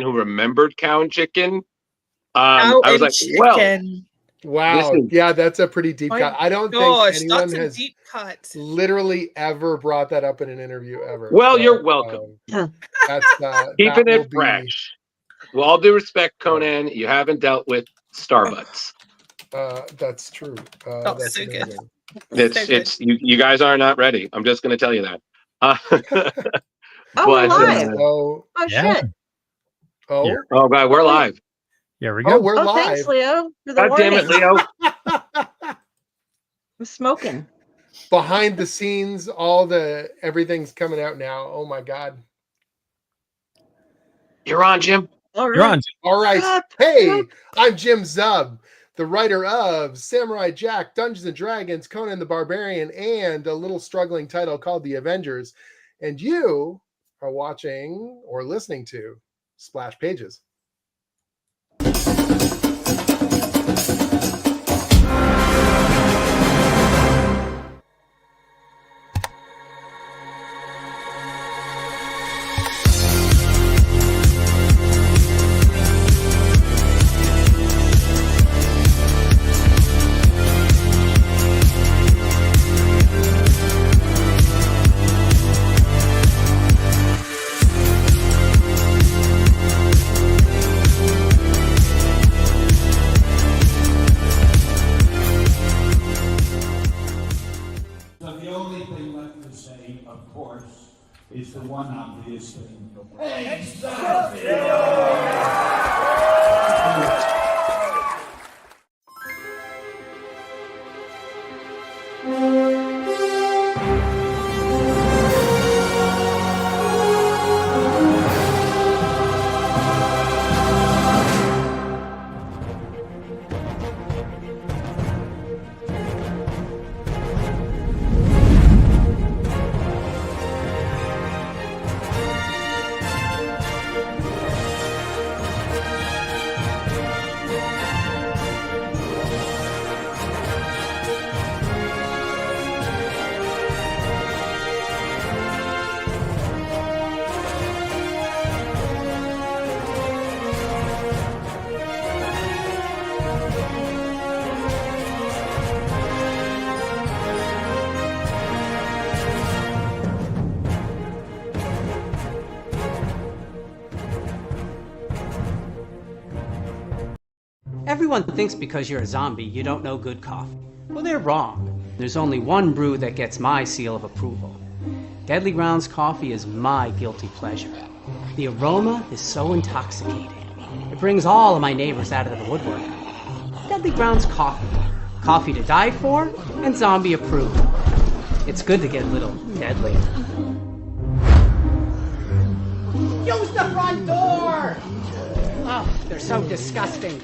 who remembered Cow and Chicken. Cow I was and like, Chicken. Wow. This is- Yeah, that's a pretty deep cut. I don't think anyone that's a has deep cut. literally ever brought that up in an interview ever. well, you're welcome. That's Keeping that it will be fresh. With all due respect, Conan, you haven't dealt with Starbucks. That's true. That's so good. amazing. It's you guys are not ready. I'm just going to tell you that. Oh, we're live. Oh Shit. oh God, we're live. Here we oh, go. we're Oh, live. thanks, Leo. For the God damn it, warning. Leo. I'm smoking. Behind the scenes, everything's coming out now. Oh my God. You're on, Jim. All right. You're on. All right. Stop. Hey, I'm Jim Zub, the writer of Samurai Jack, Dungeons and Dragons, Conan the Barbarian, and a little struggling title called The Avengers. And you are watching or listening to Splash Pages. The only thing left to say, of course, is the one obvious thing. Everyone thinks because you're a zombie, you don't know good coffee. Well, they're wrong. There's only one brew that gets my seal of approval. Deadly Grounds coffee is my guilty pleasure. The aroma is so intoxicating. It brings all of my neighbors out of the woodwork. Deadly Grounds coffee. Coffee to die for and zombie approved. It's good to get a little deadly. Use the front door! Oh, they're so disgusting.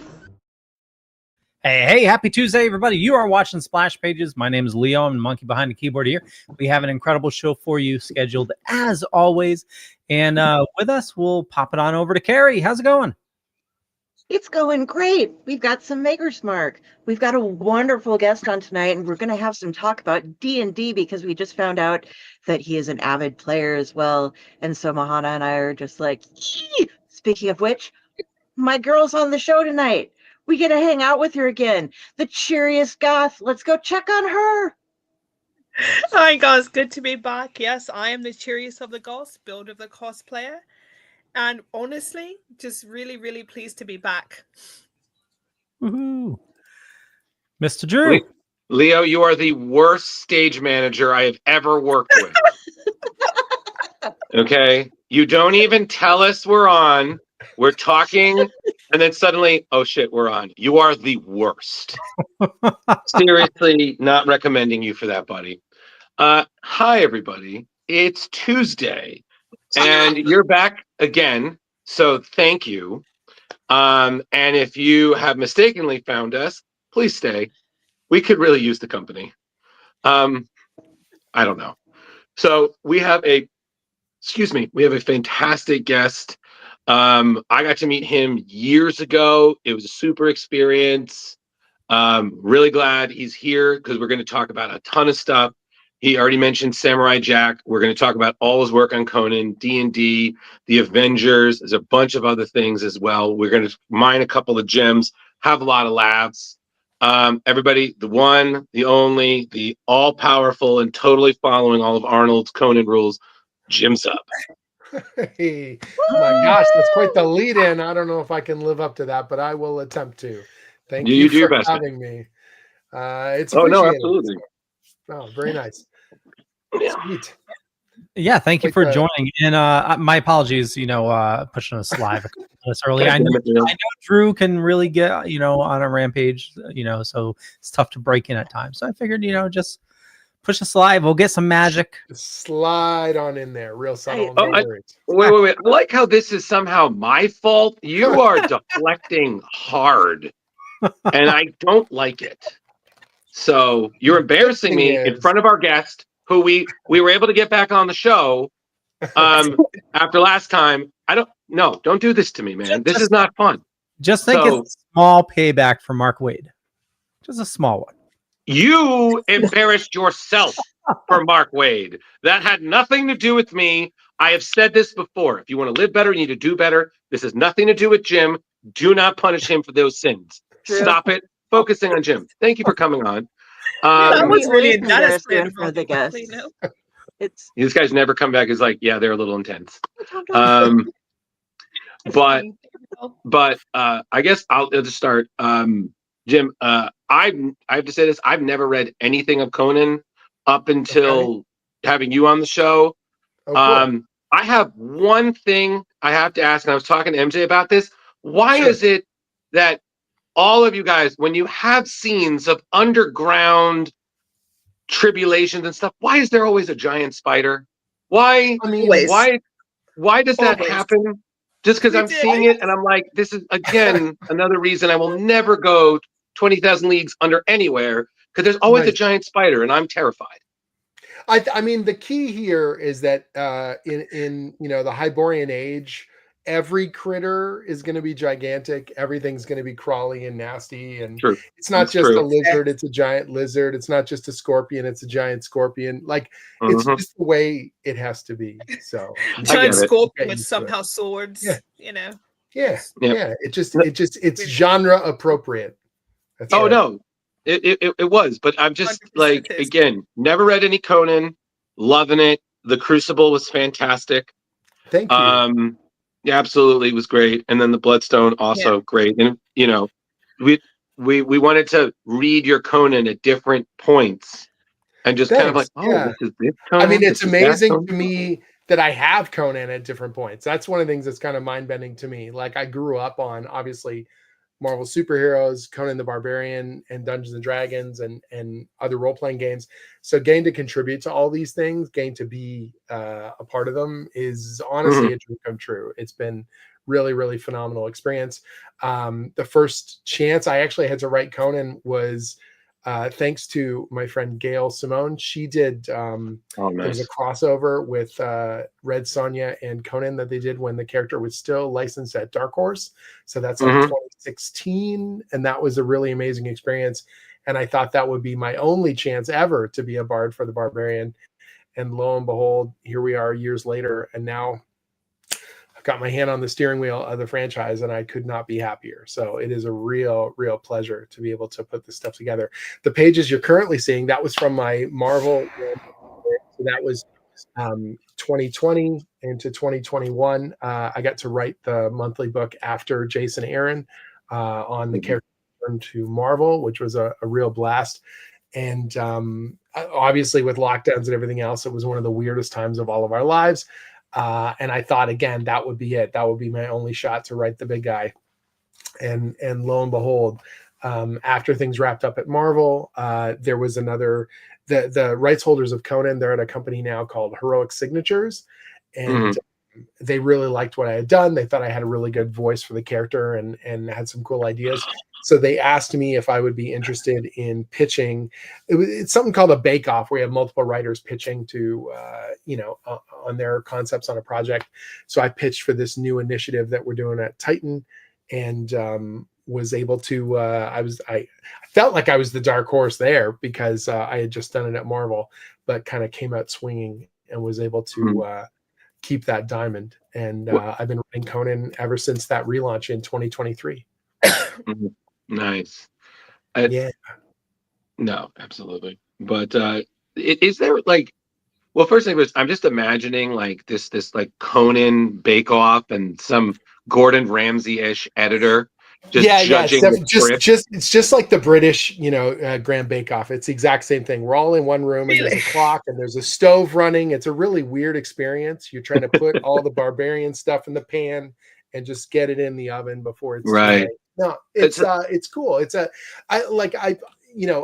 Hey, happy Tuesday, everybody. You are watching Splash Pages. My name is Leo. I'm the monkey behind the keyboard here. We have an incredible show for you scheduled as always. And with us, we'll pop it on over to Carrie. How's it going? It's going great. We've got some Maker's Mark. We've got a wonderful guest on tonight, and we're going to have some talk about D&D because we just found out that he is an avid player as well. And so Mahana and I are just like, yee! Speaking of which, my girl's on the show tonight. We get to hang out with her again. The cheeriest goth. Let's go check on her. Hi guys, good to be back. Yes, I am the cheeriest of the goths, build of the cosplayer. And honestly, just really, really pleased to be back. Woohoo. Mr. Drew. Leo, you are the worst stage manager I have ever worked with. Okay? You don't even tell us we're on. We're talking, and then suddenly, oh shit, we're on. You are the worst. Seriously, not recommending you for that, buddy. Hi, everybody. It's Tuesday, and you're back again, so thank you. And if you have mistakenly found us, please stay. We could really use the company. I don't know. So we have a fantastic guest. I got to meet him years ago. It was a super experience. Really glad he's here because we're going to talk about a ton of stuff. He already mentioned Samurai Jack. We're going to talk about all his work on Conan, D&D, the Avengers. There's a bunch of other things as well. We're going to mine a couple of gems, have a lot of laughs. Everybody, the one, the only, the all-powerful and totally following all of Arnold's Conan rules, Jim Zub. Hey, my gosh, that's quite the lead in. I don't know if I can live up to that, but I will attempt to. Thank You you do your for best, man. having me. It's Oh, no, appreciated. absolutely. Oh, very nice. Yeah. Sweet. Yeah, thank you Like for the- joining. And my apologies, pushing us live a couple minutes early. God I damn know, it, man. I know Drew can really get, on a rampage, so it's tough to break in at times. So I figured, just push us live. We'll get some magic. Slide on in there, real subtle. Oh, No worries. Wait. I like how this is somehow my fault. You are deflecting hard, and I don't like it. So you're embarrassing me in front of our guest, who we were able to get back on the show after last time. Don't do this to me, man. This is not fun. Just think it's a small payback for Mark Wade. Just a small one. You embarrassed yourself for Mark Wade. That had nothing to do with me. I have said this before. If you want to live better, you need to do better. This has nothing to do with Jim. Do not punish him for those sins. True. Stop it. Focusing on Jim. Thank you for coming on. That was We really always that is embarrass him for the guests. It's These guys never come back as like, yeah, they're a little intense. But I guess I'll just start. Jim, I have to say this. I've never read anything of Conan up until having you on the show. Oh, cool. I have one thing I have to ask, and I was talking to MJ about this. Why Sure. is it that all of you guys, when you have scenes of underground tribulations and stuff, why is there always a giant spider? Why? I mean, Always. Why does that Always. happen? Just because We I'm did. seeing it and I'm like, this is again another reason I will never go 20,000 leagues under anywhere, because there's always a Right. giant spider and I'm terrified. I mean, the key here is that in the Hyborian age, every critter is going to be gigantic. Everything's going to be crawly and nasty, and True. it's not That's just true. a lizard; it's a giant lizard. It's not just a scorpion; it's a giant scorpion. Like it's Mhm. just the way it has to be. So I Giant get it. scorpion Get with used to it. somehow swords. Yeah. Yeah. yeah, Yeah. it's genre appropriate. That's Oh right. no, it was, but I'm just 100% like, is. again, never read any Conan, loving it. The Crucible was fantastic. Thank you. Yeah, absolutely, it was great. And then the Bloodstone also great. And we wanted to read your Conan at different points and just kind of like, Thanks. Yeah. this is this Conan. I mean, it's this is that amazing Conan. to me that I have Conan at different points. That's one of the things that's kind of mind bending to me. Like I grew up on obviously Marvel superheroes, Conan the Barbarian, and Dungeons and Dragons, and other role playing games. So getting to contribute to all these things, getting to be a part of them, is honestly a dream come true. It's been really, really phenomenal experience. The first chance I actually had to write Conan was thanks to my friend Gail Simone. She did there was a crossover with Red Sonja and Conan that they did when the character was still licensed at Dark Horse. So that's like 2016, and that was a really amazing experience. And I thought that would be my only chance ever to be a bard for the Barbarian. And lo and behold, here we are years later, and now I've got my hand on the steering wheel of the franchise, and I could not be happier. So it is a real, real pleasure to be able to put this stuff together. The pages you're currently seeing, that was from my Marvel. So that was 2020 into 2021. I got to write the monthly book after Jason Aaron on the character to Marvel, which was a real blast. And obviously with lockdowns and everything else, it was one of the weirdest times of all of our lives. And I thought, again, that would be it. That would be my only shot to write the big guy. And lo and behold, after things wrapped up at Marvel, there was another, the rights holders of Conan, they're at a company now called Heroic Signatures. And they really liked what I had done. They thought I had a really good voice for the character and had some cool ideas. So they asked me if I would be interested in pitching. It's something called a bake-off, where you have multiple writers pitching to, on their concepts on a project. So I pitched for this new initiative that we're doing at Titan, and was able to. I felt like I was the dark horse there because I had just done it at Marvel, but kind of came out swinging and was able to keep that diamond. And I've been writing Conan ever since that relaunch in 2023. Nice. Yeah. No, absolutely. But is there like, well, first thing was I'm just imagining like this like Conan Bake Off and some Gordon Ramsay-ish editor just judging the script. It's just like the British, Grand Bake Off. It's the exact same thing. We're all in one room and there's a clock and there's a stove running. It's a really weird experience. You're trying to put all the barbarian stuff in the pan and just get it in the oven before it's right. No, it's cool.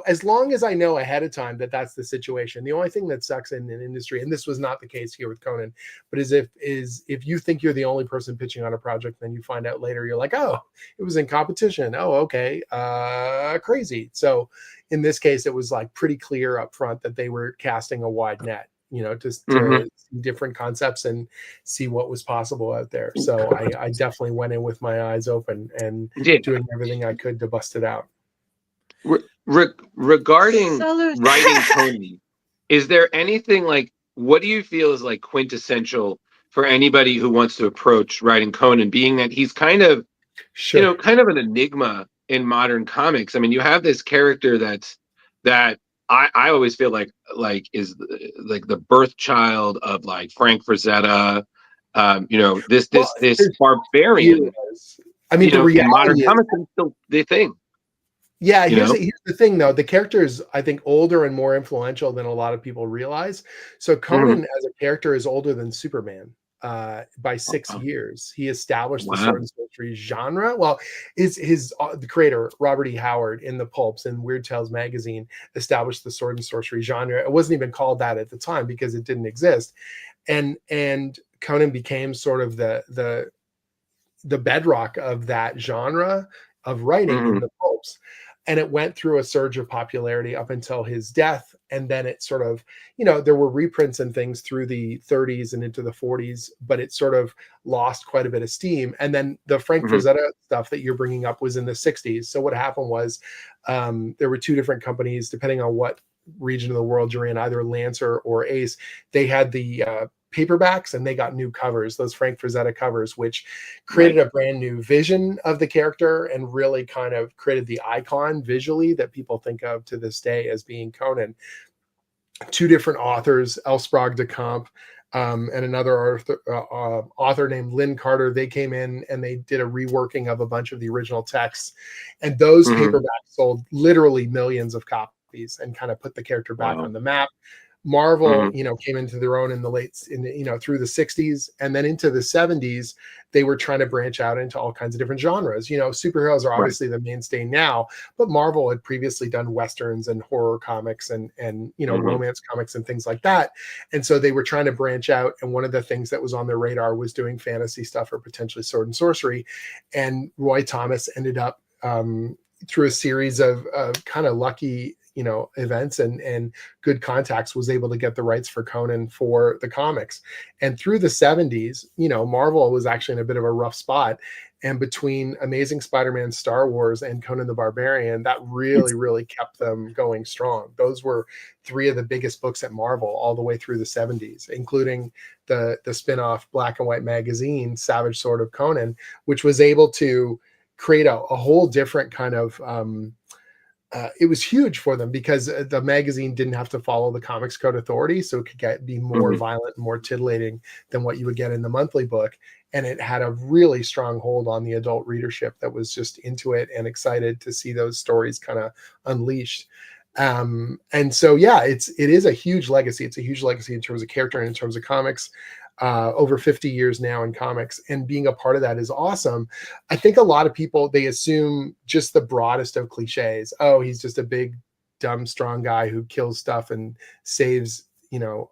As long as I know ahead of time that that's the situation. The only thing that sucks in an industry, and this was not the case here with Conan, but is if you think you're the only person pitching on a project, then you find out later you're like, oh, it was in competition. Oh, okay, crazy. So in this case, it was like pretty clear up front that they were casting a wide net, to see different concepts and see what was possible out there. So I definitely went in with my eyes open and doing everything I could to bust it out. Regarding writing Conan, is there anything like, what do you feel is like quintessential for anybody who wants to approach writing Conan, being that he's kind of, kind of an enigma in modern comics? I mean, you have this character that I always feel like is like the birth child of like Frank Frazetta, this barbarian. I mean, the reality modern comics is still the thing. Yeah, here's the thing, though. The character is, I think, older and more influential than a lot of people realize. So Conan as a character is older than Superman by 6 years. He established the sword and sorcery genre. Well, the creator, Robert E. Howard, in the pulps in Weird Tales magazine, established the sword and sorcery genre. It wasn't even called that at the time because it didn't exist. And Conan became sort of the bedrock of that genre of writing in the pulps. And it went through a surge of popularity up until his death. And then it sort of, there were reprints and things through the 30s and into the 40s, but it sort of lost quite a bit of steam. And then the Frank Frazetta stuff that you're bringing up was in the 60s. So what happened was there were two different companies, depending on what region of the world you're in, either Lancer or Ace. They had the paperbacks and they got new covers, those Frank Frazetta covers, which created a brand new vision of the character and really kind of created the icon visually that people think of to this day as being Conan. Two different authors, L. Sprague de Camp and another author named Lynn Carter, they came in and they did a reworking of a bunch of the original texts. And those paperbacks sold literally millions of copies and kind of put the character back on the map. Marvel, came into their own in the through the 60s, and then into the 70s, they were trying to branch out into all kinds of different genres. Superheroes are obviously the mainstay now, but Marvel had previously done Westerns and horror comics and romance comics and things like that. And so they were trying to branch out. And one of the things that was on their radar was doing fantasy stuff or potentially sword and sorcery. And Roy Thomas ended up through a series of kind of lucky events and good contacts, was able to get the rights for Conan for the comics. And through the 70s, Marvel was actually in a bit of a rough spot. And between Amazing Spider-Man, Star Wars, and Conan the Barbarian, that really kept them going strong. Those were three of the biggest books at Marvel all the way through the 70s, including the spin-off black and white magazine, Savage Sword of Conan, which was able to create a whole different kind of it was huge for them because the magazine didn't have to follow the Comics Code Authority, so it could be more violent and more titillating than what you would get in the monthly book. And it had a really strong hold on the adult readership that was just into it and excited to see those stories kind of unleashed. And so, it is a huge legacy. It's a huge legacy in terms of character and in terms of comics. Over 50 years now in comics, and being a part of that is awesome. I think a lot of people, they assume just the broadest of cliches. Oh, he's just a big, dumb, strong guy who kills stuff and saves,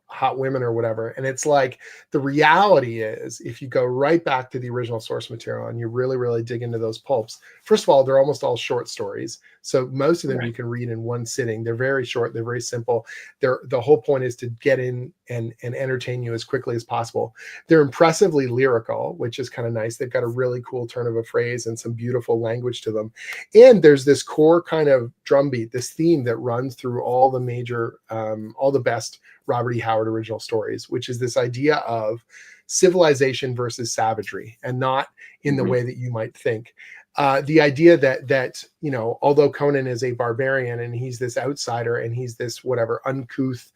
hot women or whatever. And it's like, the reality is, if you go right back to the original source material and you really dig into those pulps, first of all, they're almost all short stories. So most of them you can read in one sitting. They're very short. They're very simple. The whole point is to get in and entertain you as quickly as possible. They're impressively lyrical, which is kind of nice. They've got a really cool turn of a phrase and some beautiful language to them. And there's this core kind of drumbeat, this theme that runs through all the major, all the best Robert E. Howard original stories, which is this idea of civilization versus savagery, and not in the way that you might think. The idea that you know, although Conan is a barbarian and he's this outsider and he's this whatever uncouth,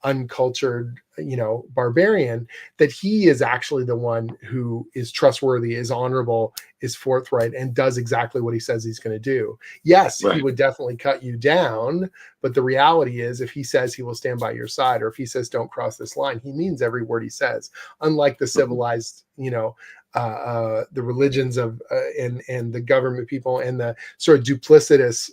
uncultured, you know, barbarian, that he is actually the one who is trustworthy, is honorable, is forthright, and does exactly what he says he's going to do. Yes, he would definitely cut you down, but the reality is, if he says he will stand by your side, or if he says don't cross this line, he means every word he says. Unlike the civilized, you know, the religions of and the government people and the sort of duplicitous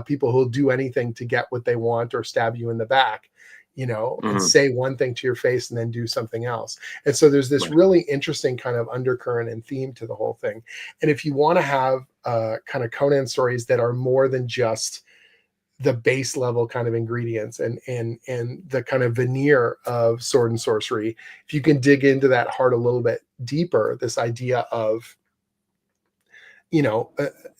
people who'll do anything to get what they want or stab you in the back, you know, and say one thing to your face and then do something else. And so there's this really interesting kind of undercurrent and theme to the whole thing. And if you want to have kind of Conan stories that are more than just the base level kind of ingredients and the kind of veneer of sword and sorcery, if you can dig into that heart a little bit deeper, this idea of, you know,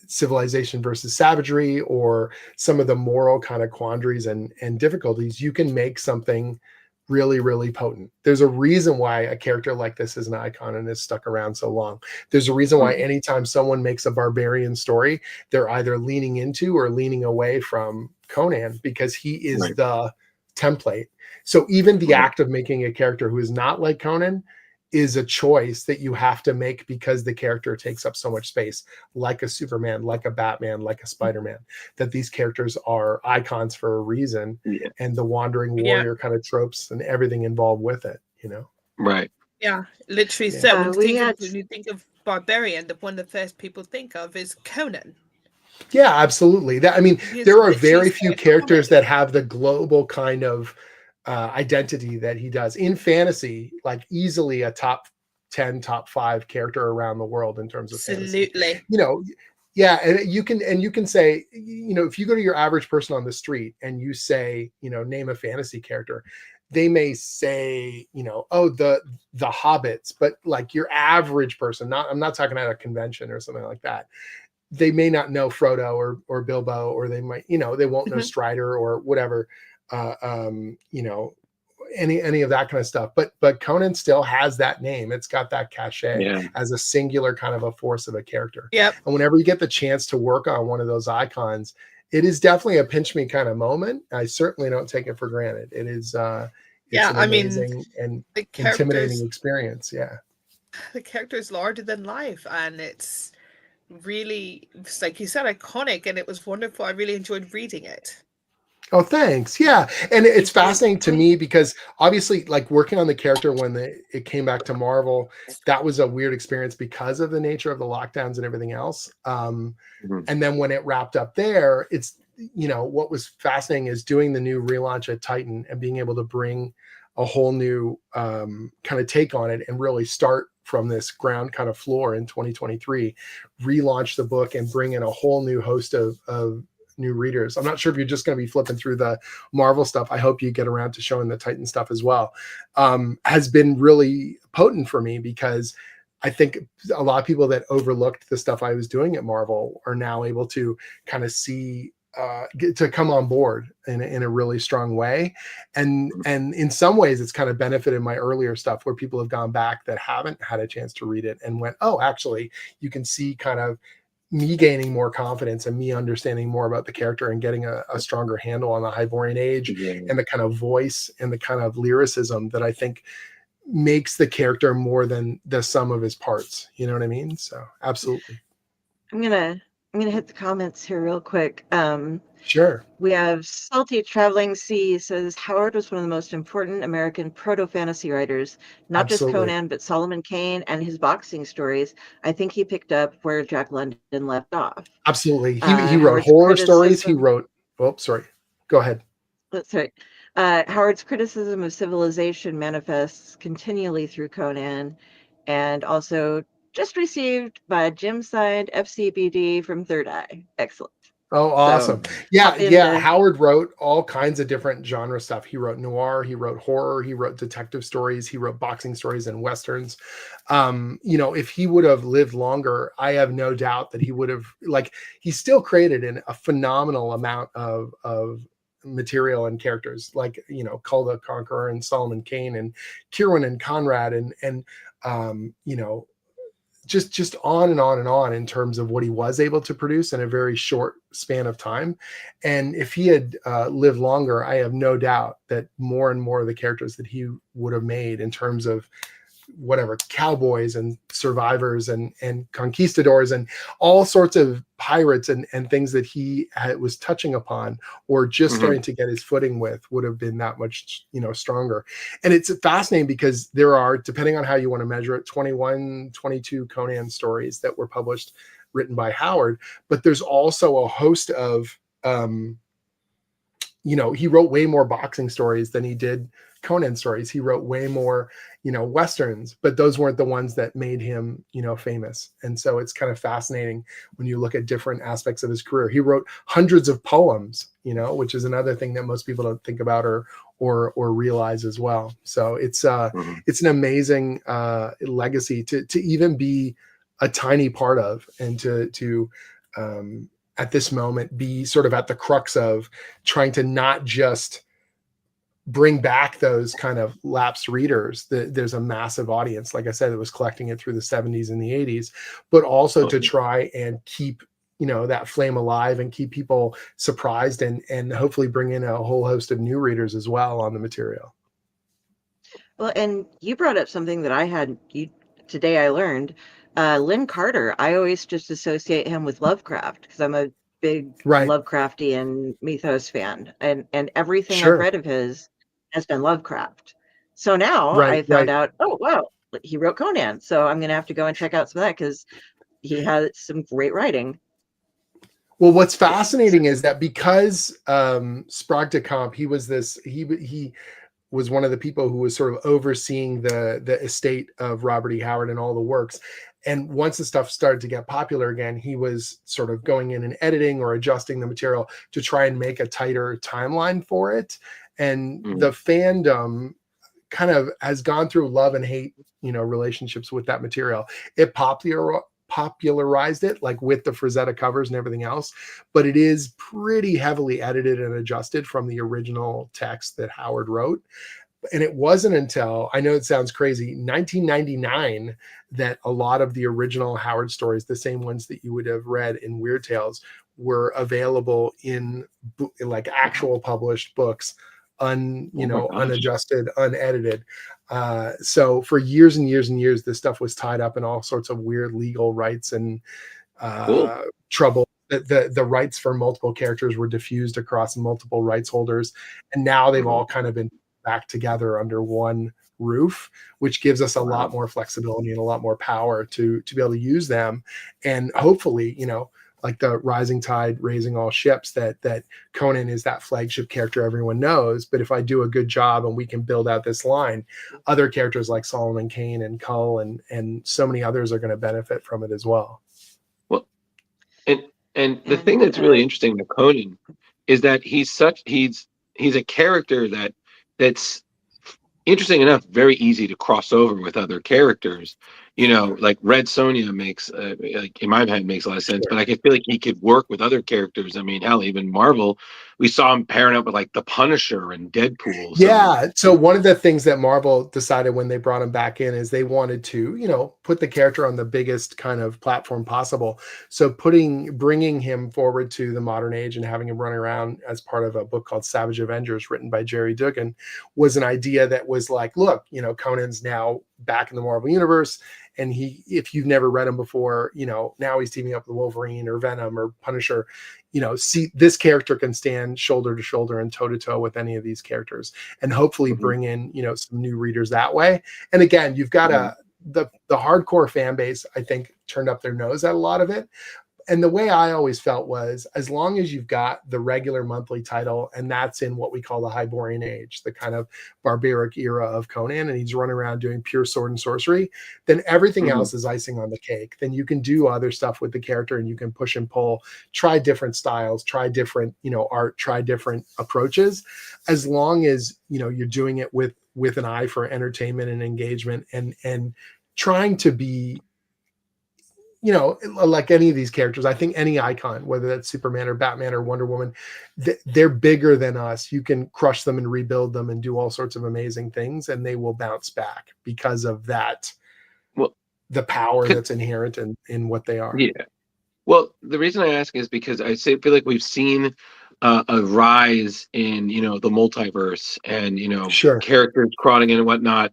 civilization versus savagery, or some of the moral kind of quandaries and difficulties, you can make something really, really potent. There's a reason why a character like this is an icon and has stuck around so long. There's a reason why anytime someone makes a barbarian story, they're either leaning into or leaning away from Conan, because he is the template. So even the act of making a character who is not like Conan is a choice that you have to make, because the character takes up so much space, like a Superman, like a Batman, like a Spider-Man, that these characters are icons for a reason, and the wandering warrior kind of tropes and everything involved with it, you know? Yeah, literally. So when you think of barbarian, one of the first people think of is Conan. Yeah, absolutely. That, I mean, there are very few characters that have the global kind of identity that he does in fantasy, like easily a top 10, top 5 character around the world in terms of fantasy. You know, yeah, and you can say, you know, if you go to your average person on the street and you say, you know, name a fantasy character, they may say, you know, oh, the Hobbits, but like your average person, I'm not talking at a convention or something like that, they may not know Frodo or Bilbo, or they might, you know, they won't know Strider or whatever. You know, any of that kind of stuff, but Conan still has that name. It's got that cachet as a singular kind of a force of a character. And whenever you get the chance to work on one of those icons, it is definitely a pinch me kind of moment. I certainly don't take it for granted. It is it's an amazing and intimidating experience. The character is larger than life, and it's really, like you said, iconic, and it was wonderful. I really enjoyed reading it. Oh, thanks. Yeah. And it's fascinating to me because obviously, like, working on the character when it came back to Marvel, that was a weird experience because of the nature of the lockdowns and everything else. And then when it wrapped up there, it's, you know, what was fascinating is doing the new relaunch at Titan and being able to bring a whole new kind of take on it and really start from this ground kind of floor in 2023, relaunch the book and bring in a whole new host of new readers. I'm not sure if you're just going to be flipping through the Marvel stuff. I hope you get around to showing the Titan stuff as well. Has been really potent for me, because I think a lot of people that overlooked the stuff I was doing at Marvel are now able to kind of see, get to come on board in a really strong way. And in some ways it's kind of benefited my earlier stuff, where people have gone back that haven't had a chance to read it and went, oh, actually you can see kind of me gaining more confidence and me understanding more about the character and getting a stronger handle on the Hyborian age and the kind of voice and the kind of lyricism that I think makes the character more than the sum of his parts. You know what I mean? So absolutely. I'm gonna hit the comments here real quick. Sure. We have Salty Traveling Sea says Howard was one of the most important American proto-fantasy writers, not just Conan, but Solomon Kane and his boxing stories. I think he picked up where Jack London left off. Absolutely. He wrote horror stories. He wrote, oh, sorry. Go ahead. That's right. Howard's criticism of civilization manifests continually through Conan, and also just received by Jim signed FCBD from Third Eye. Excellent. Oh, awesome. So, Yeah, hop yeah. into- Howard wrote all kinds of different genre stuff. He wrote noir, he wrote horror, he wrote detective stories, he wrote boxing stories and westerns. If he would have lived longer, I have no doubt that he would have, like, he still created a phenomenal amount of material and characters, like, Kull the Conqueror and Solomon Kane and Kieran and Conrad and just on and on and on in terms of what he was able to produce in a very short span of time. And if he had lived longer, I have no doubt that more and more of the characters that he would have made in terms of whatever cowboys and survivors and conquistadors and all sorts of pirates and things that he was touching upon or just starting to get his footing with would have been that much stronger. And it's fascinating because there are, depending on how you want to measure it, 21 22 Conan stories that were published written by Howard, but there's also a host of he wrote way more boxing stories than he did Conan stories. He wrote way more, westerns, but those weren't the ones that made him, famous. And so it's kind of fascinating when you look at different aspects of his career. He wrote hundreds of poems, which is another thing that most people don't think about or realize as well. So it's an amazing legacy to even be a tiny part of, and to at this moment be sort of at the crux of trying to not just bring back those kind of lapsed readers. There's a massive audience, like I said, that was collecting it through the 70s and the 80s, but also to try and keep that flame alive and keep people surprised and hopefully bring in a whole host of new readers as well on the material. Well, and you brought up something that today I learned. Lynn Carter, I always just associate him with Lovecraft because I'm a big Lovecraftian mythos fan, and everything I've read of his has been Lovecraft. So now I found out, oh wow, he wrote Conan. So I'm gonna have to go and check out some of that because he had some great writing. Well, what's fascinating is that because Sprague de Camp, he was one of the people who was sort of overseeing the estate of Robert E. Howard and all the works. And once the stuff started to get popular again, he was sort of going in and editing or adjusting the material to try and make a tighter timeline for it. And the fandom kind of has gone through love and hate, relationships with that material. It popularized it, like with the Frazetta covers and everything else, but it is pretty heavily edited and adjusted from the original text that Howard wrote. And it wasn't until, I know it sounds crazy, 1999 that a lot of the original Howard stories, the same ones that you would have read in Weird Tales, were available in like actual published books, unadjusted, unedited. So for years and years and years, this stuff was tied up in all sorts of weird legal rights and trouble. The rights for multiple characters were diffused across multiple rights holders, and now they've all kind of been back together under one roof, which gives us a lot more flexibility and a lot more power to be able to use them. And hopefully, like the rising tide raising all ships, that Conan is that flagship character everyone knows. But if I do a good job and we can build out this line, other characters like Solomon Kane and Kull and so many others are going to benefit from it as well. Well, and the thing that's really interesting with Conan is that he's a character that's interesting enough, very easy to cross over with other characters. Like Red Sonja makes, like in my head, makes a lot of sense. But I feel like he could work with other characters. I mean, hell, even Marvel, we saw him pairing up with like the Punisher and Deadpool. Yeah. So one of the things that Marvel decided when they brought him back in is they wanted to, put the character on the biggest kind of platform possible. So bringing him forward to the modern age and having him run around as part of a book called Savage Avengers, written by Jerry Duggan, was an idea that was like, look, Conan's now back in the Marvel universe. And if you've never read him before, now he's teaming up with Wolverine or Venom or Punisher. See, this character can stand shoulder to shoulder and toe to toe with any of these characters, and hopefully bring in, some new readers that way. And again, you've got the hardcore fan base, I think, turned up their nose at a lot of it. and the way I always felt was, as long as you've got the regular monthly title, and that's in what we call the Hyborian Age, the kind of barbaric era of Conan, and he's running around doing pure sword and sorcery, then everything else is icing on the cake. Then you can do other stuff with the character, and you can push and pull, try different styles, try different, art, try different approaches, as long as, you're doing it with an eye for entertainment and engagement, and trying to be, like any of these characters. I think any icon, whether that's Superman or Batman or Wonder Woman, they're bigger than us. You can crush them and rebuild them and do all sorts of amazing things, and they will bounce back because of that. Well, the power that's inherent in what they are. Yeah. Well, the reason I ask is because I feel like we've seen a rise in, the multiverse and, characters crawling in and whatnot.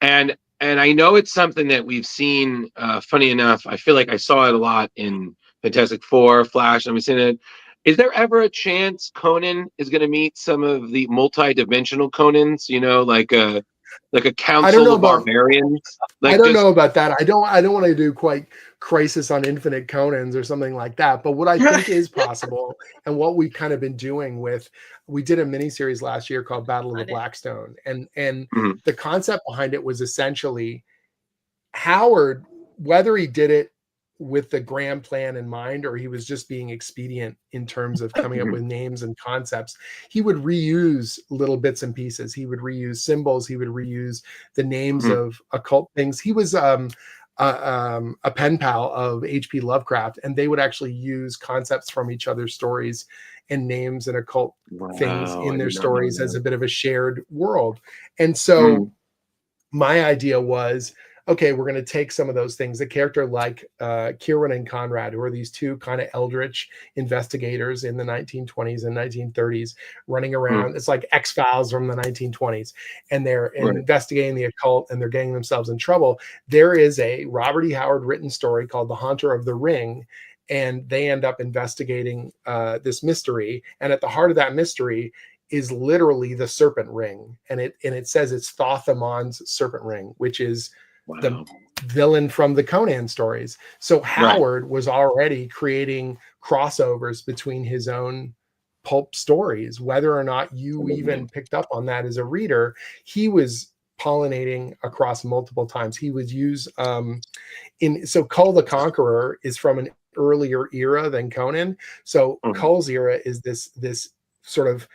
And I know it's something that we've seen, funny enough, I feel like I saw it a lot in Fantastic Four, Flash, and we've seen it. Is there ever a chance Conan is going to meet some of the multi-dimensional Conans, like a council of barbarians? I don't know about that. I don't want to do quite Crisis on Infinite Conans or something like that. But what I think is possible, and what we've kind of been doing we did a miniseries last year called Battle of the Blackstone, and the concept behind it was essentially Howard, whether he did it with the grand plan in mind or he was just being expedient in terms of coming up with names and concepts, he would reuse little bits and pieces. He would reuse symbols. He would reuse the names of occult things. He was a pen pal of H.P. Lovecraft, and they would actually use concepts from each other's stories and names and occult things in their stories as a bit of a shared world. And so my idea was, okay, we're going to take some of those things, a character like Kieran and Conrad, who are these two kind of eldritch investigators in the 1920s and 1930s running around. It's like X-Files from the 1920s, and they're investigating the occult, and they're getting themselves in trouble. There is a Robert E. Howard written story called The Haunter of the Ring, and they end up investigating this mystery. And at the heart of that mystery is literally the serpent ring. And it says it's Thothamon's serpent ring, which is the villain from the Conan stories. So Howard was already creating crossovers between his own pulp stories. Whether or not you even picked up on that as a reader, he was pollinating across multiple times. He would use so Kull the Conqueror is from an earlier era than Conan. So Kull's era is this sort of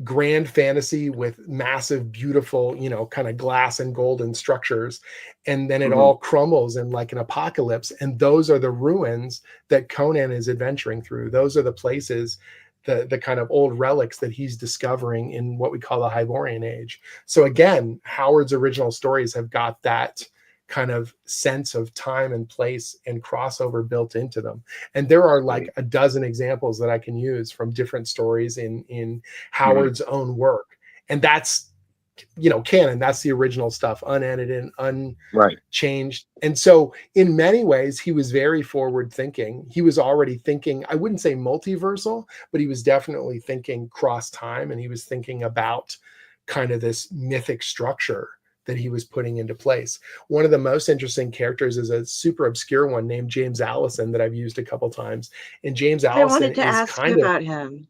grand fantasy with massive, beautiful, kind of glass and golden structures. And then it all crumbles in like an apocalypse. And those are the ruins that Conan is adventuring through. Those are the places, the kind of old relics that he's discovering in what we call the Hyborian Age. So again, Howard's original stories have got that kind of sense of time and place and crossover built into them. And there are like a dozen examples that I can use from different stories in Howard's own work. And that's, canon, that's the original stuff, unedited, unchanged. And so in many ways, he was very forward thinking. He was already thinking, I wouldn't say multiversal, but he was definitely thinking cross time. And he was thinking about kind of this mythic structure that he was putting into place. One of the most interesting characters is a super obscure one named James Allison that I've used a couple times. And James Allison, I wanted to ask about him.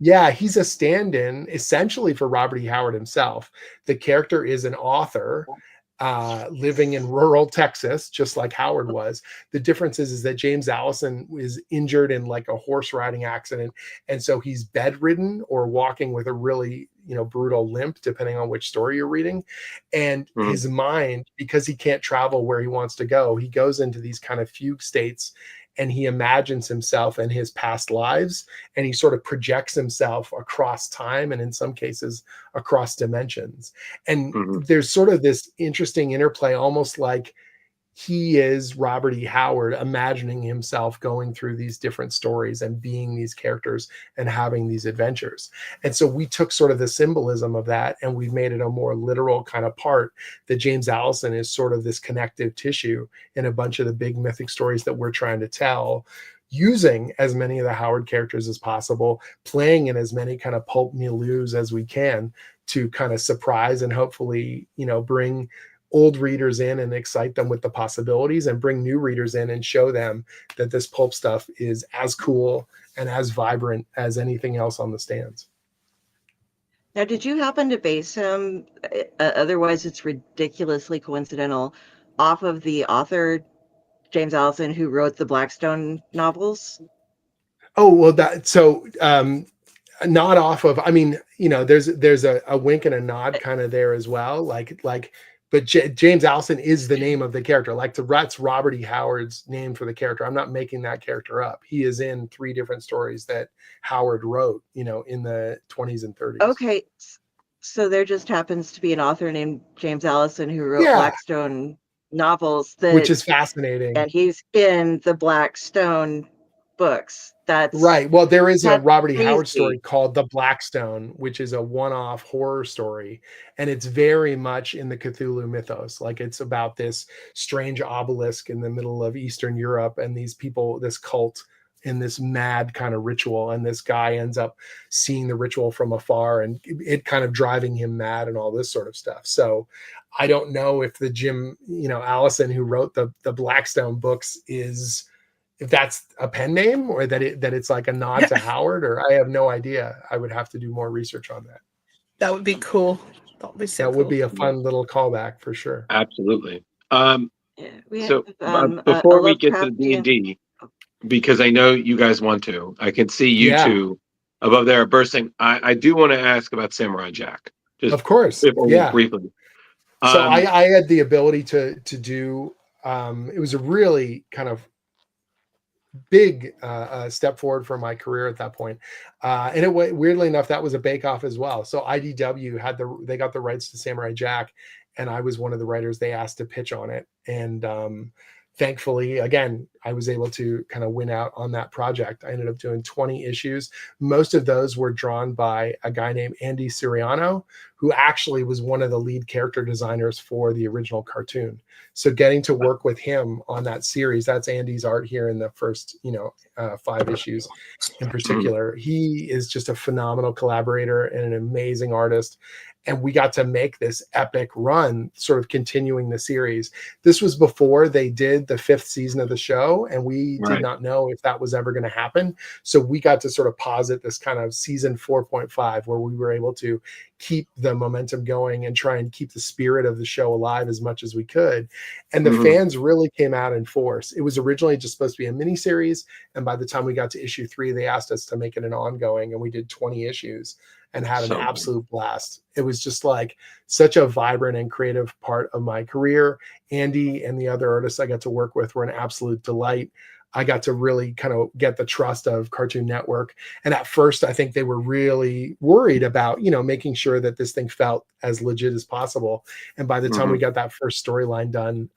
Yeah, he's a stand-in essentially for Robert E. Howard himself. The character is an author living in rural Texas, just like Howard was. The difference is that James Allison is injured in like a horse riding accident. And so he's bedridden or walking with a really, brutal limp, depending on which story you're reading. And his mind, because he can't travel where he wants to go, he goes into these kind of fugue states, and he imagines himself and his past lives, and he sort of projects himself across time, and in some cases across dimensions. And there's sort of this interesting interplay, almost like he is Robert E. Howard imagining himself going through these different stories and being these characters and having these adventures. And so we took sort of the symbolism of that, and we've made it a more literal kind of part, that James Allison is sort of this connective tissue in a bunch of the big mythic stories that we're trying to tell, using as many of the Howard characters as possible, playing in as many kind of pulp milieus as we can to kind of surprise and hopefully, bring old readers in and excite them with the possibilities, and bring new readers in and show them that this pulp stuff is as cool and as vibrant as anything else on the stands. Now, did you happen to base him, otherwise it's ridiculously coincidental, off of the author James Allison who wrote the Blackstone novels? Oh, well, not off of, I mean, there's a wink and a nod kind of there as well. But James Allison is the name of the character. That's Robert E. Howard's name for the character. I'm not making that character up. He is in 3 different stories that Howard wrote, in the 20s and 30s. Okay. So there just happens to be an author named James Allison who wrote Blackstone novels, which is fascinating. And he's in the Blackstone books. That's right. Well, there is a Robert E. crazy. Howard story called The Blackstone, which is a one-off horror story, and it's very much in the Cthulhu mythos. It's about this strange obelisk in the middle of Eastern Europe, and these people, this cult, in this mad kind of ritual, and this guy ends up seeing the ritual from afar, and it kind of driving him mad and all this sort of stuff. So I don't know if the Jim, Allison who wrote the Blackstone books if that's a pen name, or that it's like a nod to Howard, or I have no idea. I would have to do more research on that. That would be cool. That would be so That would be a fun little callback for sure. Absolutely. Before Before we get to D&D, because I know you guys want to, I can see you two above there bursting. I do want to ask about Samurai Jack. Of course. Briefly. So I had the ability to do, it was a really kind of big step forward for my career at that point. And weirdly enough, that was a bake-off as well. So IDW they got the rights to Samurai Jack, and I was one of the writers they asked to pitch on it. And thankfully, again, I was able to kind of win out on that project. I ended up doing 20 issues. Most of those were drawn by a guy named Andy Siriano, who actually was one of the lead character designers for the original cartoon. So getting to work with him on that series, that's Andy's art here in the first, 5 issues in particular. He is just a phenomenal collaborator and an amazing artist. And we got to make this epic run, sort of continuing the series. This was before they did the 5th season of the show, and we did not know if that was ever going to happen. So we got to sort of posit this kind of season 4.5, where we were able to keep the momentum going and try and keep the spirit of the show alive as much as we could. And the fans really came out in force. It was originally just supposed to be a miniseries, and by the time we got to issue 3, they asked us to make it an ongoing, and we did 20 issues. And had an absolute blast. It was just like such a vibrant and creative part of my career. Andy and the other artists I got to work with were an absolute delight. I got to really kind of get the trust of Cartoon Network. And at first, I think they were really worried about, making sure that this thing felt as legit as possible. And by the time we got that first storyline done,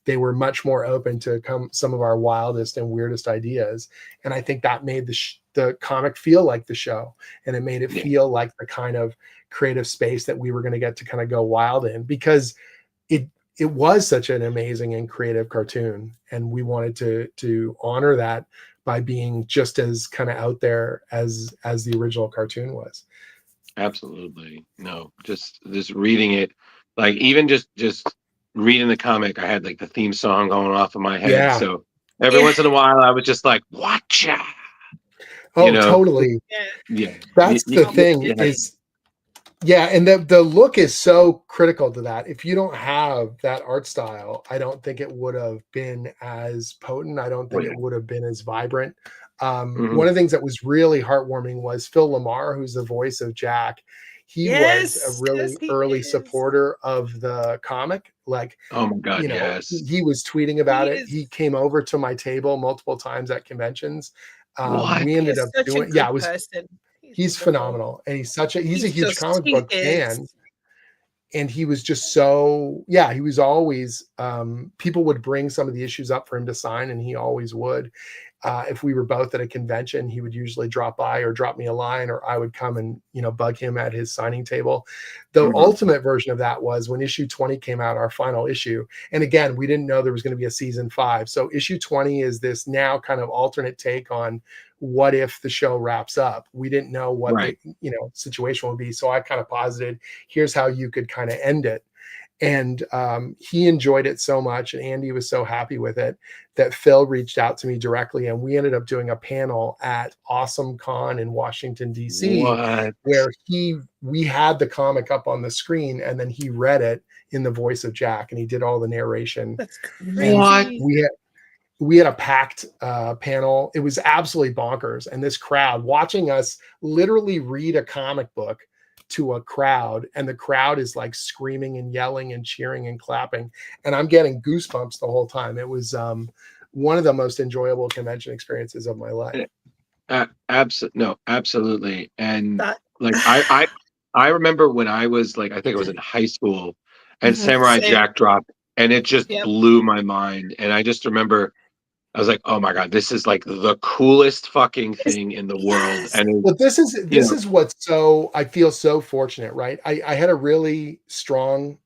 they were much more open to some of our wildest and weirdest ideas. And I think that made the comic feel like the show, and it made it feel like the kind of creative space that we were going to get to kind of go wild in, because it was such an amazing and creative cartoon. And we wanted to honor that by being just as kind of out there as the original cartoon was. Absolutely. No, just reading it, like even just reading the comic, I had like the theme song going off in my head. Yeah. So every once in a while I was just like, watcha. Oh, totally. Yeah. That's the thing is, and the look is so critical to that. If you don't have that art style, I don't think it would have been as potent. I don't think it would have been as vibrant. One of the things that was really heartwarming was Phil Lamar, who's the voice of Jack. He was a really early supporter of the comic. Like, oh my God, he was tweeting about it. He came over to my table multiple times at conventions. We ended up doing, he's phenomenal. And he's a huge comic book fan. And he was just so, he was always, people would bring some of the issues up for him to sign, and he always would. If we were both at a convention, he would usually drop by or drop me a line, or I would come and, bug him at his signing table. The ultimate version of that was when issue 20 came out, our final issue. And again, we didn't know there was going to be a season 5. So issue 20 is this now kind of alternate take on what if the show wraps up. We didn't know what the situation would be. So I kind of posited, here's how you could kind of end it. And he enjoyed it so much, and Andy was so happy with it that Phil reached out to me directly, and we ended up doing a panel at Awesome Con in Washington, D.C., What? where we had the comic up on the screen, and then he read it in the voice of Jack, and he did all the narration. That's And crazy. we had a packed panel. It was absolutely bonkers. And this crowd watching us literally read a comic book to a crowd, and the crowd is like screaming and yelling and cheering and clapping. And I'm getting goosebumps the whole time. It was one of the most enjoyable convention experiences of my life. Absolutely. And That- like I remember when I was like, I think I was in high school, and Mhm, Samurai same. Jack dropped, and it just Yep. blew my mind. And I just remember I was like, oh my God, this is like the coolest fucking thing in the world. Yes. And But this is know. is what's so, I feel so fortunate, right? I had a really strong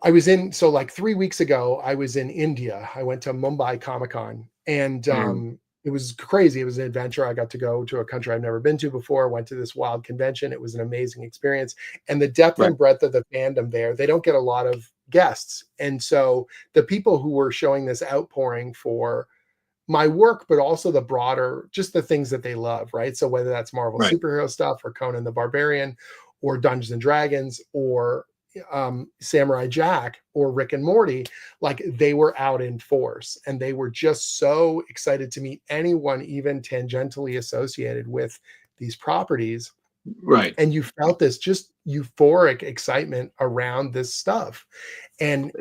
I was in, so like 3 weeks ago, I was in India. I went to Mumbai Comic-Con, and it was crazy. It was an adventure. I got to go to a country I've never been to before. Went to this wild convention. It was an amazing experience. And the depth Right. and breadth of the fandom there, they don't get a lot of guests. And so the people who were showing this outpouring for my work, but also the broader, just the things that they love, right? So whether that's Marvel Right. superhero stuff, or Conan the Barbarian, or Dungeons and Dragons, or Samurai Jack, or Rick and Morty, like they were out in force, and they were just so excited to meet anyone even tangentially associated with these properties. Right. And you felt this just euphoric excitement around this stuff. And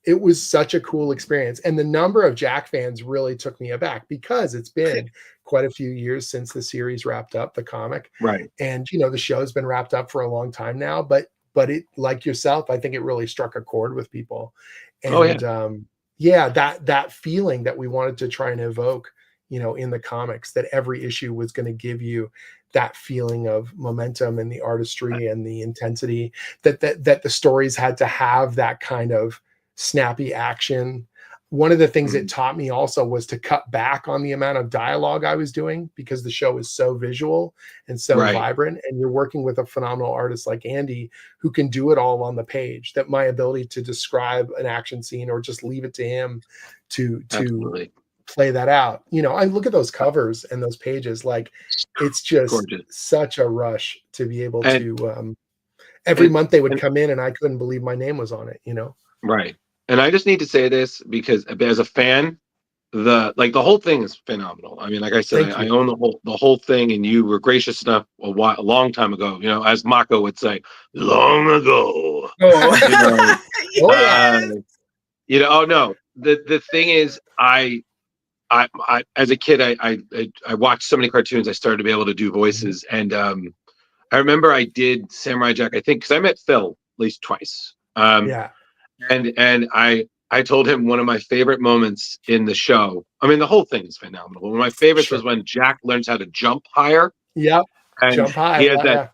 it was such a cool experience. And the number of Jack fans really took me aback, because it's been quite a few years since the series wrapped up, the comic. Right. And, you know, the show's been wrapped up for a long time now, but it, like yourself, I think it really struck a chord with people. And that feeling that we wanted to try and evoke, you know, in the comics, that every issue was going to give you that feeling of momentum and the artistry and the intensity, that the stories had to have that kind of snappy action. One of the things it taught me also was to cut back on the amount of dialogue I was doing, because the show is so visual and so Right. vibrant, and you're working with a phenomenal artist like Andy, who can do it all on the page, that my ability to describe an action scene or just leave it to him to Absolutely. play that out. You know, I look at those covers and those pages, like it's just Gorgeous. such a rush to be able And- to every month they would and- come in and I couldn't believe my name was on it, you know. Right. And I just need to say this, because as a fan, the whole thing is phenomenal. I mean, like I said, Thank I you. own the whole thing, and you were gracious enough a long time ago, you know, as Mako would say, long ago. Oh, You know, oh yeah. you know, oh no. The thing is, I as a kid, I watched so many cartoons. I started to be able to do voices, and I remember I did Samurai Jack, I think, because I met Phil at least twice. Yeah. And I told him one of my favorite moments in the show. I mean, the whole thing is phenomenal. One of my favorites was when Jack learns how to jump higher. Yep. And Jump high. he had Yeah.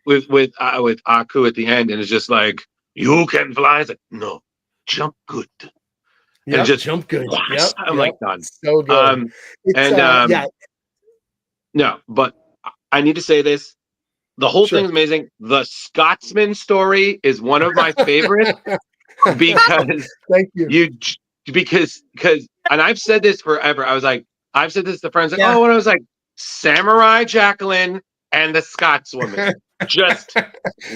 that with Aku at the end, and it's just like, you can fly. It's like, no, jump good. Yep. And just Jump good. whoosh, Yep. I'm like, done. So good. Yeah. No, but I need to say this. The whole Sure. thing is amazing. The Scotsman story is one of my favorites, because Thank you. because and I've said this forever. I've said this to friends, like, Yeah. when I was like, Samurai Jacqueline and the Scotswoman just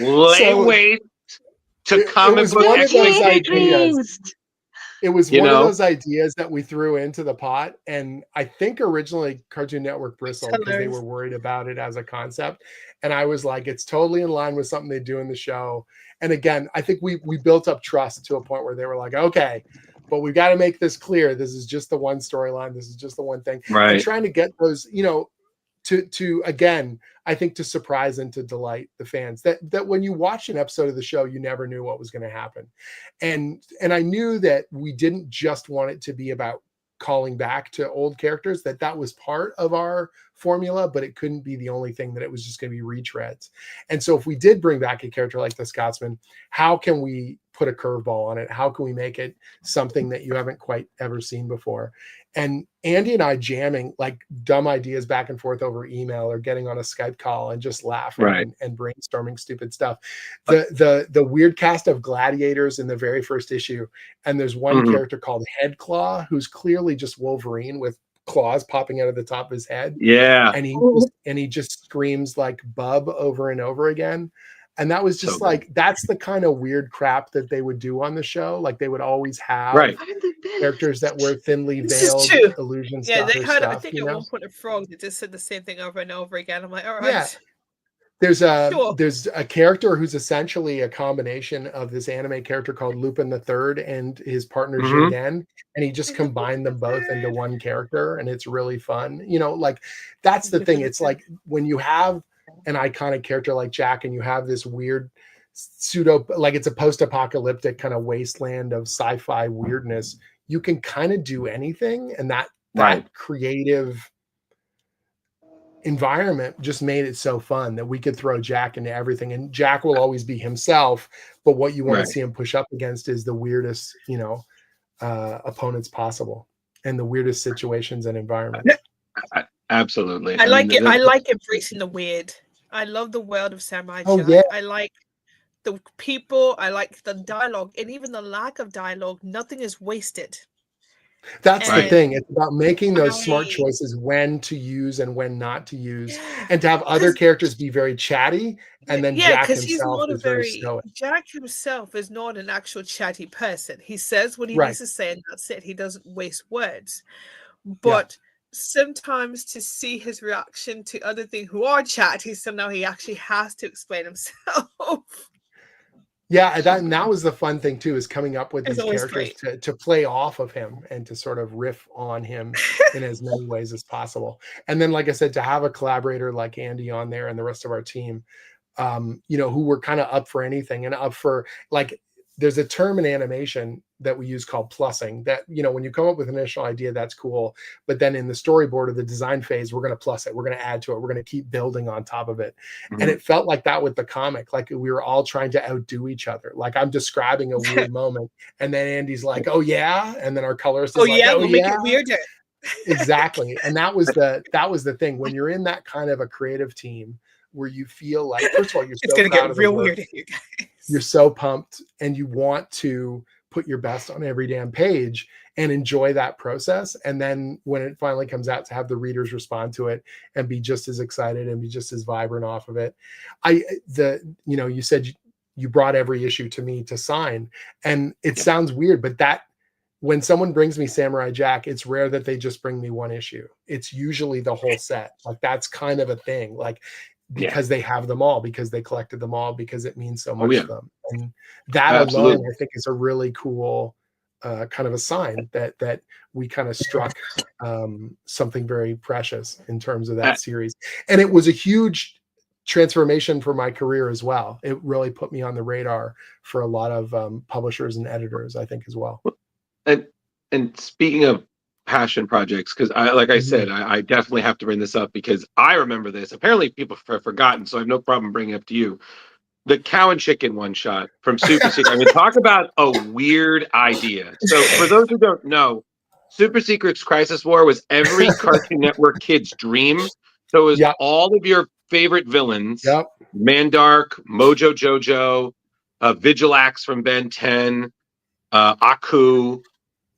lay waste to comic was book one of those expectations. ideas. It was You one know? of those ideas that we threw into the pot, and I think originally Cartoon Network bristled because they hilarious. were worried about it as a concept, and I was like, it's totally in line with something they do in the show. And again, I think we built up trust to a point where they were like, okay, but we got to make this clear. This is just the one storyline. This is just the one thing. And Right. trying to get those, you know, to again, I think to surprise and to delight the fans, that when you watch an episode of the show, you never knew what was going to happen. And I knew that we didn't just want it to be about calling back to old characters, that was part of our formula, but it couldn't be the only thing, that it was just going to be retreads. And so if we did bring back a character like the Scotsman, how can we put a curveball on it? How can we make it something that you haven't quite ever seen before? And Andy and I jamming like dumb ideas back and forth over email or getting on a Skype call and just laughing and brainstorming stupid stuff. The weird cast of gladiators in the very first issue, and there's one character called Head Claw who's clearly just Wolverine with claws popping out of the top of his head. Yeah. And he just screams like bub over and over again. And that was just that's the kind of weird crap that they would do on the show. Like they would always have characters that were thinly veiled illusions. Yeah, they had, I think at one point a frog that just said the same thing over and over again. I'm like, all right. Yeah. There's a character who's essentially a combination of this anime character called Lupin the Third and his partner Jinden, and he just combined them both into one character, and it's really fun. You know, like that's the thing. It's like when you have an iconic character like Jack and you have this weird pseudo, like it's a post-apocalyptic kind of wasteland of sci-fi weirdness, you can kind of do anything, and that creative environment just made it so fun that we could throw Jack into everything, and Jack will always be himself, but what you want to see him push up against is the weirdest, you know, opponents possible and the weirdest situations and environments. Absolutely. I like it. I like embracing the weird. I love the world of Samurai Jack. I like the people. I like the dialogue, and even the lack of dialogue. Nothing is wasted. That's the thing. It's about making those smart choices when to use and when not to use, and to have other characters be very chatty, and then Jack himself is very stoic. Jack himself is not an actual chatty person. He says what he needs to say, and that's it. He doesn't waste words. But sometimes to see his reaction to other things who are chatty, so now he actually has to explain himself. Yeah, that was the fun thing too, is coming up with these characters to play off of him and to sort of riff on him in as many ways as possible. And then, like I said, to have a collaborator like Andy on there and the rest of our team, you know, who were kind of up for anything and up for, like, there's a term in animation that we use called plussing, that, you know, when you come up with an initial idea, that's cool. But then in the storyboard or the design phase, we're going to plus it. We're going to add to it. We're going to keep building on top of it. And it felt like that with the comic, like we were all trying to outdo each other. Like I'm describing a weird moment, and then Andy's like, oh yeah. And then our colorist is like, we'll make it weirder. Exactly. And that was the thing. When you're in that kind of a creative team where you feel like, first of all, you're so proud of the work. Weird, you guys. You're so pumped and you want to put your best on every damn page and enjoy that process. And then when it finally comes out, to have the readers respond to it and be just as excited and be just as vibrant off of it. You know, you said you brought every issue to me to sign, and it sounds weird, but that when someone brings me Samurai Jack, it's rare that they just bring me one issue. It's usually the whole set. Like that's kind of a thing. Like, because they have them all, because they collected them all, because it means so much to them. And that alone, I think, is a really cool kind of a sign that we kind of struck something very precious in terms of that series. And it was a huge transformation for my career as well. It really put me on the radar for a lot of publishers and editors, I think, as well. And speaking of passion projects, because I said, I definitely have to bring this up because I remember this. Apparently people have forgotten, so I have no problem bringing it up to you. The Cow and Chicken one shot from Super Secret. I mean, talk about a weird idea. So for those who don't know, Super Secret's Crisis War was every Cartoon Network kid's dream. So it was all of your favorite villains, Mandark, Mojo Jojo, Vigilax from Ben 10, Aku,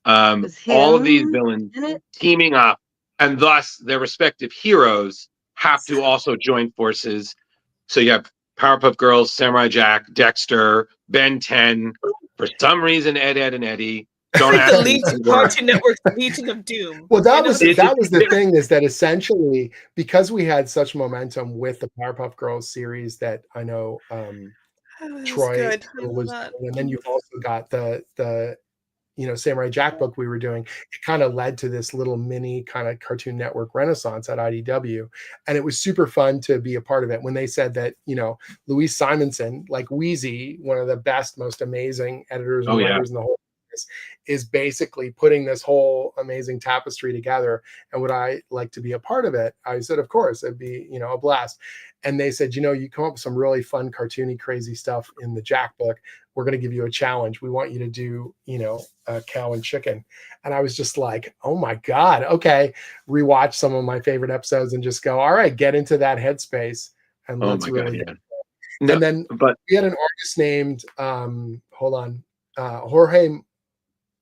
all of these villains teaming up, and thus their respective heroes have to also join forces. So you have Powerpuff Girls, Samurai Jack, Dexter, Ben 10. For some reason, Ed, and Eddie. Don't ask me. Cartoon Network's Legion of Doom. Well, that was the thing, is that essentially, because we had such momentum with the Powerpuff Girls series, that I know Troy was, and then you've also got the Samurai Jack book we were doing. It kind of led to this little mini kind of Cartoon Network renaissance at IDW. And it was super fun to be a part of it. When they said that, Louise Simonson, like Wheezy, one of the best, most amazing editors and writers in the whole headspace is basically putting this whole amazing tapestry together. And would I like to be a part of it? I said, of course, it'd be, a blast. And they said, you come up with some really fun, cartoony, crazy stuff in the Jack book. We're going to give you a challenge. We want you to do, a cow and chicken. And I was just like, oh my God. Okay. Rewatch some of my favorite episodes and just go, all right, get into that headspace. And let's really get No, and then but we had an artist named Jorge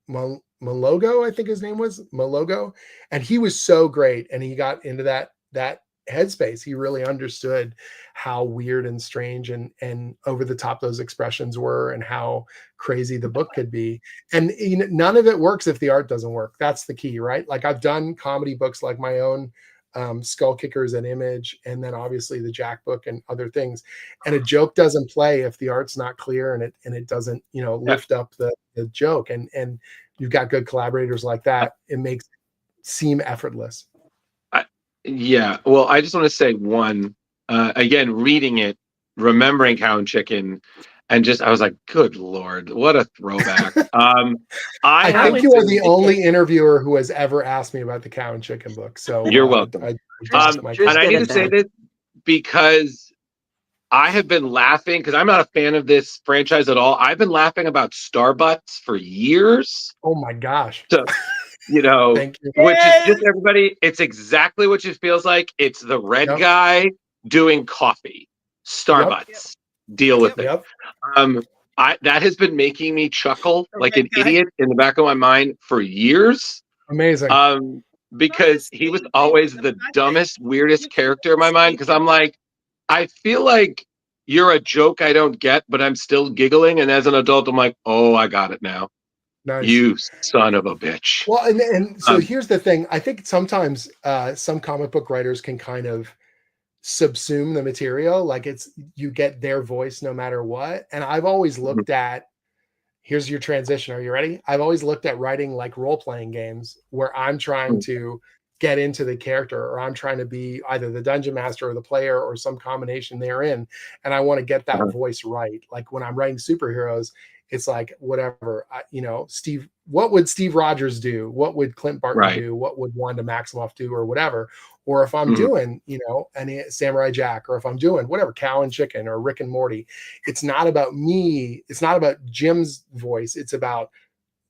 Malogo, I think his name was Malogo, and he was so great, and he got into that headspace. He really understood how weird and strange and over the top those expressions were, and how crazy the book could be. And none of it works if the art doesn't work. That's the key, right? Like I've done comedy books like my own Skullkickers and Image, and then obviously the Jack book and other things. And a joke doesn't play if the art's not clear and it doesn't, lift up the joke. And you've got good collaborators like that. It makes it seem effortless. Well, I just want to say one, again, reading it, remembering Cow and Chicken, and I was like, good Lord, what a throwback. I think you are the only interviewer who has ever asked me about the Cow and Chicken book. So you're welcome. And I need to say this because I have been laughing, because I'm not a fan of this franchise at all. I've been laughing about Starbucks for years. Oh my gosh. So, Thank you. Which is just everybody, it's exactly what it feels like. It's the red guy doing coffee. Starbucks. Yep. Deal with it. That has been making me chuckle like an idiot in the back of my mind for years. Amazing. Because he was always the dumbest, weirdest character in my mind. Because I'm like, I feel like you're a joke I don't get, but I'm still giggling. And as an adult, I'm like, oh, I got it now. Nice. You son of a bitch. Well, and so here's the thing. I think sometimes some comic book writers can kind of subsume the material, like you get their voice no matter what. And I've always looked at, here's your transition, are you ready? I've always looked at writing like role-playing games where I'm trying to get into the character, or I'm trying to be either the dungeon master or the player or some combination therein, and I want to get that voice right. Like when I'm writing superheroes, it's like whatever, Steve, what would Steve Rogers do? What would Clint Barton do? What would Wanda Maximoff do, or whatever? Or if I'm doing, any Samurai Jack, or if I'm doing whatever, Cow and Chicken or Rick and Morty, it's not about me. It's not about Jim's voice. It's about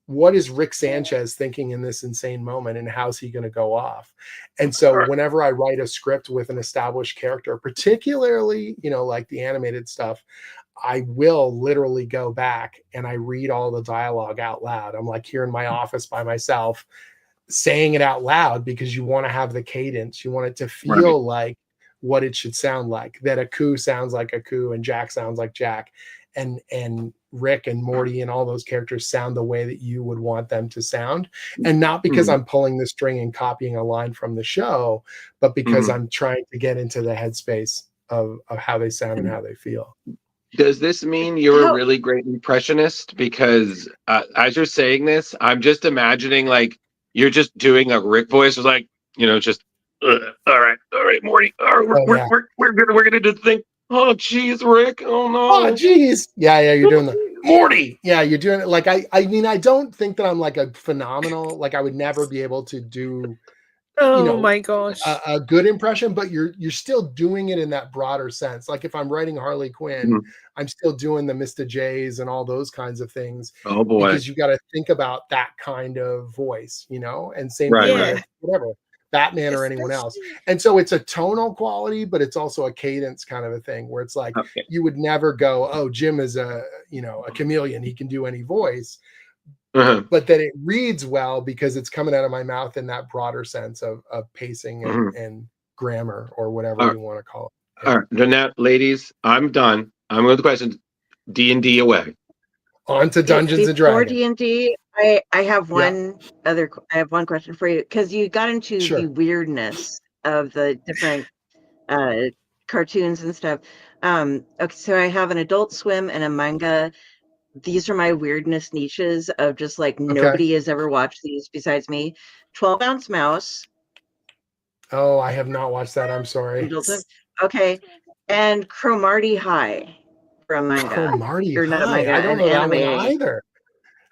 what is Rick Sanchez thinking in this insane moment, and how's he going to go off? And so whenever I write a script with an established character, particularly, like the animated stuff, I will literally go back and I read all the dialogue out loud. I'm like here in my office by myself, saying it out loud, because you want to have the cadence. You want it to feel like what it should sound like, that a coup sounds like a coup and Jack sounds like Jack, and Rick and Morty and all those characters sound the way that you would want them to sound. And not because I'm pulling the string and copying a line from the show, but because I'm trying to get into the headspace of how they sound and how they feel. Does this mean you're a really great impressionist? Because as you're saying this, I'm just imagining like you're just doing a Rick voice, like, just all right, Morty, we're gonna do the thing. Oh geez, Rick. Oh no. Oh geez. Yeah, you're doing the Morty. Yeah, you're doing it. Like I mean, I don't think that I'm like a phenomenal, like I would never be able to do my gosh, a good impression, but you're still doing it in that broader sense. Like if I'm writing Harley Quinn, I'm still doing the Mr. J's and all those kinds of things. Oh boy. Because you got to think about that kind of voice, and same thing with whatever, Batman or anyone else. And so it's a tonal quality, but it's also a cadence kind of a thing where it's like you would never go, oh, Jim is a chameleon, he can do any voice. But that it reads well because it's coming out of my mouth in that broader sense of pacing and grammar, or whatever you want to call it. All right, now, ladies, I'm done. I'm with the questions. D&D away. On to Dungeons and Dragons. Before D&D, I have one I have one question for you, because you got into the weirdness of the different cartoons and stuff. Okay, so I have an Adult Swim and a manga. These are my weirdness niches of just like nobody has ever watched these besides me. 12-Ounce Mouse. Oh, I have not watched that. I'm sorry. Okay. And Cromartie High from manga. Cromartie High. Not manga, I don't know that one anime. either.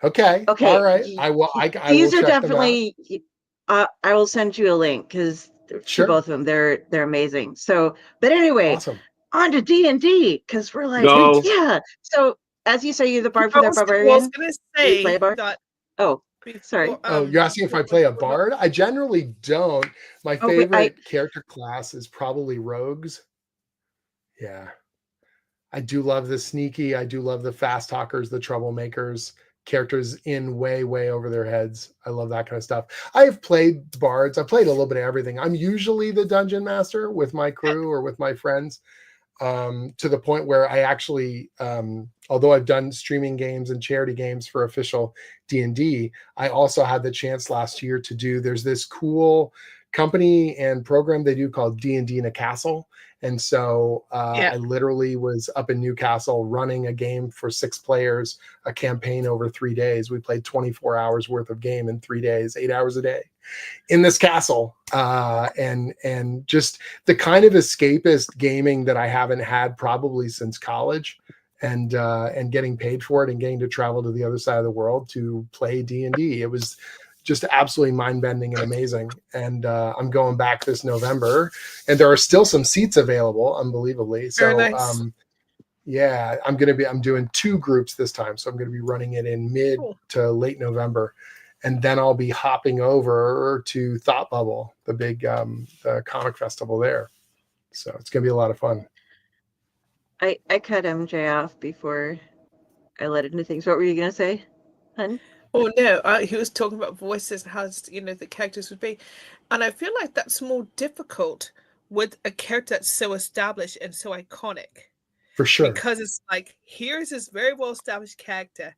Okay. Okay. All right. I will. I will These are check definitely. I will send you a link because Sure. to both of them, they're amazing. So, but anyway, Awesome. on to D&D because we're like, Go. yeah. So as you say, you're the bard for I the was barbarian. going to Do you play say a bard? that. Oh, before, sorry. Oh, you're asking if I play a bard? I generally don't. My favorite character class is probably rogues. Yeah. I do love the sneaky. I do love the fast talkers, the troublemakers, characters in way, way over their heads. I love that kind of stuff. I have played bards. I played a little bit of everything. I'm usually the dungeon master with my crew or with my friends, to the point where I actually, although I've done streaming games and charity games for official D&D, I also had the chance last year to do, there's this cool company and program they do called D&D in a Castle. And so I literally was up in Newcastle running a game for 6 players, a campaign over 3 days. We played 24 hours worth of game in 3 days, 8 hours a day in this castle. And just the kind of escapist gaming that I haven't had probably since college, and getting paid for it and getting to travel to the other side of the world to play D&D. It was just absolutely mind-bending and amazing. And I'm going back this November, and there are still some seats available, unbelievably. So Very nice. yeah, I'm doing 2 groups this time. So I'm going to be running it in mid to late November. And then I'll be hopping over to Thought Bubble, the big the comic festival there. So it's going to be a lot of fun. I cut MJ off before I let into things. What were you going to say, hun? Oh no, he was talking about voices and how the characters would be, and I feel like that's more difficult with a character that's so established and so iconic. For sure, because it's like, here's this very well established character,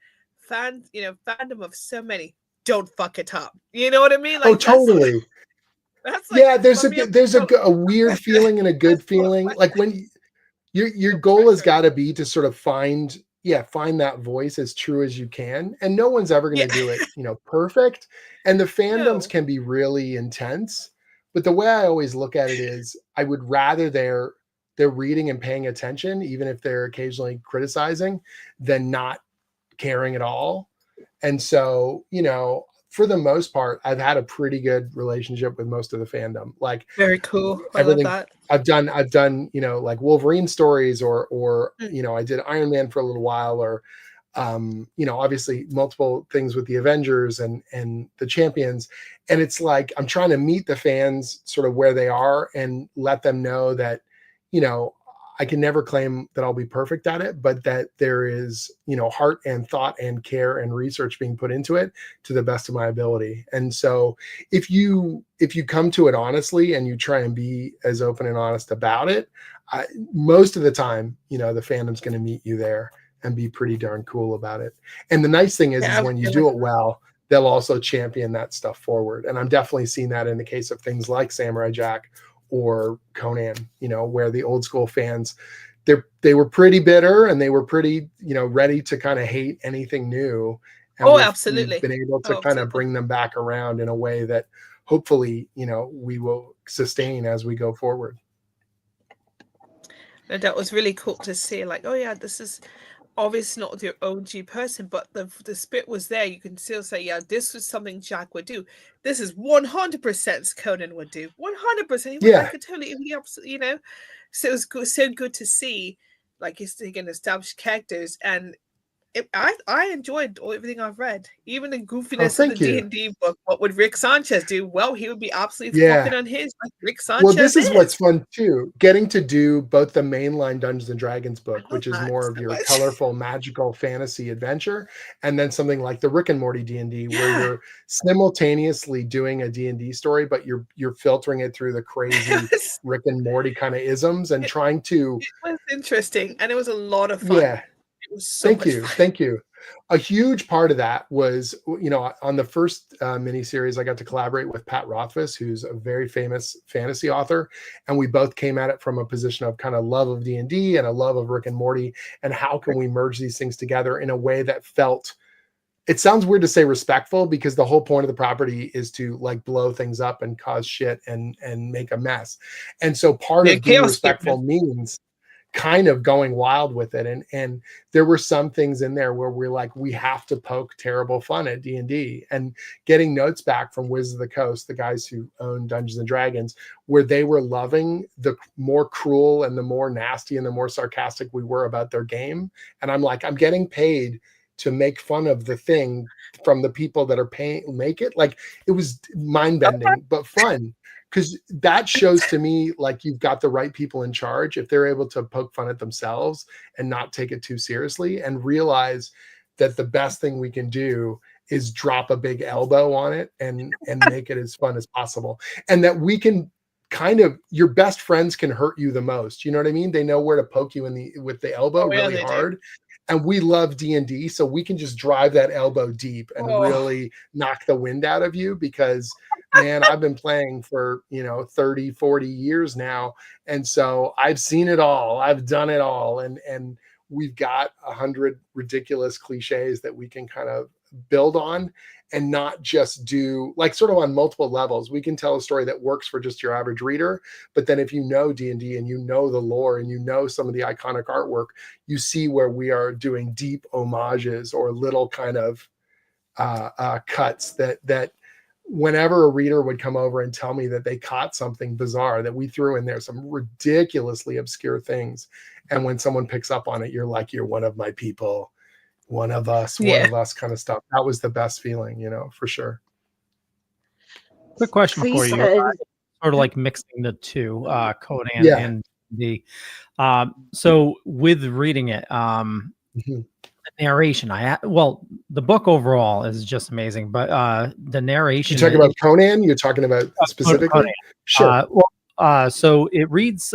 fandom of so many. Don't fuck it up. You know what I mean? Like, totally. That's like, yeah, there's a weird feeling and a good feeling. Like when your goal has got to be to sort of find that voice as true as you can, and no one's ever going to do it perfect, and the fandoms can be really intense, but the way I always look at it is I would rather they're reading and paying attention, even if they're occasionally criticizing, than not caring at all. And so for the most part, I've had a pretty good relationship with most of the fandom. Like, very cool. Everything I love that. I've done, like Wolverine stories or I did Iron Man for a little while, or, obviously multiple things with the Avengers and the Champions. And it's like, I'm trying to meet the fans sort of where they are and let them know that, I can never claim that I'll be perfect at it, but that there is, heart and thought and care and research being put into it to the best of my ability. And so if you come to it honestly and you try and be as open and honest about it, most of the time, the fandom's going to meet you there and be pretty darn cool about it. And the nice thing is when you do it well, they'll also champion that stuff forward. And I'm definitely seeing that in the case of things like Samurai Jack or Conan, where the old school fans, they were pretty bitter and they were pretty, ready to kind of hate anything new. And absolutely. We've been able to kind of bring them back around in a way that hopefully, we will sustain as we go forward. And that was really cool to see, like, oh yeah, this is obviously not your OG person, but the spirit was there. You can still say, yeah, this was something Jack would do. This is 100% Conan would do. 100%. I could totally, So it was so good to see, like, he's again established characters, and I enjoyed everything I've read, even the goofiness of the D&D book. What would Rick Sanchez do? Well, he would be absolutely fucking on his, like Rick Sanchez. Well, this is what's fun too, getting to do both the mainline Dungeons and Dragons book, which is more of your colorful, magical fantasy adventure, and then something like the Rick and Morty D&D, where you're simultaneously doing a D&D story, but you're filtering it through the crazy Rick and Morty kind of isms and trying to. It was interesting, and it was a lot of fun. Yeah. So Thank you. A huge part of that was, on the first miniseries, I got to collaborate with Pat Rothfuss, who's a very famous fantasy author, and we both came at it from a position of kind of love of D&D and a love of Rick and Morty, and how can we merge these things together in a way that felt. It sounds weird to say respectful, because the whole point of the property is to like blow things up and cause shit and make a mess, and so part of being respectful means kind of going wild with it. And there were some things in there where we're like, we have to poke terrible fun at D&D, and getting notes back from Wizards of the Coast, the guys who own Dungeons and Dragons, where they were loving the more cruel and the more nasty and the more sarcastic we were about their game. And I'm like, I'm getting paid to make fun of the thing from the people that are paying, make it. Like, it was mind bending, but fun. Because that shows to me like you've got the right people in charge if they're able to poke fun at themselves and not take it too seriously, and realize that the best thing we can do is drop a big elbow on it and make it as fun as possible. And that we can kind of, your best friends can hurt you the most. You know what I mean? They know where to poke you with the elbow really hard. And we love D&D, so we can just drive that elbow deep and really knock the wind out of you, because man, I've been playing for, 30, 40 years now. And so I've seen it all. I've done it all. And we've got 100 ridiculous cliches that we can kind of build on, and not just do like sort of on multiple levels. We can tell a story that works for just your average reader, but then if you know D&D and you know the lore and you know some of the iconic artwork, you see where we are doing deep homages or little kind of cuts that whenever a reader would come over and tell me that they caught something bizarre, that we threw in there some ridiculously obscure things, and when someone picks up on it, you're like, you're one of my people, one of us kind of stuff. That was the best feeling, for sure. Quick question for you. Sort of like mixing the two, Conan and D. So with reading it, the narration, the book overall is just amazing, but the narration. You talking about Conan? You're talking about specifically? Conan. Sure. So it reads,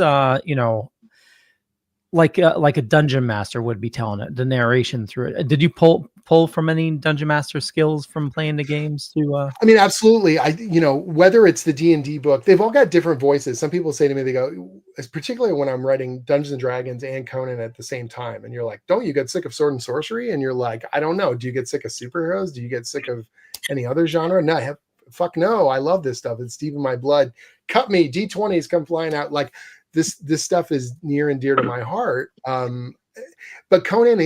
like a dungeon master would be telling it, the narration through it. Did you pull from any dungeon master skills from playing the games to I mean, absolutely. Whether it's the D&D book, they've all got different voices. Some people say to me, they go, particularly when I'm writing Dungeons and Dragons and Conan at the same time, and you're like, don't you get sick of sword and sorcery? And you're like, I don't know, do you get sick of superheroes? Do you get sick of any other genre? No, fuck no, I love this stuff. It's deep in my blood. Cut me, D20s come flying out. Like, this stuff is near and dear to my heart. But Conan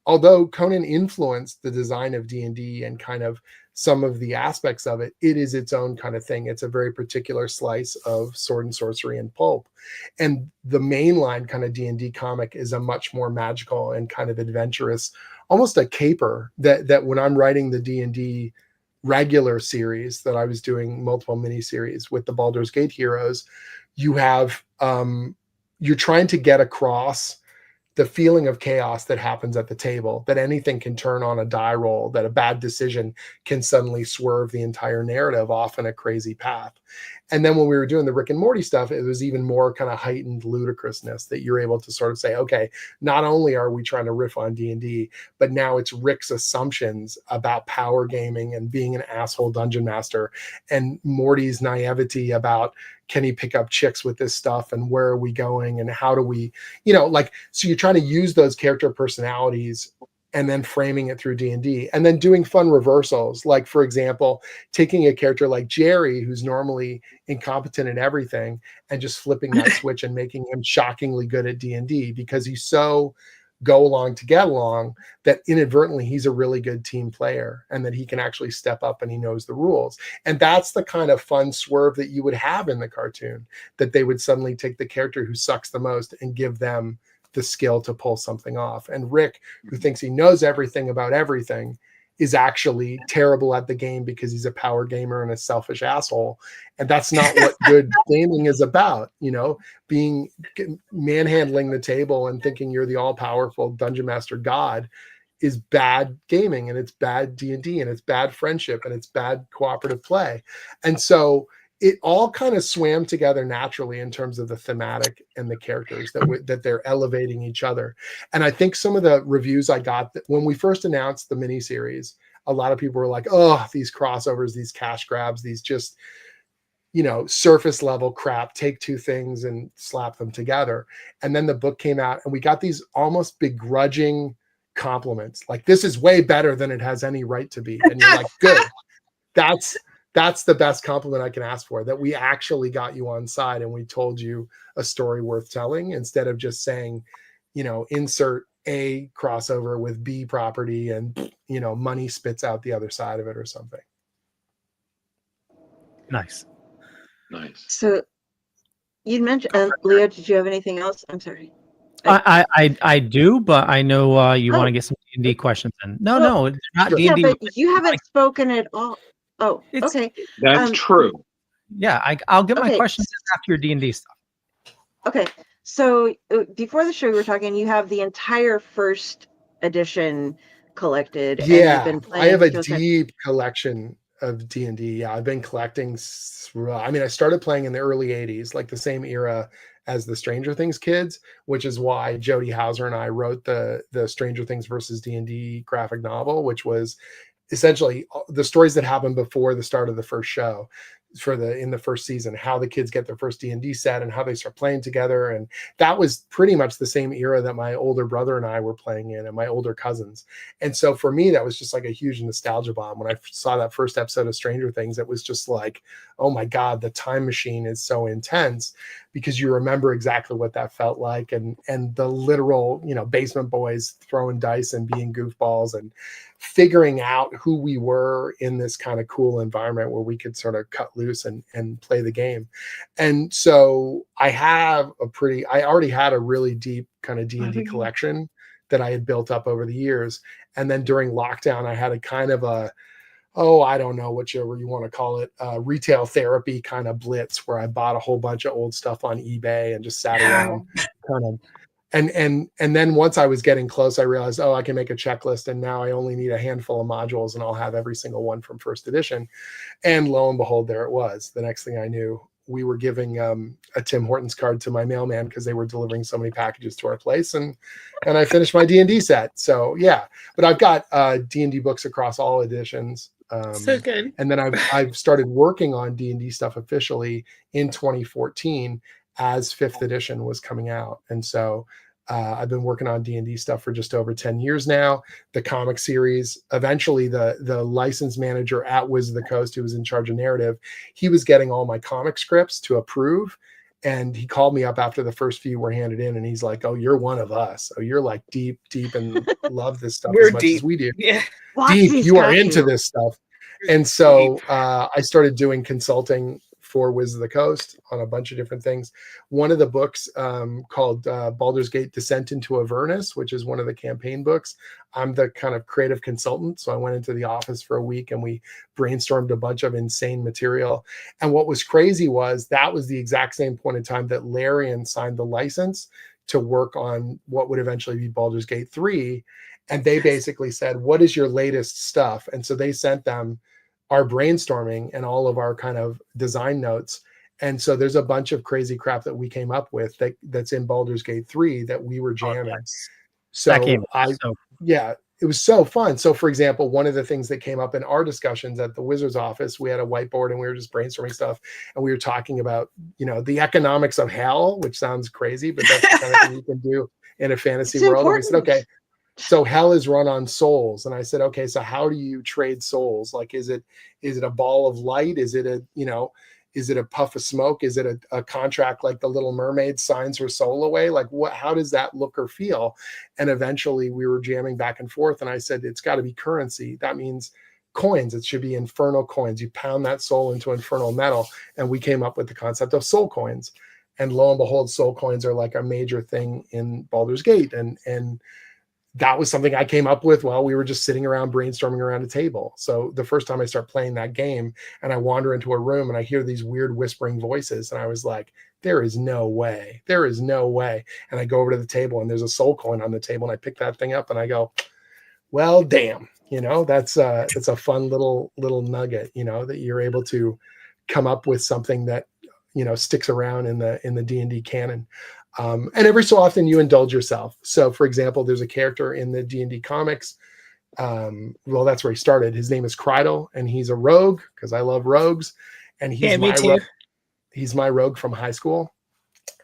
although Conan influenced the design of D&D and kind of some of the aspects of it, it is its own kind of thing. It's a very particular slice of sword and sorcery and pulp. And the mainline kind of D&D comic is a much more magical and kind of adventurous, almost a caper that when I'm writing the D&D regular series that I was doing, multiple miniseries with the Baldur's Gate heroes, you have you're trying to get across the feeling of chaos that happens at the table, that anything can turn on a die roll, that a bad decision can suddenly swerve the entire narrative off in a crazy path. And then when we were doing the Rick and Morty stuff, it was even more kind of heightened ludicrousness, that you're able to sort of say, okay, not only are we trying to riff on D&D, but now it's Rick's assumptions about power gaming and being an asshole dungeon master, and Morty's naivety about, can he pick up chicks with this stuff, and where are we going, and how do we, so you're trying to use those character personalities and then framing it through D&D, and then doing fun reversals. Like, for example, taking a character like Jerry, who's normally incompetent in everything, and just flipping that switch and making him shockingly good at D&D, because he's so go along to get along that inadvertently he's a really good team player, and that he can actually step up and he knows the rules. And that's the kind of fun swerve that you would have in the cartoon, that they would suddenly take the character who sucks the most and give them the skill to pull something off. And Rick, who thinks he knows everything about everything, is actually terrible at the game because he's a power gamer and a selfish asshole. And that's not what good gaming is about. Being manhandling the table and thinking you're the all-powerful dungeon master god is bad gaming, and it's bad D&D, and it's bad friendship, and it's bad cooperative play. And so it all kind of swam together naturally in terms of the thematic and the characters that they're elevating each other. And I think some of the reviews I got that when we first announced the miniseries, a lot of people were like, oh, these crossovers, these cash grabs, these just, surface level crap, take two things and slap them together. And then the book came out and we got these almost begrudging compliments. Like, this is way better than it has any right to be. And you're like, good. that's the best compliment I can ask for, that we actually got you on side and we told you a story worth telling instead of just saying, insert A crossover with B property and, money spits out the other side of it or something. Nice. So you mentioned, Leo, did you have anything else? I'm sorry. I do, but I know you want to get some D&D questions in. No, it's not D&D. Yeah, but you haven't spoken at all. Oh, okay. That's true. Yeah, I'll get my questions after your D&D stuff. Okay, so before the show, we were talking. You have the entire first edition collected. Yeah, and you've been playing I have a deep collection of D&D. Yeah, I've been collecting. I mean, I started playing in the early 80s, like the same era as the Stranger Things kids, which is why Jody Hauser and I wrote the Stranger Things versus D&D graphic novel, which was essentially the stories that happened before the start of the first show in the first season, how the kids get their first D&D set and how they start playing together. And that was pretty much the same era that my older brother and I were playing in, and my older cousins. And so for me, that was just like a huge nostalgia bomb. When I saw that first episode of Stranger Things, it was just like, oh my God, the time machine is so intense, because you remember exactly what that felt like. And the literal, basement boys throwing dice and being goofballs and figuring out who we were in this kind of cool environment where we could sort of cut loose and play the game. And so I already had a really deep kind of D&D collection that I had built up over the years. And then during lockdown, I had a kind of I don't know, whichever you want to call it, retail therapy kind of blitz, where I bought a whole bunch of old stuff on eBay and just sat around kind of. And then once I was getting close, I realized, I can make a checklist, and now I only need a handful of modules and I'll have every single one from first edition. And lo and behold, there it was. The next thing I knew, we were giving a Tim Hortons card to my mailman because they were delivering so many packages to our place, and I finished my D&D set. So yeah, but I've got D&D books across all editions. So good. And then I've started working on D&D stuff officially in 2014 as 5th edition was coming out. And so I've been working on D&D stuff for just over 10 years now. The comic series, eventually the license manager at Wizards of the Coast, who was in charge of narrative, he was getting all my comic scripts to approve. And he called me up after the first few were handed in, and he's like, "Oh, you're one of us. Oh, you're like deep and love this stuff as much as we do. Yeah. Deep, you are into this stuff." And so I started doing consulting for Wizards of the Coast on a bunch of different things. One of the books called Baldur's Gate Descent into Avernus, which is one of the campaign books. I'm the kind of creative consultant. So I went into the office for a week and we brainstormed a bunch of insane material. And what was crazy was that was the exact same point in time that Larian signed the license to work on what would eventually be Baldur's Gate 3. And they basically said, "What is your latest stuff?" And so they sent them our brainstorming and all of our kind of design notes. And so there's a bunch of crazy crap that we came up with that's in Baldur's Gate 3 that we were jamming. It was so fun. So for example, one of the things that came up in our discussions at the Wizards office, we had a whiteboard and we were just brainstorming stuff. And we were talking about, the economics of hell, which sounds crazy, but that's the kind of thing you can do in a fantasy world. Important. And we said, okay, so hell is run on souls. And I said, okay, so how do you trade souls? Like, is it a ball of light? Is it a puff of smoke? Is it a contract like the Little Mermaid signs her soul away? Like how does that look or feel? And eventually we were jamming back and forth. And I said, it's got to be currency. That means coins. It should be infernal coins. You pound that soul into infernal metal. And we came up with the concept of soul coins. And lo and behold, soul coins are like a major thing in Baldur's Gate. And that was something I came up with while we were just sitting around brainstorming around a table. So the first time I start playing that game and I wander into a room and I hear these weird whispering voices, and I was like, there is no way. And I go over to the table and there's a soul coin on the table, and I pick that thing up and I go, well, damn, that's a fun little nugget, that you're able to come up with something that, sticks around in the D&D canon. And every so often you indulge yourself. So for example, there's a character in the D&D comics. That's where he started. His name is Krydel, and he's a rogue because I love rogues. And he's my rogue from high school.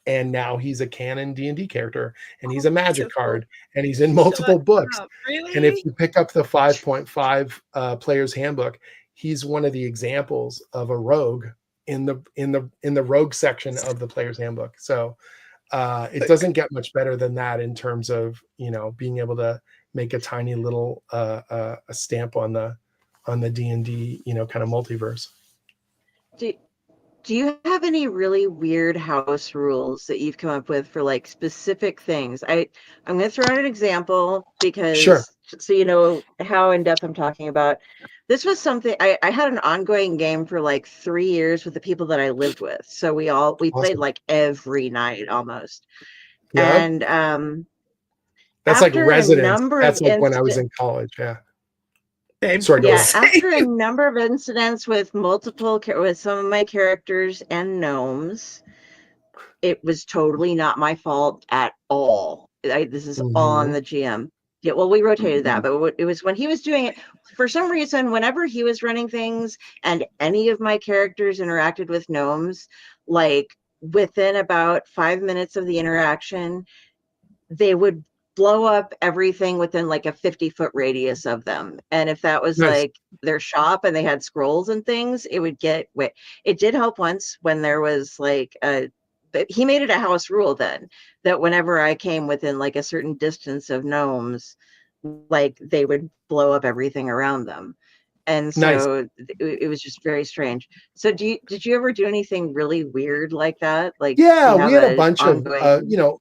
And now he's a canon D&D character, and he's a magic card, and he's in multiple books. Really? And if you pick up the 5.5 player's handbook, he's one of the examples of a rogue in the rogue section of the player's handbook. So it doesn't get much better than that in terms of, you know, being able to make a tiny little a stamp on the D&D, you know, kind of multiverse. Do you have any really weird house rules that you've come up with for like specific things? I'm going to throw out an example because Sure. So you know how in depth I'm talking about. This was something I had an ongoing game for like 3 years with the people that I lived with. So we played like every night almost. Yeah. And that's like residence. That's like when I was in college. Yeah. Sorry, yeah, after a number of incidents with some of my characters and gnomes, it was totally not my fault at all. This is all on the GM. Yeah, well, we rotated that, but it was when he was doing it. For some reason, whenever he was running things and any of my characters interacted with gnomes, like within about 5 minutes of the interaction, they would blow up everything within like a 50-foot radius of them. And if that was like their shop and they had scrolls and things, it would get wet. It did help once when there was like he made it a house rule then that whenever I came within like a certain distance of gnomes, like they would blow up everything around them. And so it was just very strange. So did you ever do anything really weird like that? Like, yeah, we had a bunch of, you know,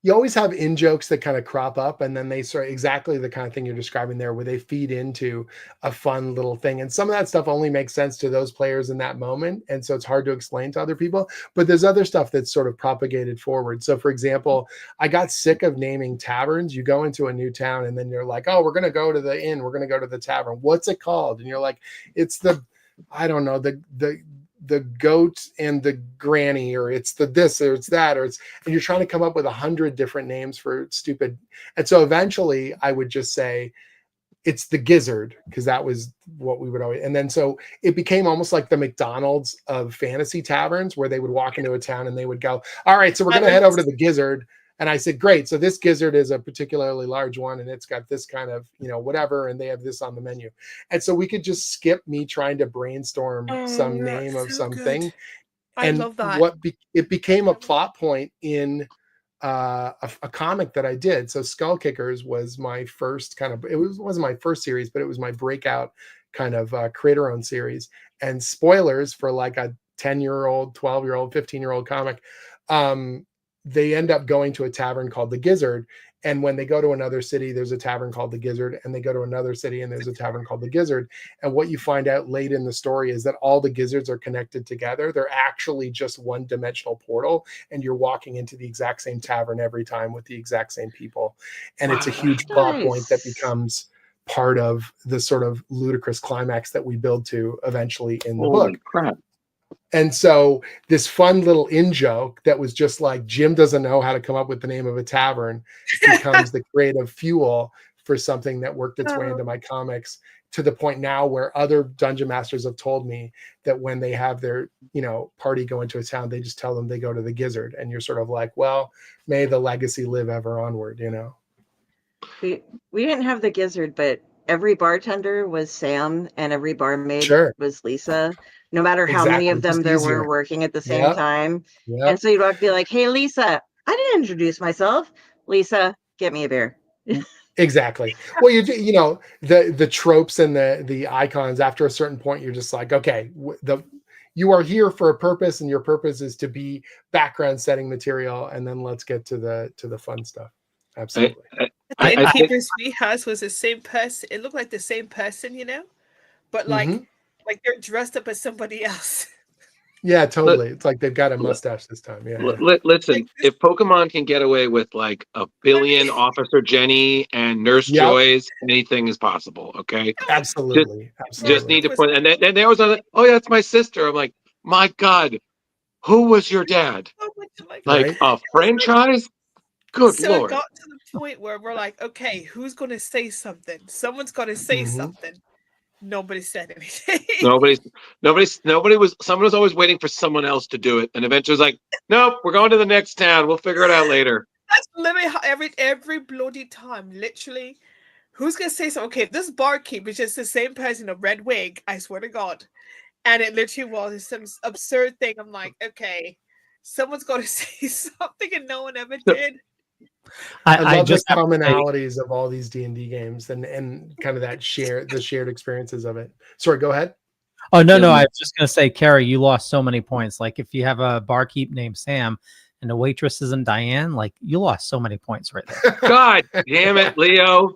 you always have in jokes that kind of crop up, and then they sort of exactly the kind of thing you're describing there, where they feed into a fun little thing. And some of that stuff only makes sense to those players in that moment. And so it's hard to explain to other people, but there's other stuff that's sort of propagated forward. So for example, I got sick of naming taverns. You go into a new town and then you're like, oh, we're going to go to the inn. We're going to go to the tavern. What's it called? And you're like, it's the, I don't know, the goat and the granny, or it's the this, or it's that, or it's, and you're trying to come up with 100 different names for stupid. And so eventually I would just say it's the gizzard, because that was what we would always, and then so it became almost like the McDonald's of fantasy taverns, where they would walk into a town and they would go, all right, so we're going to head over to the gizzard. And I said, great. So this gizzard is a particularly large one, and it's got this kind of, you know, whatever, and they have this on the menu. And so we could just skip me trying to brainstorm some name of something. Good. I love that. It became a plot point in a comic that I did. So Skullkickers was my first kind of, wasn't my first series, but it was my breakout kind of creator-owned series. And spoilers for like a 10-year-old, 12-year-old, 15-year-old comic, they end up going to a tavern called the Gizzard. And when they go to another city, there's a tavern called the Gizzard, and they go to another city and there's a tavern called the Gizzard. And what you find out late in the story is that all the gizzards are connected together. They're actually just one-dimensional portal, and you're walking into the exact same tavern every time with the exact same people. And it's a huge plot point that becomes part of the sort of ludicrous climax that we build to eventually in the book. Crap. And so this fun little in-joke that was just like, Jim doesn't know how to come up with the name of a tavern, becomes the creative fuel for something that worked its way into my comics, to the point now where other dungeon masters have told me that when they have their, you know, party go into a town, they just tell them they go to the Gizzard. And you're sort of like, well, may the legacy live ever onward, you know? We didn't have the Gizzard, but every bartender was Sam and every barmaid was Lisa, no matter how many of them there were working at the same time. And so you'd walk, be like, hey, Lisa, I didn't introduce myself. Lisa, get me a beer. Exactly. Well, you know, the tropes and the icons, after a certain point, you're just like, okay, you are here for a purpose, and your purpose is to be background setting material. And then let's get to the fun stuff. Absolutely. The innkeeper's house was the same person. It looked like the same person, you know, but like they're dressed up as somebody else. Yeah, totally. It's like they've got a mustache this time. Yeah. Listen, if Pokemon can get away with like a billion Officer Jenny and Nurse Joys, anything is possible. Okay. Absolutely. Just need to put, and then they always like, oh yeah, that's my sister. I'm like, my God, who was your dad? Like a franchise? Good so Lord. It got to the point where we're like, okay, who's going to say something? Someone's got to say something. Nobody said anything. Nobody was. Someone was always waiting for someone else to do it, and eventually it was like, nope, we're going to the next town. We'll figure it out later. That's literally how every bloody time. Literally, who's gonna say something? Okay, this barkeep is just the same person in a red wig. I swear to God. And it literally was some absurd thing. I'm like, okay, someone's got to say something, and no one ever did. I love just the commonalities of all these D&D games and kind of that the shared experiences of it. Sorry, go ahead. Oh, no, I was just going to say, Carrie, you lost so many points. Like, if you have a barkeep named Sam and the waitress isn't Diane, like, you lost so many points right there. God damn it, Leo.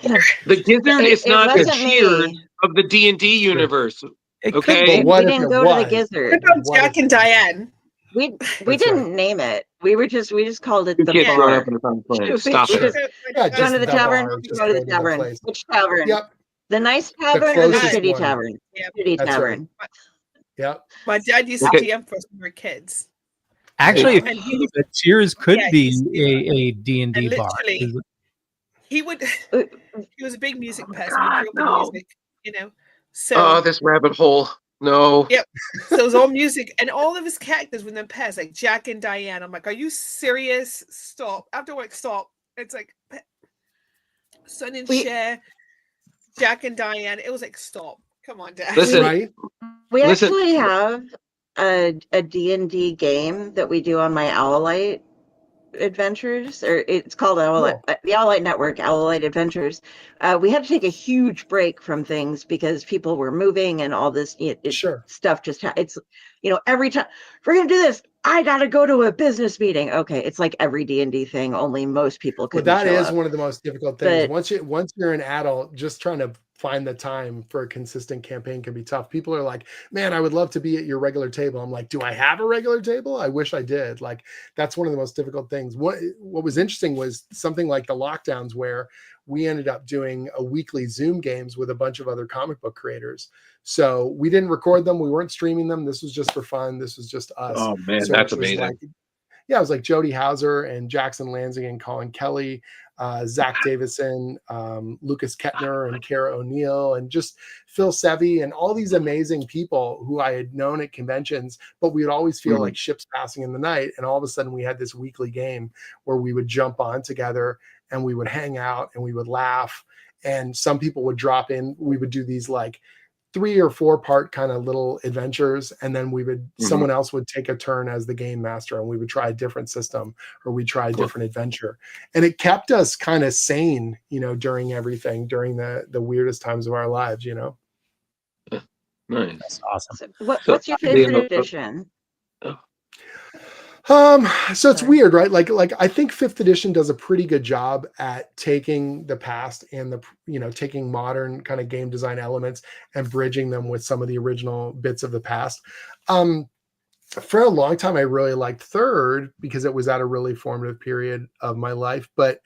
The gizzard is not the cheers of the D&D universe. Okay? But what we if didn't it go to the was? gizzard. What about Jack and Diane? We That's didn't name it. We just called it You the can't throw bar. up in a fun place. We Stop just- it. Yeah, Go just to the the tavern. bar, just Go to go the to the tavern. place. Which tavern? Yep. The nice tavern or the closest shitty one. tavern? Yep. Shitty That's tavern. Yep. My dad used Okay. to DM for us when we were kids. Actually, And he was, Cheers could Yeah, be he's- a D&D and bar. literally, he would. He was a big music person. God, He grew up with no. music, you know. So Oh, this rabbit hole. No. Yep. So it was all music, and all of his characters were in pairs, like Jack and Diane. I'm like, are you serious? Stop. After work, stop. It's like Son and Cher, Jack and Diane. It was like, stop. Come on, Dad. Listen, Right? We Listen. actually have a D&D game that we do on my Owlite Adventures, or it's called Owlite, the Owlite Network, Owlite Adventures. We had to take a huge break from things because people were moving and all this Sure. stuff just it's every time we're gonna do this, I gotta go to a business meeting. Okay, it's like every D&D thing, only most people could. But that is up. one of the most difficult things. But- Once you're an adult, just trying to find the time for a consistent campaign can be tough. People are like, man, I would love to be at your regular table. I'm like, do I have a regular table? I wish I did. Like, that's one of the most difficult things. What was interesting was something like the lockdowns, where we ended up doing a weekly Zoom games with a bunch of other comic book creators. So we didn't record them. We weren't streaming them. This was just for fun. This was just us. Oh, man, So that's it was amazing. it was like Jody Hauser and Jackson Lansing and Colin Kelly, Zach Davison, Lucas Kettner and Kara O'Neill, and just Phil Sevey, and all these amazing people who I had known at conventions, but we would always feel like ships passing in the night. And all of a sudden we had this weekly game where we would jump on together and we would hang out and we would laugh. And some people would drop in. We would do these like 3 or 4 part kind of little adventures, and then we would someone else would take a turn as the game master, and we would try a different system, or we try a different adventure. And it kept us kind of sane, during everything, during the weirdest times of our lives. Nice. That's awesome. What's your favorite edition? So it's weird, right? Like I think 5th edition does a pretty good job at taking the past and taking modern kind of game design elements and bridging them with some of the original bits of the past. For a long time, I really liked 3rd because it was at a really formative period of my life, but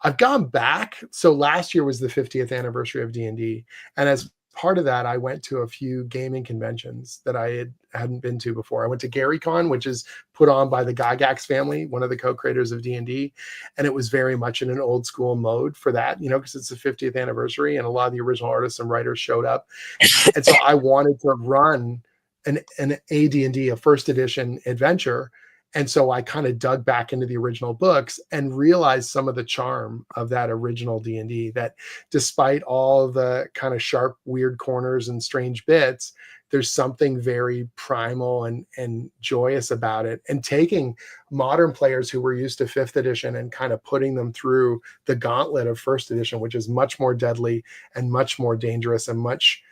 I've gone back. So last year was the 50th anniversary of D&D. And as part of that, I went to a few gaming conventions that I hadn't been to before. I went to GaryCon, which is put on by the Gygax family, one of the co-creators of D&D. And it was very much in an old school mode for that, because it's the 50th anniversary and a lot of the original artists and writers showed up. And so I wanted to run an AD&D, a 1st edition adventure. And so I kind of dug back into the original books and realized some of the charm of that original D&D, that despite all the kind of sharp, weird corners and strange bits, there's something very primal and joyous about it. And taking modern players who were used to 5th edition and kind of putting them through the gauntlet of 1st edition, which is much more deadly and much more dangerous and much,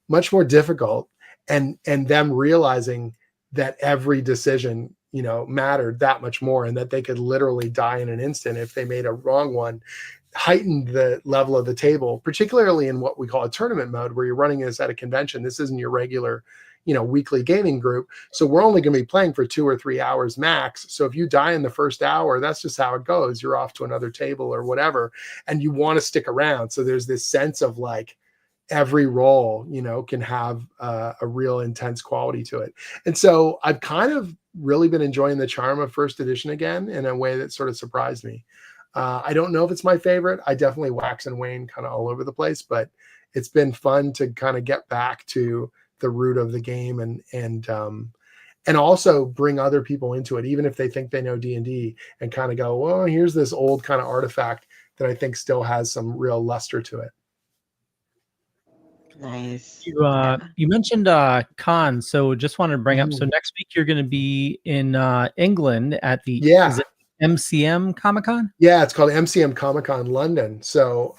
much more difficult. And them realizing that every decision mattered that much more, and that they could literally die in an instant if they made a wrong one, heightened the level of the table, particularly in what we call a tournament mode, where you're running this at a convention. This isn't your regular, weekly gaming group. So we're only going to be playing for 2 or 3 hours max. So if you die in the first hour, that's just how it goes. You're off to another table or whatever, and you want to stick around. So there's this sense of like, every role, can have a real intense quality to it. And so I've kind of really been enjoying the charm of 1st edition again in a way that sort of surprised me. I don't know if it's my favorite. I definitely wax and wane kind of all over the place, but it's been fun to kind of get back to the root of the game and also bring other people into it, even if they think they know D&D, and kind of go, well, here's this old kind of artifact that I think still has some real luster to it. Nice. You mentioned cons, so just wanted to bring up. So next week you're going to be in England at the is it MCM Comic Con? Yeah, it's called MCM Comic Con London. So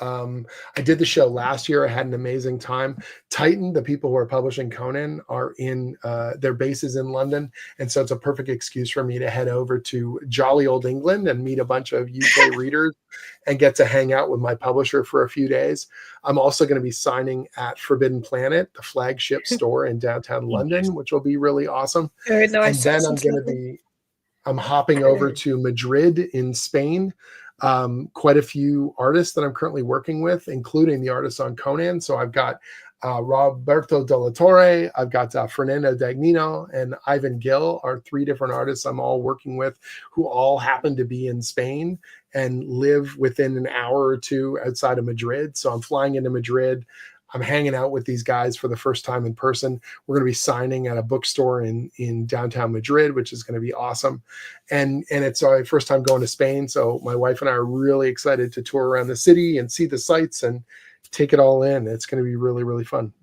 I did the show last year. I had an amazing time. Titan, the people who are publishing Conan, are in their bases in London, and so it's a perfect excuse for me to head over to jolly old England and meet a bunch of UK readers and get to hang out with my publisher for a few days. I'm also going to be signing at Forbidden Planet, the flagship store in downtown London, which will be really awesome. Very nice. And then I'm hopping over to Madrid in Spain. Quite a few artists that I'm currently working with, including the artists on Conan. So I've got Roberto de la Torre, I've got Fernando Dagnino, and Ivan Gill are 3 different artists I'm all working with who all happen to be in Spain and live within an hour or 2 outside of Madrid. So I'm flying into Madrid. I'm hanging out with these guys for the first time in person. We're going to be signing at a bookstore in downtown Madrid, which is going to be awesome. And it's our first time going to Spain. So my wife and I are really excited to tour around the city and see the sights and take it all in. It's going to be really, really fun.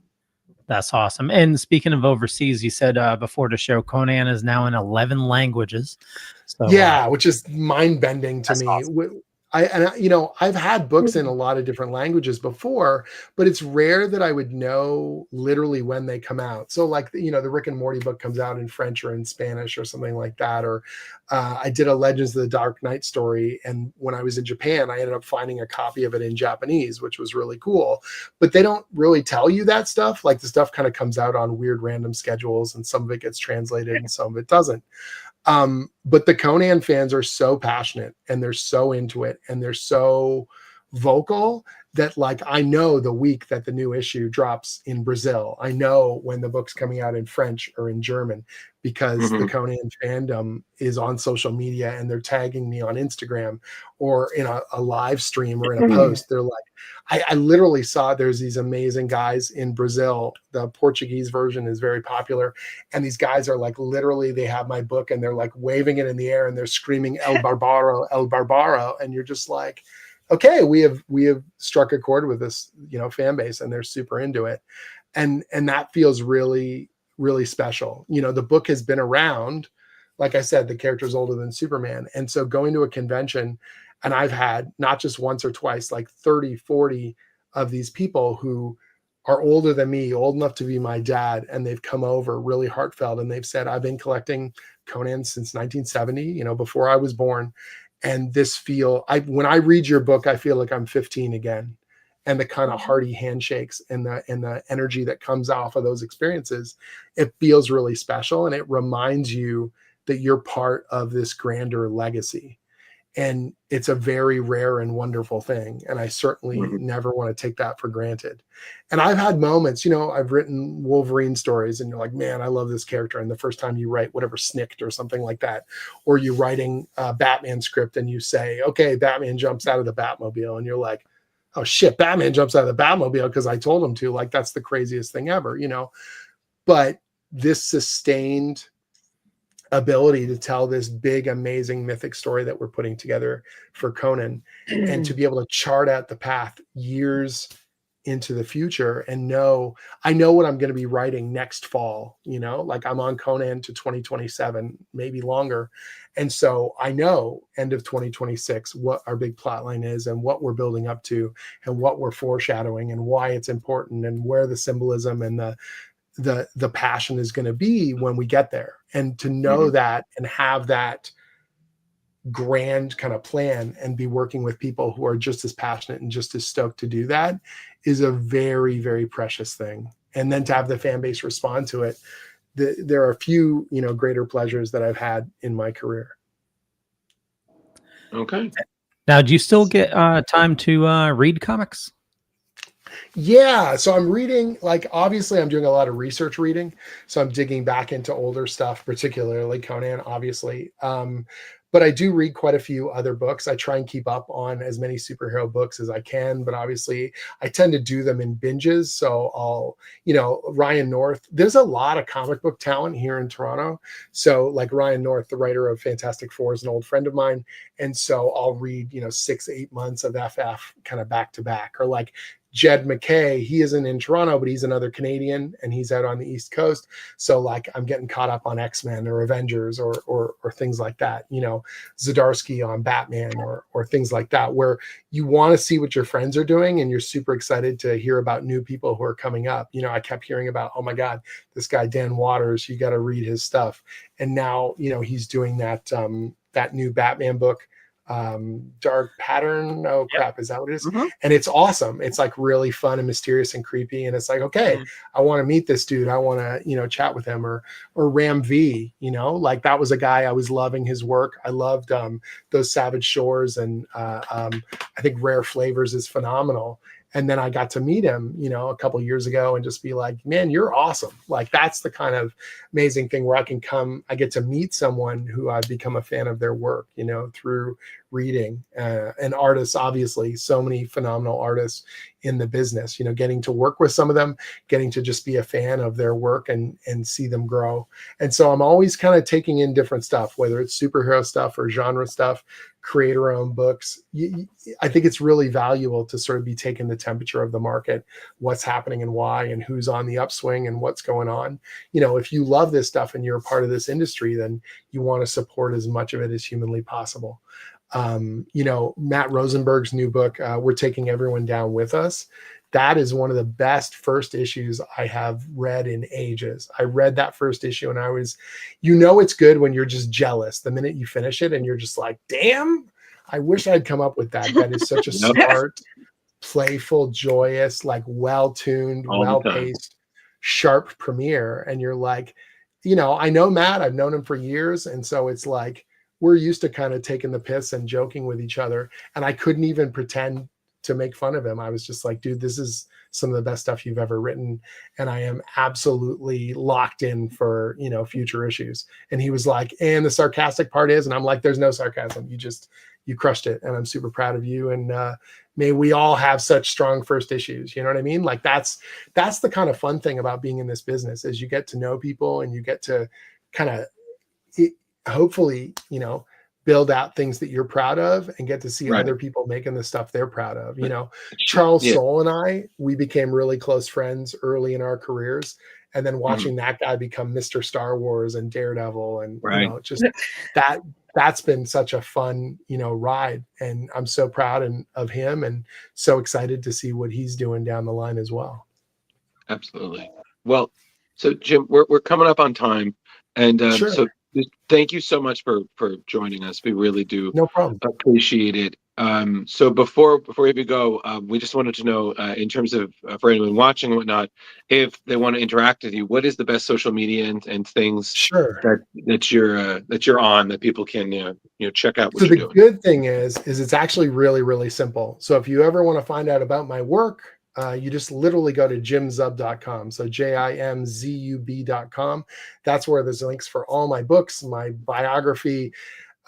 That's awesome. And speaking of overseas, you said before the show, Conan is now in 11 languages. So, which is mind-bending to me. Awesome. I've had books in a lot of different languages before, but it's rare that I would know literally when they come out. So like, the Rick and Morty book comes out in French or in Spanish or something like that. Or I did a Legends of the Dark Knight story. And when I was in Japan, I ended up finding a copy of it in Japanese, which was really cool. But they don't really tell you that stuff. Like the stuff kind of comes out on weird random schedules, and some of it gets translated and some of it doesn't. But the Conan fans are so passionate and they're so into it and they're so vocal that, like, I know the week that the new issue drops in Brazil, I know when the book's coming out in French or in German, because the Conan fandom is on social media and they're tagging me on Instagram or in a live stream or in a post. They're like, I literally saw there's these amazing guys in Brazil. The Portuguese version is very popular. And these guys are like, literally, they have my book and they're like waving it in the air and they're screaming El Barbaro, El Barbaro. And you're just like, okay, we have struck a chord with this, fan base, and they're super into it. And that feels really, really special. The book has been around. Like I said, the character's older than Superman. And so going to a convention, and I've had not just once or twice, like 30, 40 of these people who are older than me, old enough to be my dad, and they've come over really heartfelt. And they've said, I've been collecting Conan since 1970, before I was born. And when I read your book, I feel like I'm 15 again. And the kind of hearty handshakes and the energy that comes off of those experiences, it feels really special. And it reminds you that you're part of this grander legacy. And it's a very rare and wonderful thing. And I certainly never want to take that for granted. And I've had moments, I've written Wolverine stories and you're like, man, I love this character. And the first time you write whatever Snicked or something like that, or you're writing a Batman script and you say, okay, Batman jumps out of the Batmobile. And you're like, oh shit, Batman jumps out of the Batmobile because I told him to. Like, that's the craziest thing ever, But this sustained ability to tell this big, amazing mythic story that we're putting together for Conan, and to be able to chart out the path years into the future and I know what I'm going to be writing next fall, like I'm on Conan to 2027, maybe longer. And so I know end of 2026, what our big plot line is and what we're building up to and what we're foreshadowing and why it's important and where the symbolism and the passion is going to be when we get there. And to know that and have that grand kind of plan and be working with people who are just as passionate and just as stoked to do that is a very, very precious thing. And then to have the fan base respond to it, there are a few, greater pleasures that I've had in my career. Okay. Now, do you still get time to read comics? Yeah, so I'm reading, like, obviously I'm doing a lot of research reading, so I'm digging back into older stuff, particularly Conan, obviously. But I do read quite a few other books. I try and keep up on as many superhero books as I can, but obviously I tend to do them in binges. So I'll, Ryan North, there's a lot of comic book talent here in Toronto. So like Ryan North, the writer of Fantastic Four, is an old friend of mine. And so I'll read, 6-8 months of FF kind of back to back, or like Jed McKay, he isn't in Toronto, but he's another Canadian and he's out on the East Coast. So like I'm getting caught up on X-Men or Avengers or things like that, Zdarsky on Batman or things like that, where you want to see what your friends are doing and you're super excited to hear about new people who are coming up. I kept hearing about, oh my God, this guy, Dan Waters, you got to read his stuff. And now, he's doing that new Batman book, Dark Pattern. Oh crap, is that what it is? Mhm. And it's awesome. It's like really fun and mysterious and creepy. And it's like, okay, I want to meet this dude. I want to, chat with him. Or Ram V, like that was a guy I was loving his work. I loved those Savage Shores, and I think Rare Flavors is phenomenal. And then I got to meet him, a couple years ago and just be like, man, you're awesome. Like that's the kind of amazing thing where I get to meet someone who I've become a fan of their work, through reading, and artists, obviously, so many phenomenal artists in the business, getting to work with some of them, getting to just be a fan of their work and see them grow. And so I'm always kind of taking in different stuff, whether it's superhero stuff or genre stuff, creator-owned books. I think it's really valuable to sort of be taking the temperature of the market, what's happening and why, and who's on the upswing and what's going on. If you love this stuff and you're a part of this industry, then you want to support as much of it as humanly possible. Matt Rosenberg's new book, We're Taking Everyone Down With Us. That is one of the best first issues I have read in ages. I read that first issue and I was, it's good when you're just jealous the minute you finish it and you're just like, damn, I wish I'd come up with that. That is such a smart, playful, joyous, like well-tuned, well-paced, sharp premiere. And you're like, I know Matt, I've known him for years. And so it's like, we're used to kind of taking the piss and joking with each other. And I couldn't even pretend to make fun of him. I was just like, dude, this is some of the best stuff you've ever written. And I am absolutely locked in for, future issues. And he was like, and the sarcastic part is, and I'm like, there's no sarcasm. You crushed it. And I'm super proud of you. And may we all have such strong first issues. You know what I mean? Like that's the kind of fun thing about being in this business, is you get to know people and you get to kind of hopefully, build out things that you're proud of and get to see other people making the stuff they're proud of. Charles Soule and I, we became really close friends early in our careers. And then watching that guy become Mr. Star Wars and Daredevil and, just that's been such a fun, ride. And I'm so proud of him and so excited to see what he's doing down the line as well. Absolutely. Well, so Jim, we're coming up on time. And Sure. So thank you so much for joining us. We really do appreciate it. So before we go, we just wanted to know, in terms of for anyone watching and whatnot, if they want to interact with you, what is the best social media and things that you're on that people can check out what you're doing? So the good thing is it's actually really, really simple. So if you ever want to find out about my work, you just literally go to jimzub.com. So JIMZUB.com. That's where there's links for all my books, my biography.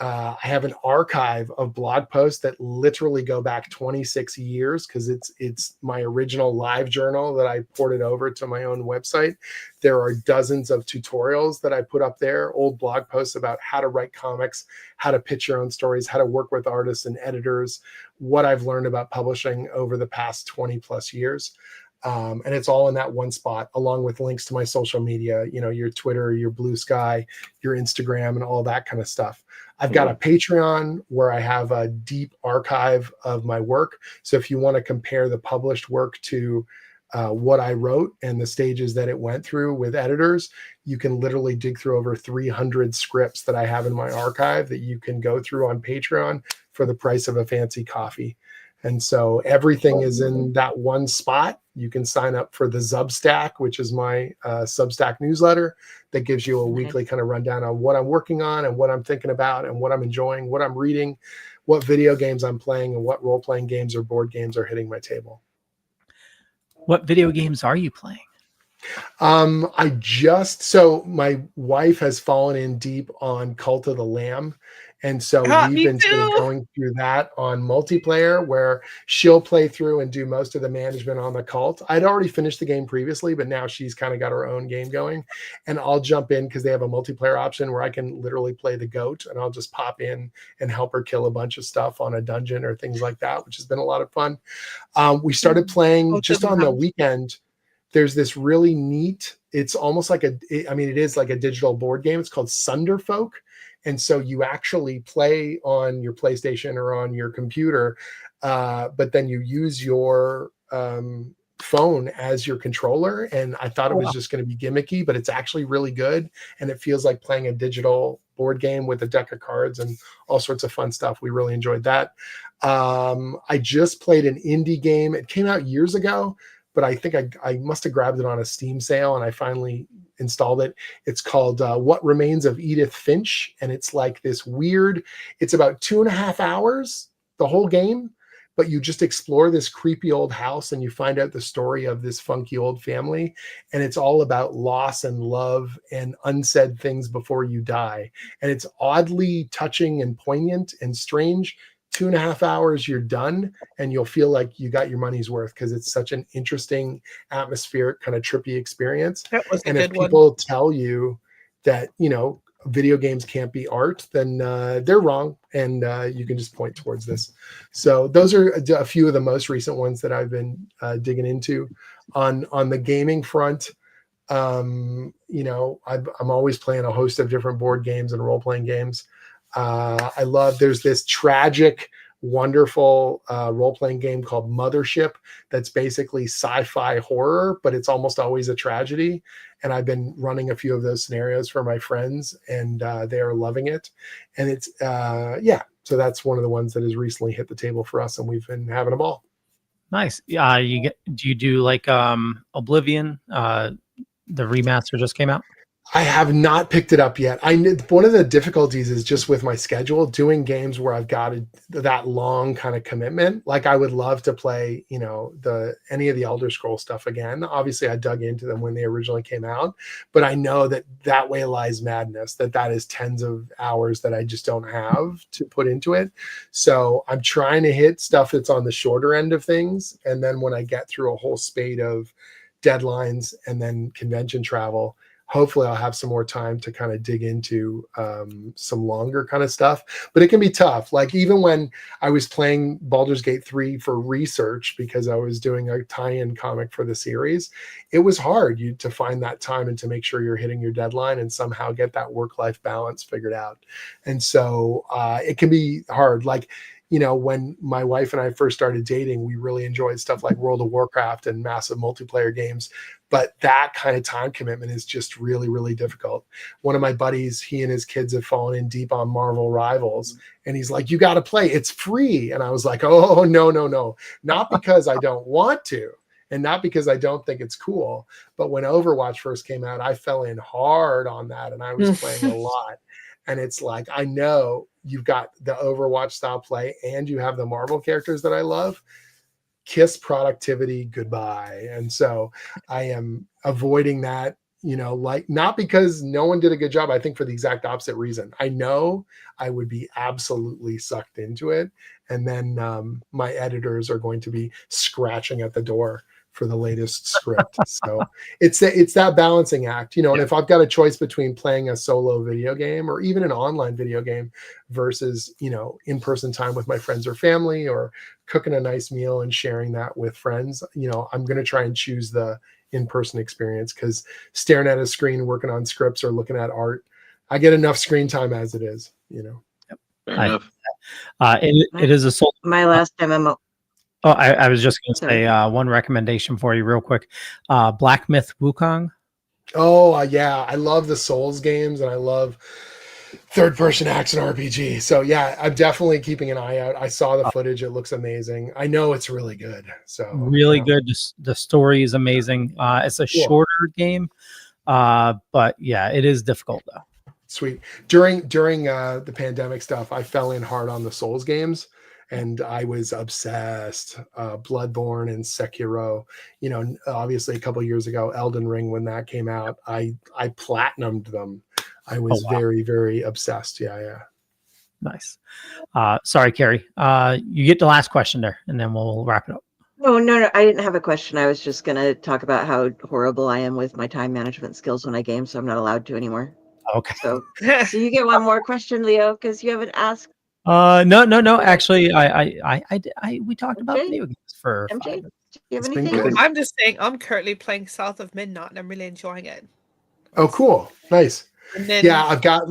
I have an archive of blog posts that literally go back 26 years because it's my original live journal that I ported over to my own website. There are dozens of tutorials that I put up there, old blog posts about how to write comics, how to pitch your own stories, how to work with artists and editors, what I've learned about publishing over the past 20 plus years. And it's all in that one spot, along with links to my social media, your Twitter, your Blue Sky, your Instagram, and all that kind of stuff. I've got a Patreon where I have a deep archive of my work. So if you want to compare the published work to what I wrote and the stages that it went through with editors, you can literally dig through over 300 scripts that I have in my archive that you can go through on Patreon for the price of a fancy coffee. And so everything is in that one spot. You can sign up for the Zubstack, which is my Substack newsletter that gives you a weekly kind of rundown on what I'm working on and what I'm thinking about and what I'm enjoying, what I'm reading, what video games I'm playing, and what role-playing games or board games are hitting my table. What video games are you playing? So my wife has fallen in deep on Cult of the Lamb. And so we've Me been sort of too. going through that on multiplayer, where she'll play through and do most of the management on the cult. I'd already finished the game previously, but now she's kind of got her own game going. And I'll jump in because they have a multiplayer option where I can literally play the goat, and I'll just pop in and help her kill a bunch of stuff on a dungeon or things like that, which has been a lot of fun. We started playing just on the weekend. There's this really neat, it's almost like it is like a digital board game. It's called Sunderfolk. And so you actually play on your PlayStation or on your computer, but then you use your phone as your controller. And I thought it was just going to be gimmicky, but it's actually really good. And it feels like playing a digital board game with a deck of cards and all sorts of fun stuff. We really enjoyed that. I just played an indie game. It came out years ago, but I think I must have grabbed it on a Steam sale, and I finally installed it. It's called What Remains of Edith Finch, and it's like this weird, it's about 2.5 hours, the whole game, but you just explore this creepy old house and you find out the story of this funky old family, and it's all about loss and love and unsaid things before you die. And it's oddly touching and poignant and strange. 2.5 hours, you're done, and you'll feel like you got your money's worth because it's such an interesting, atmospheric, kind of trippy experience. That was a And if good one. people tell you that, video games can't be art, then they're wrong, and you can just point towards this. So those are a few of the most recent ones that I've been digging into. On the gaming front, I'm always playing a host of different board games and role-playing games. There's this tragic, wonderful role-playing game called Mothership that's basically sci-fi horror, but it's almost always a tragedy. And I've been running a few of those scenarios for my friends, and they are loving it. And it's, so that's one of the ones that has recently hit the table for us, and we've been having a ball. Nice. Do you do like Oblivion? The remaster just came out. I have not picked it up yet. One of the difficulties is just with my schedule, doing games where I've got that long kind of commitment. Like I would love to play, any of the Elder Scrolls stuff again. Obviously, I dug into them when they originally came out, but I know that way lies madness. That is tens of hours that I just don't have to put into it. So I'm trying to hit stuff that's on the shorter end of things, and then when I get through a whole spate of deadlines and then convention travel, hopefully I'll have some more time to kind of dig into some longer kind of stuff. But it can be tough. Like even when I was playing Baldur's Gate 3 for research, because I was doing a tie-in comic for the series, it was hard to find that time and to make sure you're hitting your deadline and somehow get that work-life balance figured out. And so it can be hard. Like, when my wife and I first started dating, we really enjoyed stuff like World of Warcraft and massive multiplayer games. But that kind of time commitment is just really, really difficult. One of my buddies, he and his kids have fallen in deep on Marvel Rivals. And he's like, you got to play. It's free. And I was like, oh, no. Not because I don't want to, and not because I don't think it's cool. But when Overwatch first came out, I fell in hard on that. And I was playing a lot. And it's like, I know you've got the Overwatch style play and you have the Marvel characters that I love. Kiss productivity goodbye. And so I am avoiding that, not because no one did a good job. I think for the exact opposite reason. I know I would be absolutely sucked into it. And then my editors are going to be scratching at the door for the latest script. So it's that balancing act, and if I've got a choice between playing a solo video game or even an online video game versus, in-person time with my friends or family, or cooking a nice meal and sharing that with friends, I'm going to try and choose the in-person experience, because staring at a screen, working on scripts or looking at art, I get enough screen time as it is, Fair enough. It is a soul. My last MMO. Oh, I was just going to say one recommendation for you real quick. Black Myth Wukong. Oh, yeah. I love the Souls games, and I love third-person action RPG. So, yeah, I'm definitely keeping an eye out. I saw the footage. It looks amazing. I know it's really good. So really good. The story is amazing. It's a shorter game, but, yeah, it is difficult, though. Sweet. During the pandemic stuff, I fell in hard on the Souls games. and I was obsessed. Bloodborne and Sekiro. You know, obviously a couple years ago, Elden Ring, when that came out, I platinumed them. I was very, very obsessed. Yeah. Nice. Sorry, Carrie. You get the last question there, and then we'll wrap it up. Oh, no, I didn't have a question. I was just going to talk about how horrible I am with my time management skills when I game, so I'm not allowed to anymore. Okay. So you get one more question, Leo, because you haven't asked. No. Actually, we talked about video games for MJ, 5 minutes. do you have It's been anything? good. I'm just saying I'm currently playing South of Midnight and I'm really enjoying it. Oh, cool. Nice. And then, Yeah, I've got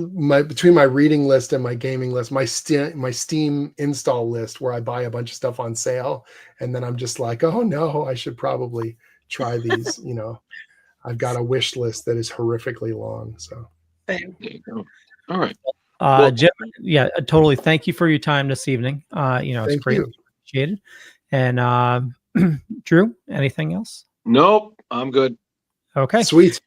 between my reading list and my gaming list, my Steam install list where I buy a bunch of stuff on sale, and then I'm just like, oh no, I should probably try these. You know, I've got a wish list that is horrifically long. So There you go. All right. Jim, totally. Thank you for your time this evening. It's Thank greatly you. appreciated. And Drew, anything else? Nope, I'm good. Okay. Sweet.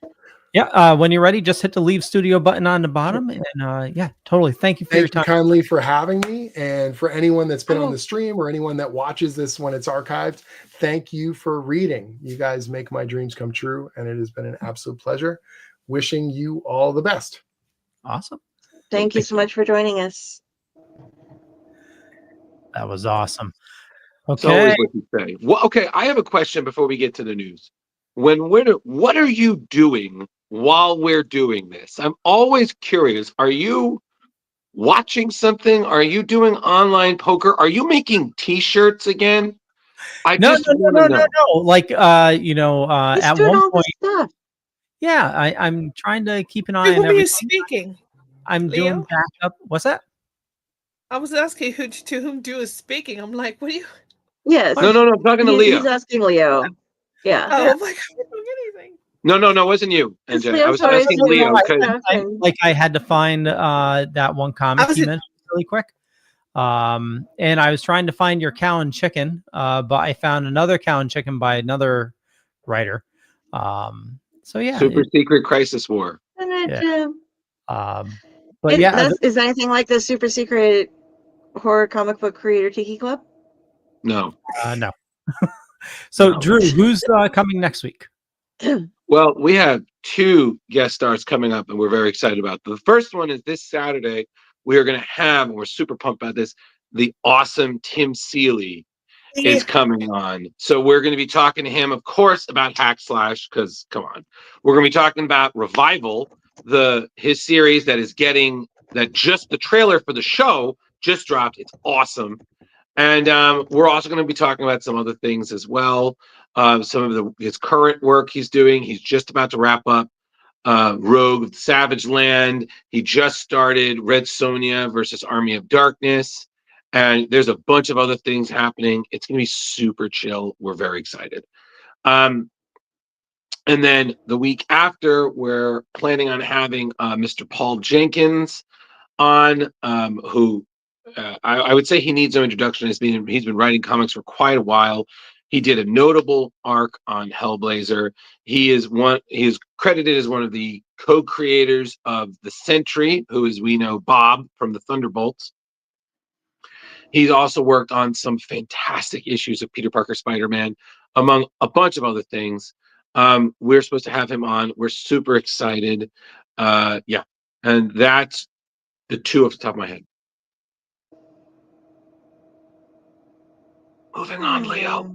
Yeah. When you're ready, just hit the leave studio button on the bottom. And totally. Thank you for your Thank you time. kindly for having me. And for anyone that's been on the stream or anyone that watches this when it's archived, thank you for reading. You guys make my dreams come true. And it has been an absolute pleasure. Wishing you all the best. Awesome. Thank you so much for joining us. That was awesome. It's always Okay. what you say. Well, okay, I have a question before we get to the news. What are you doing while we're doing this? I'm always curious. Are you watching something? Are you doing online poker? Are you making T-shirts again? No. Like, He's at doing one all point, this stuff. yeah, I'm trying to keep an eye to on whom are you everything. speaking? I'm Leo? doing backup. What's that? I was asking to whom Drew is speaking. I'm like, what are you? Yes. No, I'm talking to Leo. He's asking Leo. Yeah. Oh, I'm like, I'm not doing anything. No, it wasn't you, Because NJ. I Leo's was always asking doing Leo all that because stuff and- I had to find that one comic Was you it- mentioned really quick. And I was trying to find your cow and chicken, but I found another cow and chicken by another writer. So yeah, Super Secret Crisis War. but is anything like the super secret horror comic book creator Tiki Club? No. No. So No. Drew, who's coming next week? Well, we have 2 guest stars coming up, and we're very excited about them. The first one is this Saturday. We are going to have, and we're super pumped about this, the awesome Tim Seeley is coming on. So we're going to be talking to him, of course, about Hack Slash, because, come on. We're going to be talking about Revival, his series that just the trailer for the show just dropped. It's awesome. And we're also going to be talking about some other things as well. Some of his current work he's doing. He's just about to wrap up Rogue Savage Land. He just started Red Sonja versus Army of Darkness. And there's a bunch of other things happening. It's going to be super chill. We're very excited. And then the week after, we're planning on having Mr. Paul Jenkins on, who I would say he needs no introduction. He's been writing comics for quite a while. He did a notable arc on Hellblazer. He is credited as one of the co-creators of the Sentry, who is, we know, Bob from the Thunderbolts. He's also worked on some fantastic issues of Peter Parker Spider-Man, among a bunch of other things. We're supposed to have him on. We're super excited. And that's the 2 off the top of my head. Moving on, Leo.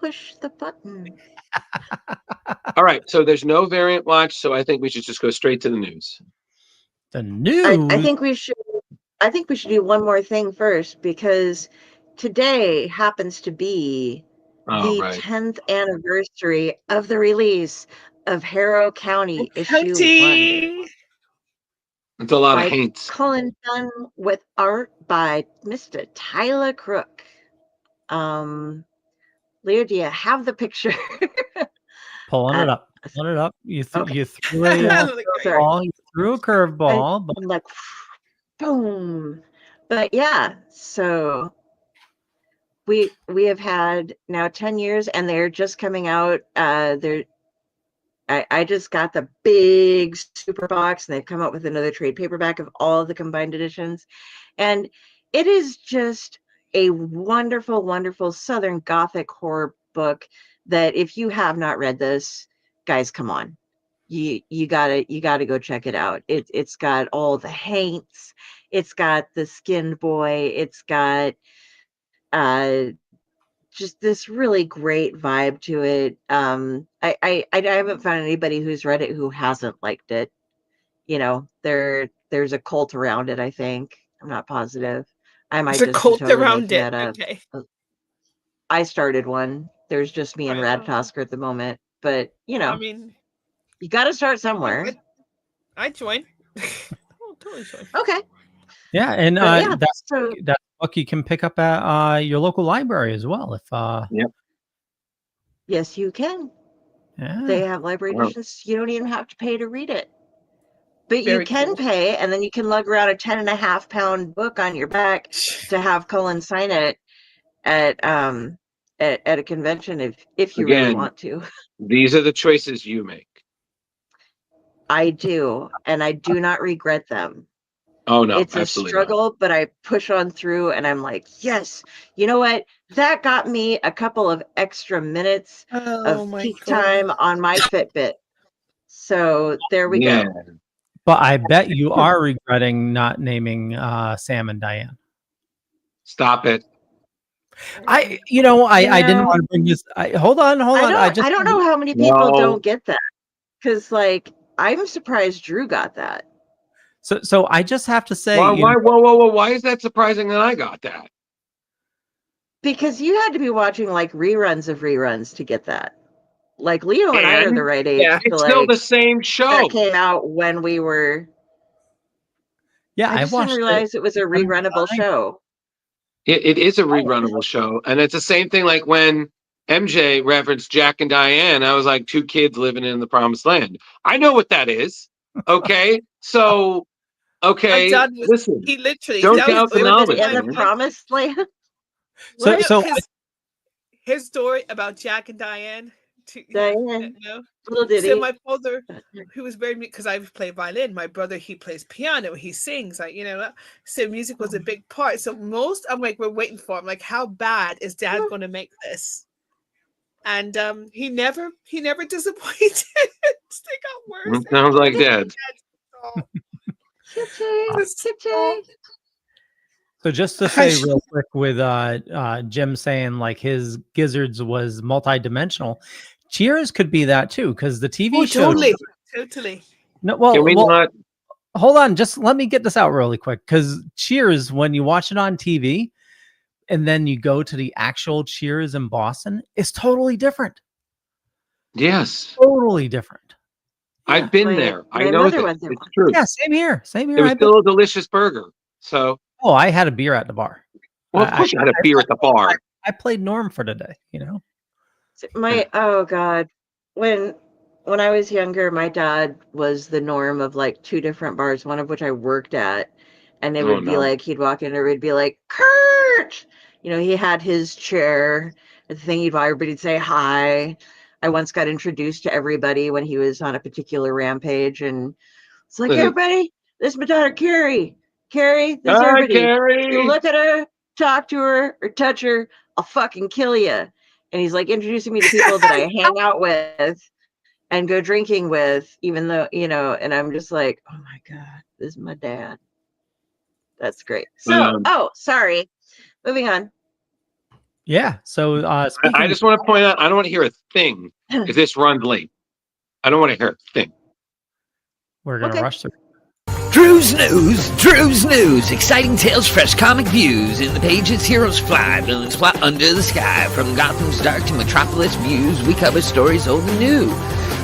Push the button. All right, so there's no variant watch, so I think we should just go straight to the news. The news. I think we should do one more thing first, because today happens to be the 10th anniversary of the release of Harrow County issue 1. It's a lot of haints. Cullen Dunn with art by Mr. Tyler Crook. Leo, do you have the picture? Pulling it up. You threw a curveball. I'm like, boom. But yeah, so we have had now 10 years, and they're just coming out. I just got the big super box, and they've come out with another trade paperback of all of the combined editions. And it is just a wonderful, wonderful Southern Gothic horror book that if you have not read this, guys, come on. You gotta go check it out. It's got all the haints, it's got the skinned boy, it's got just this really great vibe to it. I haven't found anybody who's read it who hasn't liked it. You know, there's a cult around it, I think. I'm not positive. I might There's a just be cult totally around making it. that up. Okay. I started one. There's just me and Wow. Radtasker at the moment. But, you know, I mean, you got to start somewhere. I join. I'll totally join. Okay. Yeah, and But that book you can pick up at your local library as well. If yes, you can. yeah. They have library Wow. editions. You don't even have to pay to read it. But you Very can cool. pay, and then you can lug around a 10.5-pound book on your back to have Cullen sign it at a convention if you really Again. want to. These are the choices you make. I do, and I do not regret them. Oh no, It's a absolutely struggle, but I push on through, and I'm like, yes, you know what? That got me a couple of extra minutes of peak time on my Fitbit. So there we Yeah. go. But I bet you are regretting not naming Sam and Diane. Stop it. I didn't want to bring this. Hold on. I don't know how many people No. don't get that, because like I'm surprised Drew got that. So I just have to say, Why is that surprising that I got that? Because you had to be watching like reruns of reruns to get that. Like Leo and I are the right age. yeah, to, It's still like, the same show. that came out when we were. yeah, I I just watched didn't realize it was a rerunnable show. It is a rerunnable show, and it's the same thing. Like when MJ referenced Jack and Diane, I was like, two kids living in the promised land. I know what that is. Okay, so okay, My dad was, listen. he literally Don't that was doubt the one of knowledge, In the man. promised land. So his story about Jack and Diane. Diane. No. Little ditty. So my father, who was very, because I play violin, my brother, he plays piano, he sings, like, so music was a big part. So I'm like, we're waiting for him. Like, how bad is Dad going to make this? And he never disappointed. They got worse. Sounds like Dad. So just to say real quick with Jim saying like his gizzards was multidimensional, Cheers could be that too, because the TV show. Totally. No, well, Can we not? Hold on, just let me get this out really quick. Because Cheers, when you watch it on TV, and then you go to the actual Cheers in Boston, it's totally different. Yes, Totally different. I've been there. I know that. It's true. Yeah, same here. Same here. It was still a delicious burger. So. Oh, I had a beer at the bar. Well, of course you had a beer at the bar. I played Norm for today. Oh God, when I was younger, my dad was the norm of like two different bars, one of which I worked at, and it would be like he'd walk in and it would be like Kurt. He had his chair, the thing he'd buy, everybody'd say hi. I once got introduced to everybody when he was on a particular rampage, and it's like, everybody, this is my daughter Carrie. Carrie, this is everybody. Carrie. You look at her, talk to her, or touch her, I'll fucking kill you. And he's like introducing me to people that I hang out with and go drinking with, even though, and I'm just like, oh my God, this is my dad. That's great. So, sorry. Moving on. Yeah. So I just want to point out, I don't want to hear a thing if this runs late. I don't want to hear a thing. We're going to rush through. Drew's News. Exciting tales, fresh comic views. In the pages, heroes fly, villains fly under the sky. From Gotham's dark to Metropolis views, we cover stories old and new.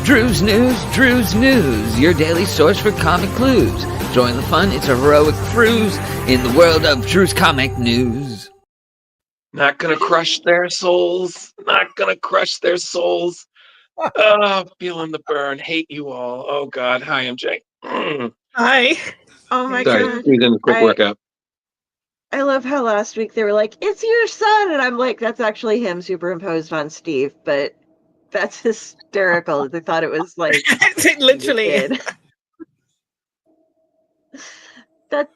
Drew's News, your daily source for comic clues. Join the fun, it's a heroic cruise in the world of Drew's Comic News. Not gonna crush their souls. Feeling the burn. Hate you all. Oh God. Hi, MJ. Hi. Oh my Sorry, God. he's in a quick workout. I love how last week they were like, it's your son. And I'm like, that's actually him superimposed on Steve. But that's hysterical. They thought it was like literally.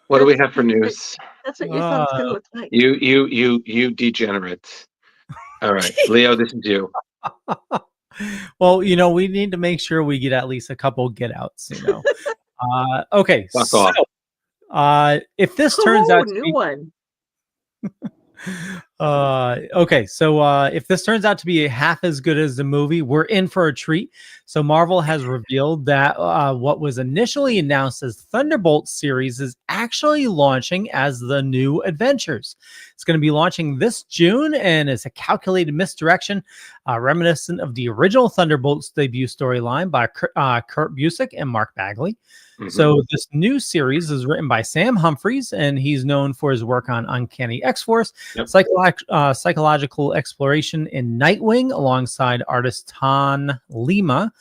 What do we have for news? That's what your son's gonna look like. You degenerate. All right, Leo, this is you. Well, we need to make sure we get at least a couple get outs, Okay. Fuck off. If this turns out to new be one. If this turns out to be half as good as the movie, we're in for a treat. So Marvel has revealed that what was initially announced as Thunderbolts series is actually launching as the new Adventures. It's going to be launching this June, and it's a calculated misdirection, reminiscent of the original Thunderbolts debut storyline by Kurt Busiek and Mark Bagley. Mm-hmm. So this new series is written by Sam Humphries, and he's known for his work on Uncanny X-Force, psychological exploration in Nightwing, alongside artist Tan Lima,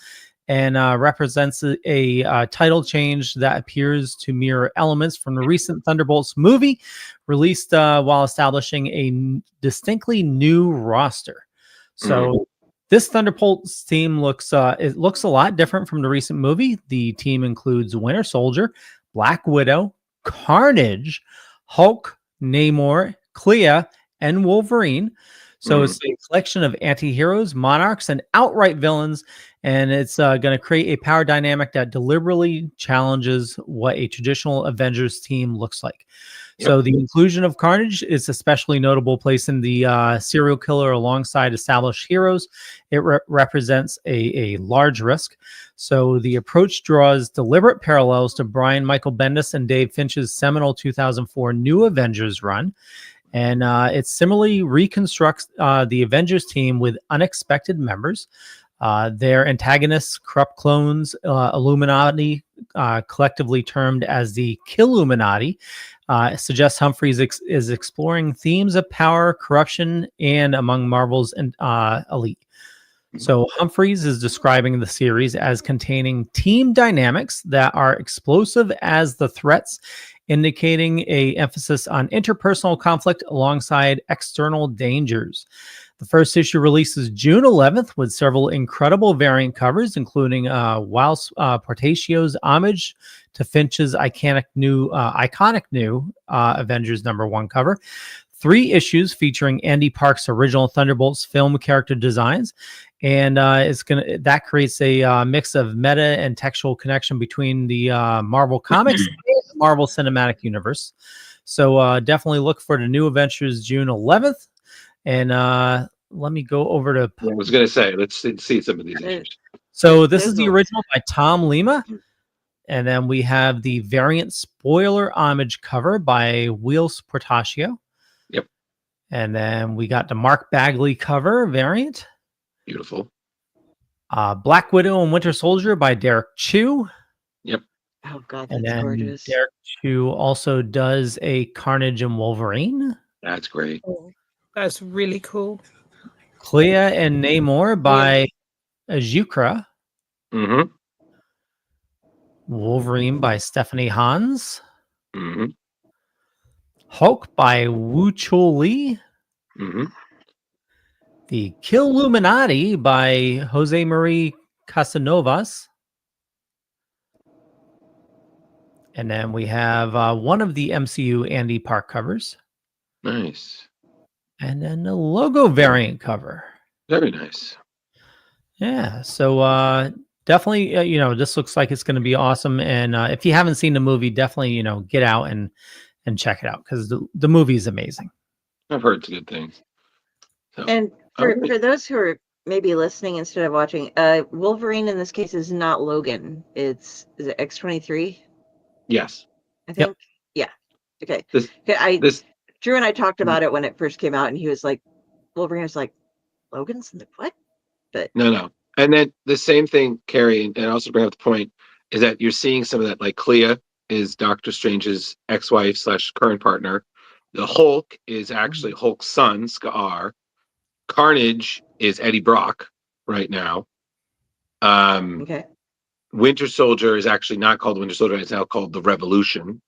and represents a title change that appears to mirror elements from the recent Thunderbolts movie, released while establishing a distinctly new roster. So this Thunderbolts team looks a lot different from the recent movie. The team includes Winter Soldier, Black Widow, Carnage, Hulk, Namor, Clea, and Wolverine. So it's a collection of anti-heroes, monarchs, and outright villains, and it's going to create a power dynamic that deliberately challenges what a traditional Avengers team looks like. Yep. So the inclusion of Carnage is especially notable, placing the serial killer alongside established heroes. It represents a large risk. So the approach draws deliberate parallels to Brian Michael Bendis and Dave Finch's seminal 2004 New Avengers run. And it similarly reconstructs the Avengers team with unexpected members. Their antagonists, corrupt clones, Illuminati, collectively termed as the Killuminati, suggests Humphries is exploring themes of power, corruption, and among Marvel's elite. So Humphries is describing the series as containing team dynamics that are explosive as the threats, indicating an emphasis on interpersonal conflict alongside external dangers. The first issue releases June 11th with several incredible variant covers, including Wiles Portacio's homage to Finch's iconic new Avengers #1 cover. 3 issues featuring Andy Park's original Thunderbolts film character designs, and that creates a mix of meta and textual connection between the Marvel Comics and the Marvel Cinematic Universe. So definitely look for the New Adventures June 11th. And let me go over to. I was going to say, let's see some of these issues. So this is the original by Tom Lima. And then we have the variant spoiler homage cover by Wiles Portacio. Yep. And then we got the Mark Bagley cover variant. Beautiful. Black Widow and Winter Soldier by Derek Chu. Yep. Oh God, and that's then gorgeous. Derek Chu also does a Carnage and Wolverine. That's great. Oh, that's really cool. Clea and Namor by Azukra. Mm-hmm. Wolverine by Stephanie Hans. Mm-hmm. Hulk by Wu Chul Lee. Mm-hmm. The Killuminati by Jose Marie Casanovas. And then we have one of the MCU Andy Park covers. Nice. And then the logo variant cover. Very nice. Yeah. So definitely, this looks like it's going to be awesome. And if you haven't seen the movie, definitely, get out and check it out, because the movie is amazing. I've heard good things. So, and for those who are maybe listening instead of watching, Wolverine in this case is not Logan. Is it X-23? Yes. I think. Yep. Yeah. Okay. Drew and I talked about it when it first came out, and he was like, Wolverine was like, Logan's in the what? But no. And then the same thing, Carrie, and also bring up the point, is that you're seeing some of that, like Clea is Doctor Strange's ex-wife / current partner. The Hulk is actually Hulk's son, Skaar. Carnage is Eddie Brock right now. okay. Winter Soldier is actually not called Winter Soldier. It's now called the Revolution.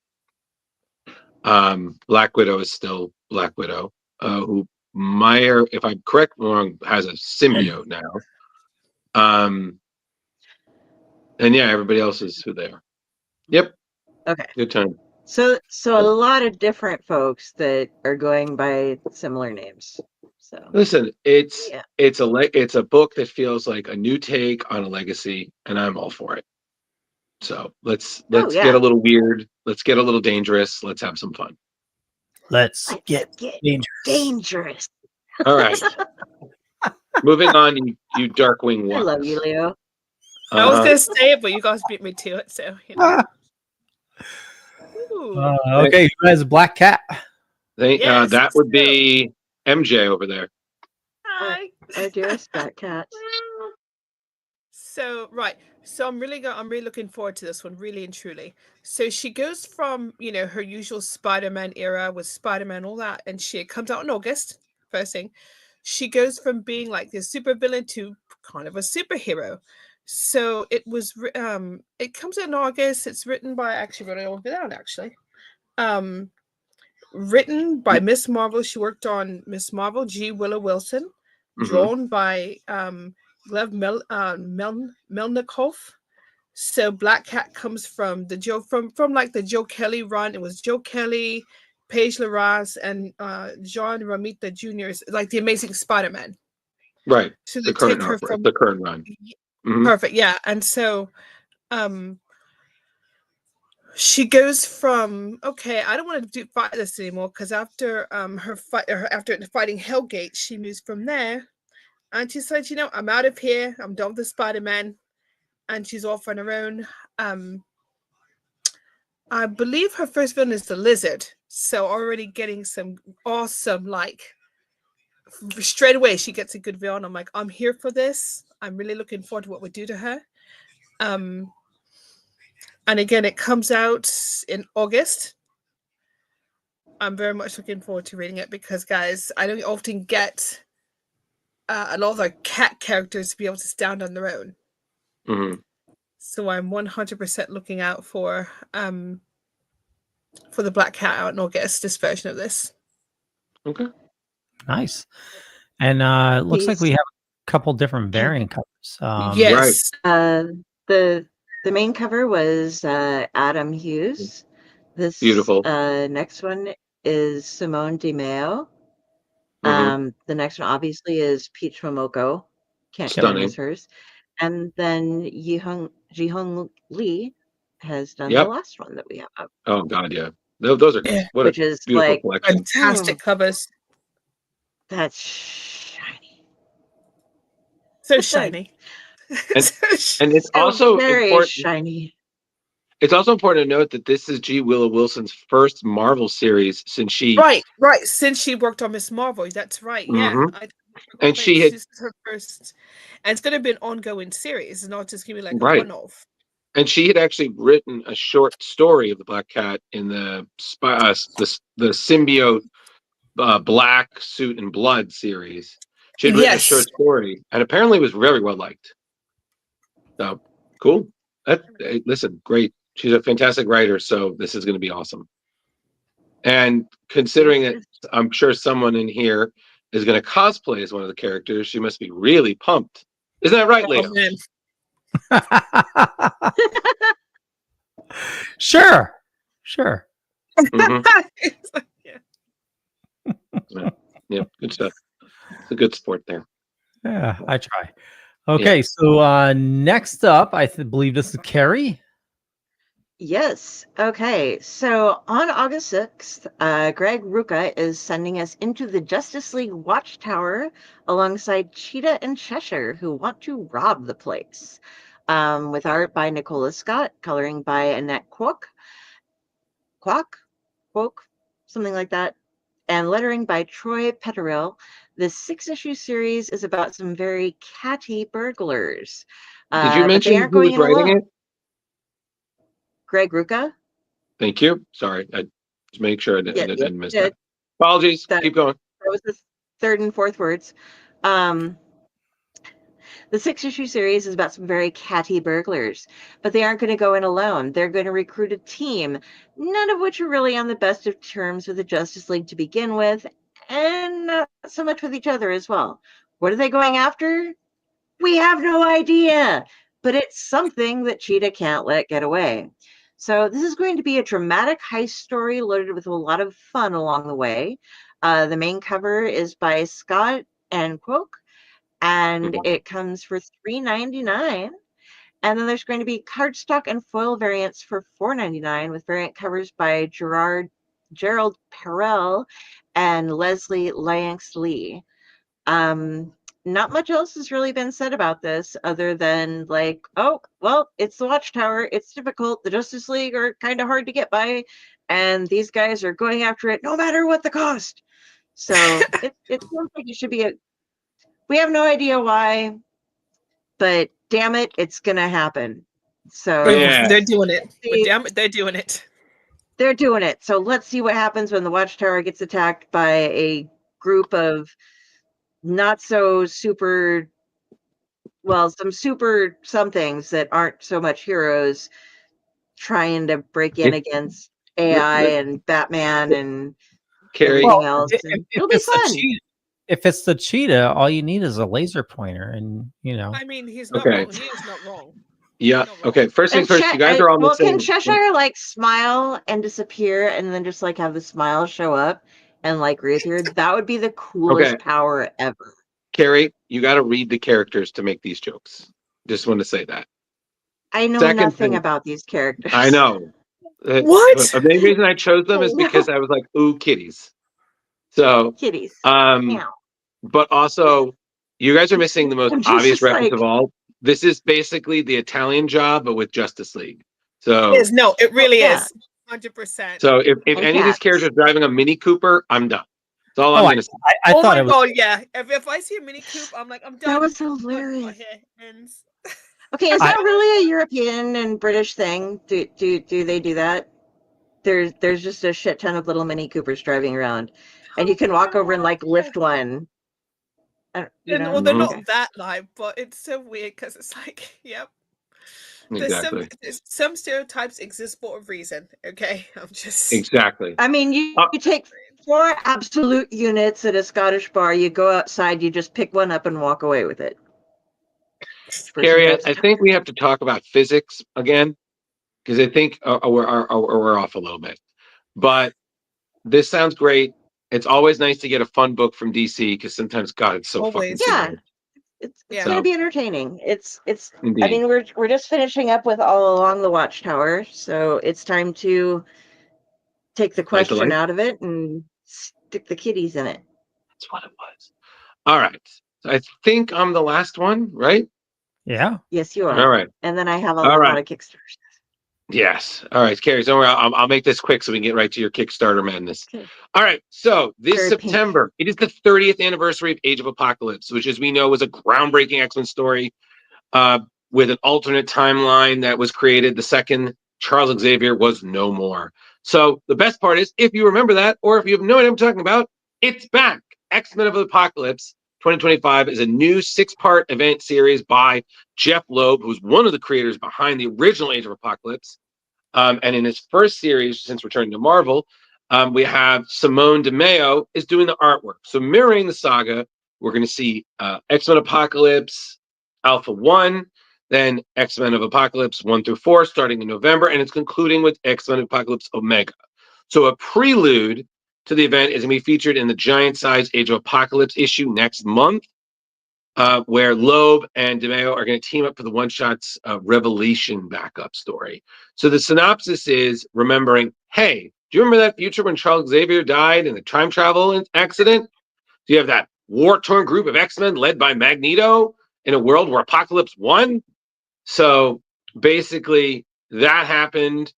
Black Widow is still Black Widow, who Meyer, if I'm correct or wrong, has a symbiote now. And yeah, everybody else is who they are. Yep. Okay. Good time. So a lot of different folks that are going by similar names. So Listen, it's yeah. it's a book that feels like a new take on a legacy, and I'm all for it. So let's Oh, yeah. get a little weird. Let's get a little dangerous. Let's have some fun. Let's get dangerous. All right. Moving on, you Darkwing I Wands. love you, Leo. I was gonna say it, but you guys beat me to it, so you know. Okay, who has a black cat? Yes, That would be MJ over there. Hi. Our dearest fat cat. So I'm really looking forward to this one, really and truly. So she goes from her usual Spider-Man era with Spider-Man, all that, and she comes out in August. First thing, she goes from being like this supervillain to kind of a superhero. So it comes out in August. It's written by, actually wrote it all down actually. Written by Miss Marvel. She worked on Miss Marvel, G. Willow Wilson. Drawn by Gleb Melnikoff. So Black Cat comes from the from like the Joe Kelly run. It was Joe Kelly, Paige LaRasse, and John Romita Jr. Like the Amazing Spider-Man. Right. So the current run. Mm-hmm. Perfect. Yeah. And so she goes from, okay, I don't want to fight this anymore, because after after fighting Hellgate, she moves from there, and she said, I'm out of here. I'm done with the Spider-Man, and she's off on her own. I believe her first villain is the Lizard, so already getting some awesome, like straight away she gets a good villain. I'm like, I'm here for this. I'm really looking forward to what we do to her. And again, it comes out in August. I'm very much looking forward to reading it because, guys, I don't often get a lot of our cat characters to be able to stand on their own. Mm-hmm. So I'm 100% looking out for the Black Cat out in August, this version of this. Okay. Nice. And it looks like we have a couple different variant covers. Yes. Right. The main cover was Adam Hughes. This beautiful. Next one is Simone Di Maio. Mm-hmm. The next one obviously is Peach Momoko. Can't miss hers. And then Ji-Hung Lee has done the last one that we have up. Oh God, yeah. Those are which is like fantastic covers. That's shiny. So shiny. And it's also very important. Shiny. It's also important to note that this is G. Willow Wilson's first Marvel series since she since she worked on Miss Marvel. That's right. Mm-hmm. Yeah. And she had her first, and it's going to be an ongoing series. It's not just going to be like right. a one-off. And she had actually written a short story of the Black Cat in the symbiote Black Suit and Blood series. She had written a short story, and apparently was very well liked. So cool. Listen, great. She's a fantastic writer, so this is going to be awesome. And considering that I'm sure someone in here is going to cosplay as one of the characters, she must be really pumped. Isn't that right, Leo? Sure. Mm-hmm. Yeah, good stuff. It's a good sport there. Yeah, I try. Okay, so next up, I believe this is Carrie. Yes. Okay. So on August 6th, Greg Rucka is sending us into the Justice League Watchtower alongside Cheetah and Cheshire, who want to rob the place. With art by Nicola Scott, coloring by Annette Kwok, something like that, and lettering by Troy Petterill. This 6-issue series is about some very catty burglars. Did you mention who was writing it? Greg Rucka. Thank you. Sorry, I just make sure I didn't miss that. Apologies. Keep going. That was the third and fourth words. The 6-issue series is about some very catty burglars, but they aren't going to go in alone. They're going to recruit a team, none of which are really on the best of terms with the Justice League to begin with, and not so much with each other as well. What are they going after? We have no idea, but it's something that Cheetah can't let get away. So this is going to be a dramatic heist story loaded with a lot of fun along the way. The main cover is by Scott and Quoke, and it comes for $3.99. And then there's going to be cardstock and foil variants for $4.99 with variant covers by Gerald Perel and Leslie Lyanx Lee. Not much else has really been said about this other than like, oh, well, it's the Watchtower. It's difficult. The Justice League are kind of hard to get by, and these guys are going after it no matter what the cost. So it sounds like it should be we have no idea why, but damn it, it's going to happen. So they're doing it. But damn it, they're doing it. They're doing it. So let's see what happens when the Watchtower gets attacked by a group of not so super, well, some super somethings that aren't so much heroes trying to break in against AI and Batman and everything else. It'll be fun. If it's the cheetah, all you need is a laser pointer, and I mean, he's not wrong. He is not wrong. Yeah. Okay. First things first. You guys are all the same. Can Cheshire like smile and disappear, and then just like have the smile show up and like reappear? That would be the coolest power ever. Carrie, you got to read the characters to make these jokes. Just want to say that. I know nothing about these characters. I know. What? The main reason I chose them is because I was like, ooh, kitties. So kitties. But also, you guys are missing the most obvious reference of all. This is basically the Italian Job, but with Justice League. So it really is. 100%. So if any of these characters are driving a Mini Cooper, I'm done. That's all I'm going to say. I thought it was. Oh yeah. If I see a Mini Coupe, I'm like, I'm done. That was hilarious. Okay, is that really a European and British thing? Do they do that? There's just a shit ton of little Mini Coopers driving around, and you can walk over and like lift one. Well, they're not that live, but it's so weird because it's like, yep. Exactly. Some stereotypes exist for a reason. Okay, I'm just exactly. I mean, you take 4 absolute units at a Scottish bar. You go outside, you just pick one up and walk away with it. Carrie, I think we have to talk about physics again because I think we're off a little bit. But this sounds great. It's always nice to get a fun book from DC because sometimes, God, it's so fucking silly. It's going to be entertaining. It's. Indeed. I mean, we're just finishing up with All Along the Watchtower, so it's time to take the question out of it and stick the kitties in it. That's what it was. All right. So I think I'm the last one, right? Yeah. Yes, you are. All right. And then I have a lot of Kickstarters. Yes. All right, Carrie. Don't worry. I'll make this quick so we can get right to your Kickstarter madness. Okay. All right. So this September, it is the 30th anniversary of Age of Apocalypse, which, as we know, was a groundbreaking X-Men story with an alternate timeline that was created the second Charles Xavier was no more. So the best part is, if you remember that, or if you have no idea what I'm talking about, it's back. X-Men of the Apocalypse 2025 is a new 6-part event series by Jeff Loeb, who's one of the creators behind the original Age of Apocalypse. And in his first series, since returning to Marvel, we have Simone DeMeo is doing the artwork. So mirroring the saga, we're going to see X-Men Apocalypse Alpha 1, then X-Men of Apocalypse 1 through 4 starting in November, and it's concluding with X-Men Apocalypse Omega. So a prelude to the event is going to be featured in the giant-sized Age of Apocalypse issue next month, where Loeb and DeMeo are going to team up for the one-shot's Revelation backup story. So the synopsis is remembering, hey, do you remember that future when Charles Xavier died in the time travel accident? Do you have that war-torn group of X-Men led by Magneto in a world where Apocalypse won? So basically, that happened.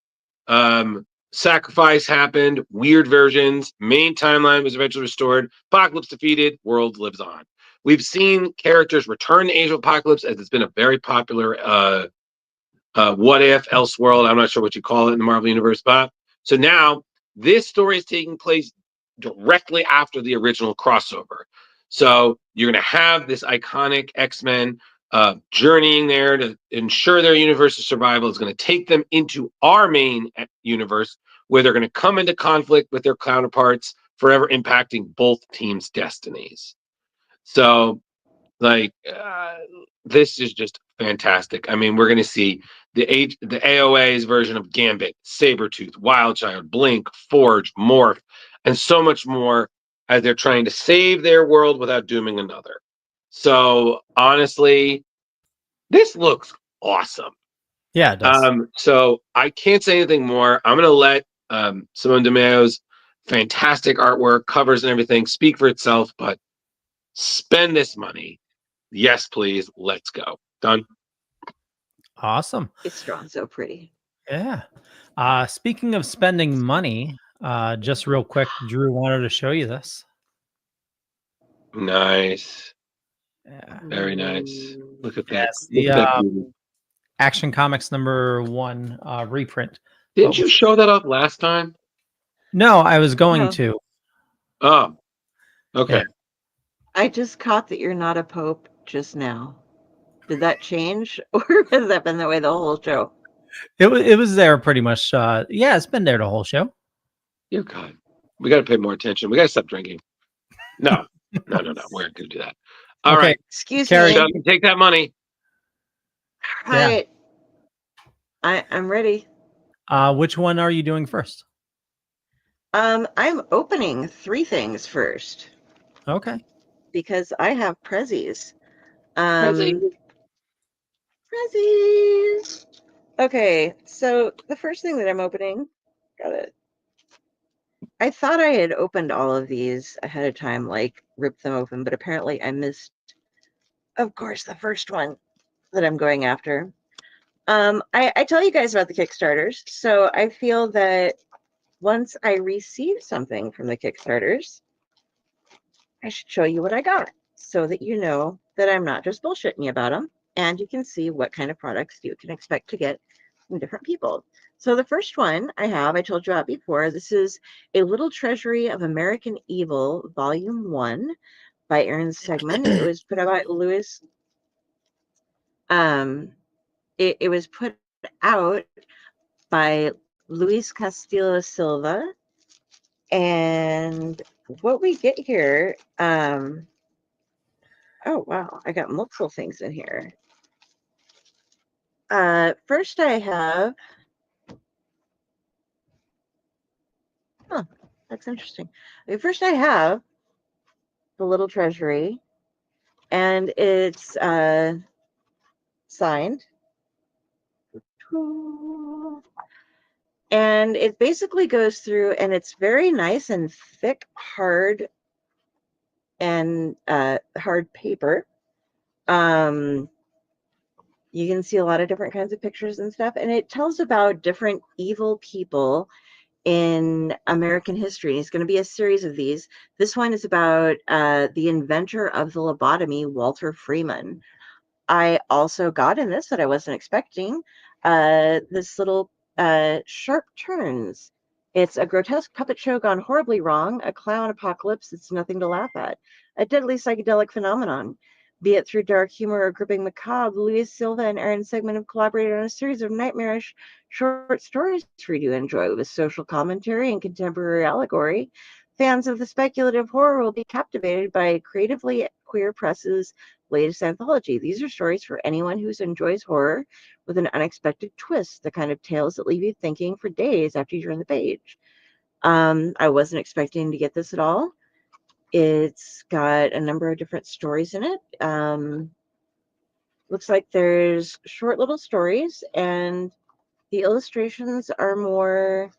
Sacrifice happened, weird versions, main timeline was eventually restored, Apocalypse defeated, world lives on. We've seen characters return to Age of Apocalypse as it's been a very popular what if, Elseworld, I'm not sure what you call it in the Marvel Universe, but so now this story is taking place directly after the original crossover. So you're going to have this iconic X-Men journeying there to ensure their universe's survival is going to take them into our main universe where they're going to come into conflict with their counterparts, forever impacting both teams' destinies. So, like, this is just fantastic. I mean, we're going to see the AOA's version of Gambit, Sabretooth, Wildchild, Blink, Forge, Morph, and so much more as they're trying to save their world without dooming another. So honestly, this looks awesome. Yeah, it does. So I can't say anything more. I'm gonna let Simone DeMeo's fantastic artwork, covers, and everything speak for itself. But spend this money, yes, please. Let's go. Done. Awesome. It's drawn so pretty. Yeah. Speaking of spending money, just real quick, Drew wanted to show you this. Nice. Yeah. Very nice. Look at that. Yes, Look the at that beauty. Action Comics #1 reprint. Didn't you show that up last time? No, I was going No. to. Oh, okay. Yeah. I just caught that you're not a pope just now. Did that change, or has that been that way the whole show? It was there pretty much. Yeah, it's been there the whole show. Dear God, we got to pay more attention. We got to stop drinking. No. We're not going to do that. All Okay. right. Excuse Carrie. me. Shut up and take that money. All right. I'm ready. Which one are you doing first? I'm opening 3 things first Okay. because I have prezzies. Prezzies. Prezzies. Okay, so the first thing that I'm opening, got it. I thought I had opened all of these ahead of time, like ripped them open, but apparently I missed, of course, the first one that I'm going after. I tell you guys about the Kickstarters, so I feel that once I receive something from the Kickstarters, I should show you what I got so that you know that I'm not just bullshitting you about them, and you can see what kind of products you can expect to get from different people. So the first one I told you about before. This is A Little Treasury of American Evil, Volume 1 by Aaron Segman. It was put out by Louis. It was put out by Luis Castillo Silva. And what we get here, oh wow, I got multiple things in here. First I have, that's interesting. First I have The Little Treasury, and it's signed. And it basically goes through, and it's very nice and thick, hard, and hard paper. You can see a lot of different kinds of pictures and stuff, and it tells about different evil people in American history. It's going to be a series of these. This one is about the inventor of the lobotomy, Walter Freeman. I also got in this that I wasn't expecting, this little Sharp Turns. It's a grotesque puppet show gone horribly wrong, a clown apocalypse that's nothing to laugh at, a deadly psychedelic phenomenon. Be it through dark humor or gripping macabre, Luis Silva and Aaron Segman have collaborated on a series of nightmarish short stories for you to enjoy with social commentary and contemporary allegory. Fans of the speculative horror will be captivated by Creatively Queer Press's latest anthology. These are stories for anyone who enjoys horror with an unexpected twist, the kind of tales that leave you thinking for days after you turn the page. I wasn't expecting to get this at all. It's got a number of different stories in it. Looks like there's short little stories, and the illustrations are more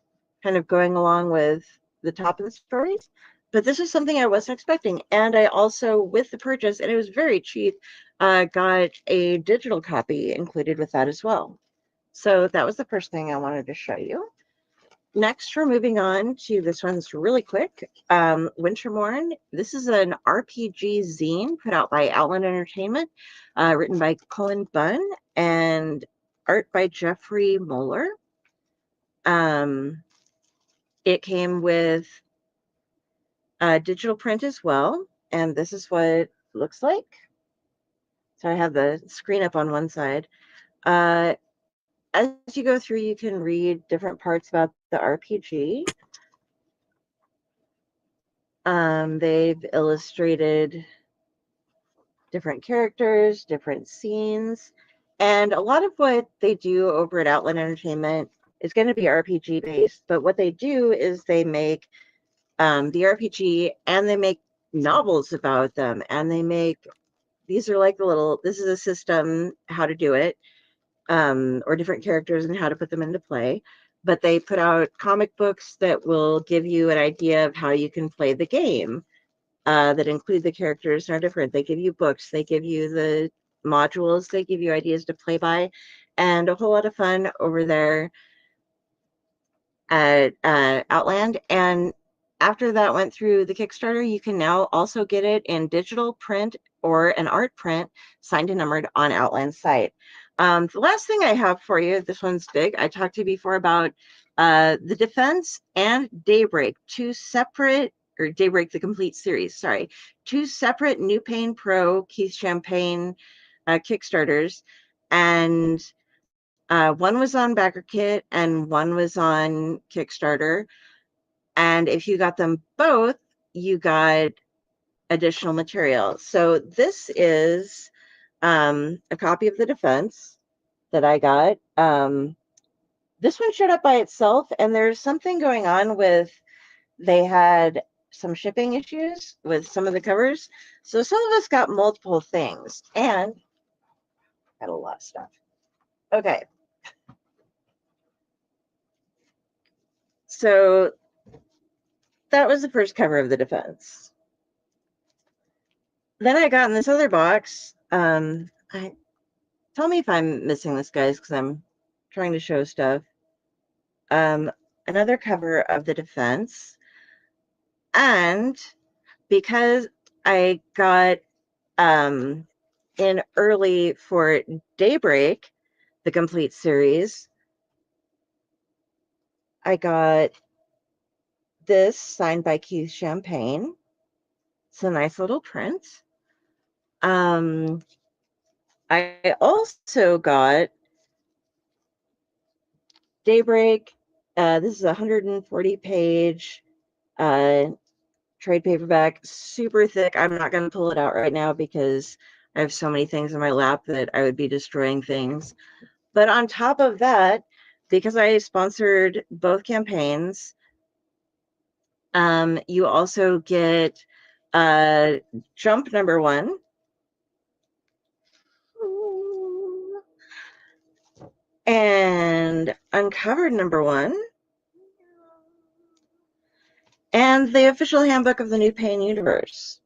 kind of going along with the top of the stories. But this is something I wasn't expecting. And I also, with the purchase, and it was very cheap, got a digital copy included with that as well. So that was the first thing I wanted to show you. Next, we're moving on to this one's really quick. Wintermorn. This is an RPG zine put out by Outland Entertainment, written by Cullen Bunn and art by Jeffrey Moeller. It came with digital print as well, and this is what it looks like. So I have the screen up on one side. As you go through, you can read different parts about the RPG. They've illustrated different characters, different scenes, And a lot of what they do over at Outland Entertainment is going to be RPG based, but what they do is they make the RPG and they make novels about them, and they make, these are like the little, this is a system, how to do it, or different characters and how to put them into play. But they put out comic books that will give you an idea of how you can play the game, that include the characters and are different. They give you books, they give you the modules, they give you ideas to play by, and a whole lot of fun over there at Outland. And after that went through the Kickstarter, you can now also get it in digital print or an art print, signed and numbered on Outland's site. The last thing I have for you, this one's big. I talked to you before about The Defense and Daybreak, two separate, or Daybreak the Complete Series, sorry, two separate New Pain Pro Keith Champagne Kickstarters. And one was on BackerKit and one was on Kickstarter. And if you got them both, you got additional material. So this is a copy of The Defense that I got. This one showed up by itself, and there's something going on with, they had some shipping issues with some of the covers. So some of us got multiple things, and got a lot of stuff. Okay. So that was the first cover of The Defense. Then I got in this other box. Tell me if I'm missing this, guys, because I'm trying to show stuff. Another cover of The Defense. And because I got in early for Daybreak, the complete series, I got this signed by Keith Champagne. It's a nice little print. I also got Daybreak. This is a 140-page trade paperback, super thick. I'm not going to pull it out right now because I have so many things in my lap that I would be destroying things. But on top of that, because I sponsored both campaigns, you also get Jump #1. And Uncovered #1. And the official handbook of the New Pain universe.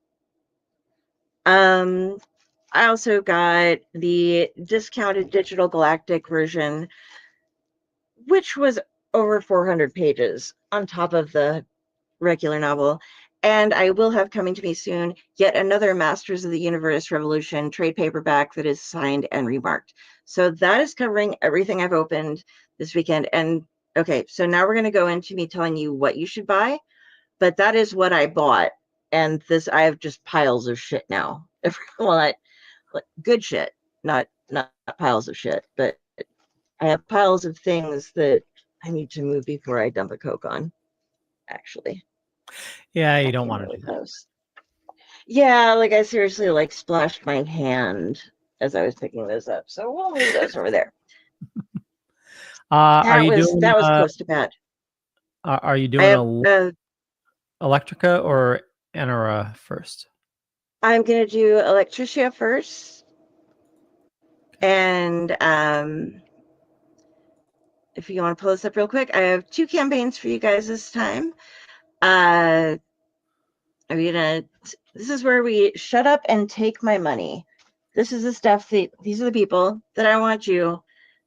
I also got the discounted digital galactic version, which was over 400 pages on top of the regular novel. And I will have coming to me soon yet another Masters of the Universe Revolution trade paperback that is signed and remarked. So that is covering everything I've opened this weekend. And okay, so now we're going to go into me telling you what you should buy. But that is what I bought. And this, I have just piles of shit now. Well, good shit, not piles of shit, but I have piles of things that I need to move before I dump a Coke on, actually. Yeah, you don't want to do that. Yeah, like I seriously splashed my hand as I was picking those up. So we'll leave those over there. That was close to bad. Are you doing Electrica or Enera first? I'm going to do Electricia first. And if you want to pull this up real quick, I have 2 campaigns for you guys this time. This is where we shut up and take my money. This is the stuff these are the people that I want you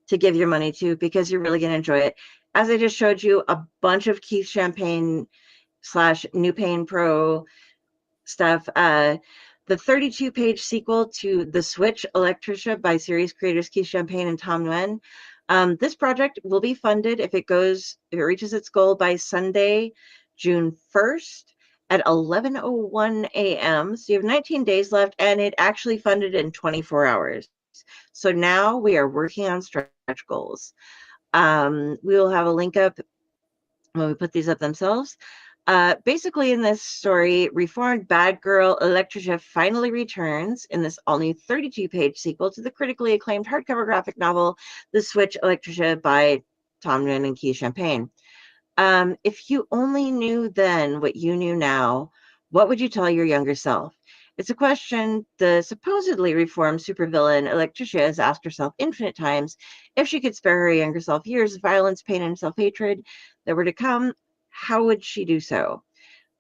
to give your money to because you're really going to enjoy it. As I just showed you, a bunch of Keith Champagne / New Pain Pro stuff. The 32-page sequel to The Switch Electricia by series creators Keith Champagne and Tom Nguyen. This project will be funded if it reaches its goal by Sunday, June 1st at 11:01 a.m. So you have 19 days left, and it actually funded in 24 hours. So now we are working on stretch goals. We will have a link up when we put these up themselves. Basically, in this story, reformed bad girl Electricia finally returns in this all-new 32-page sequel to the critically acclaimed hardcover graphic novel, The Switch Electricia by Tom Nguyen and Keith Champagne. If you only knew then what you knew now, what would you tell your younger self? It's a question the supposedly reformed supervillain Electricia has asked herself infinite times. If she could spare her younger self years of violence, pain, and self-hatred that were to come, how would she do so?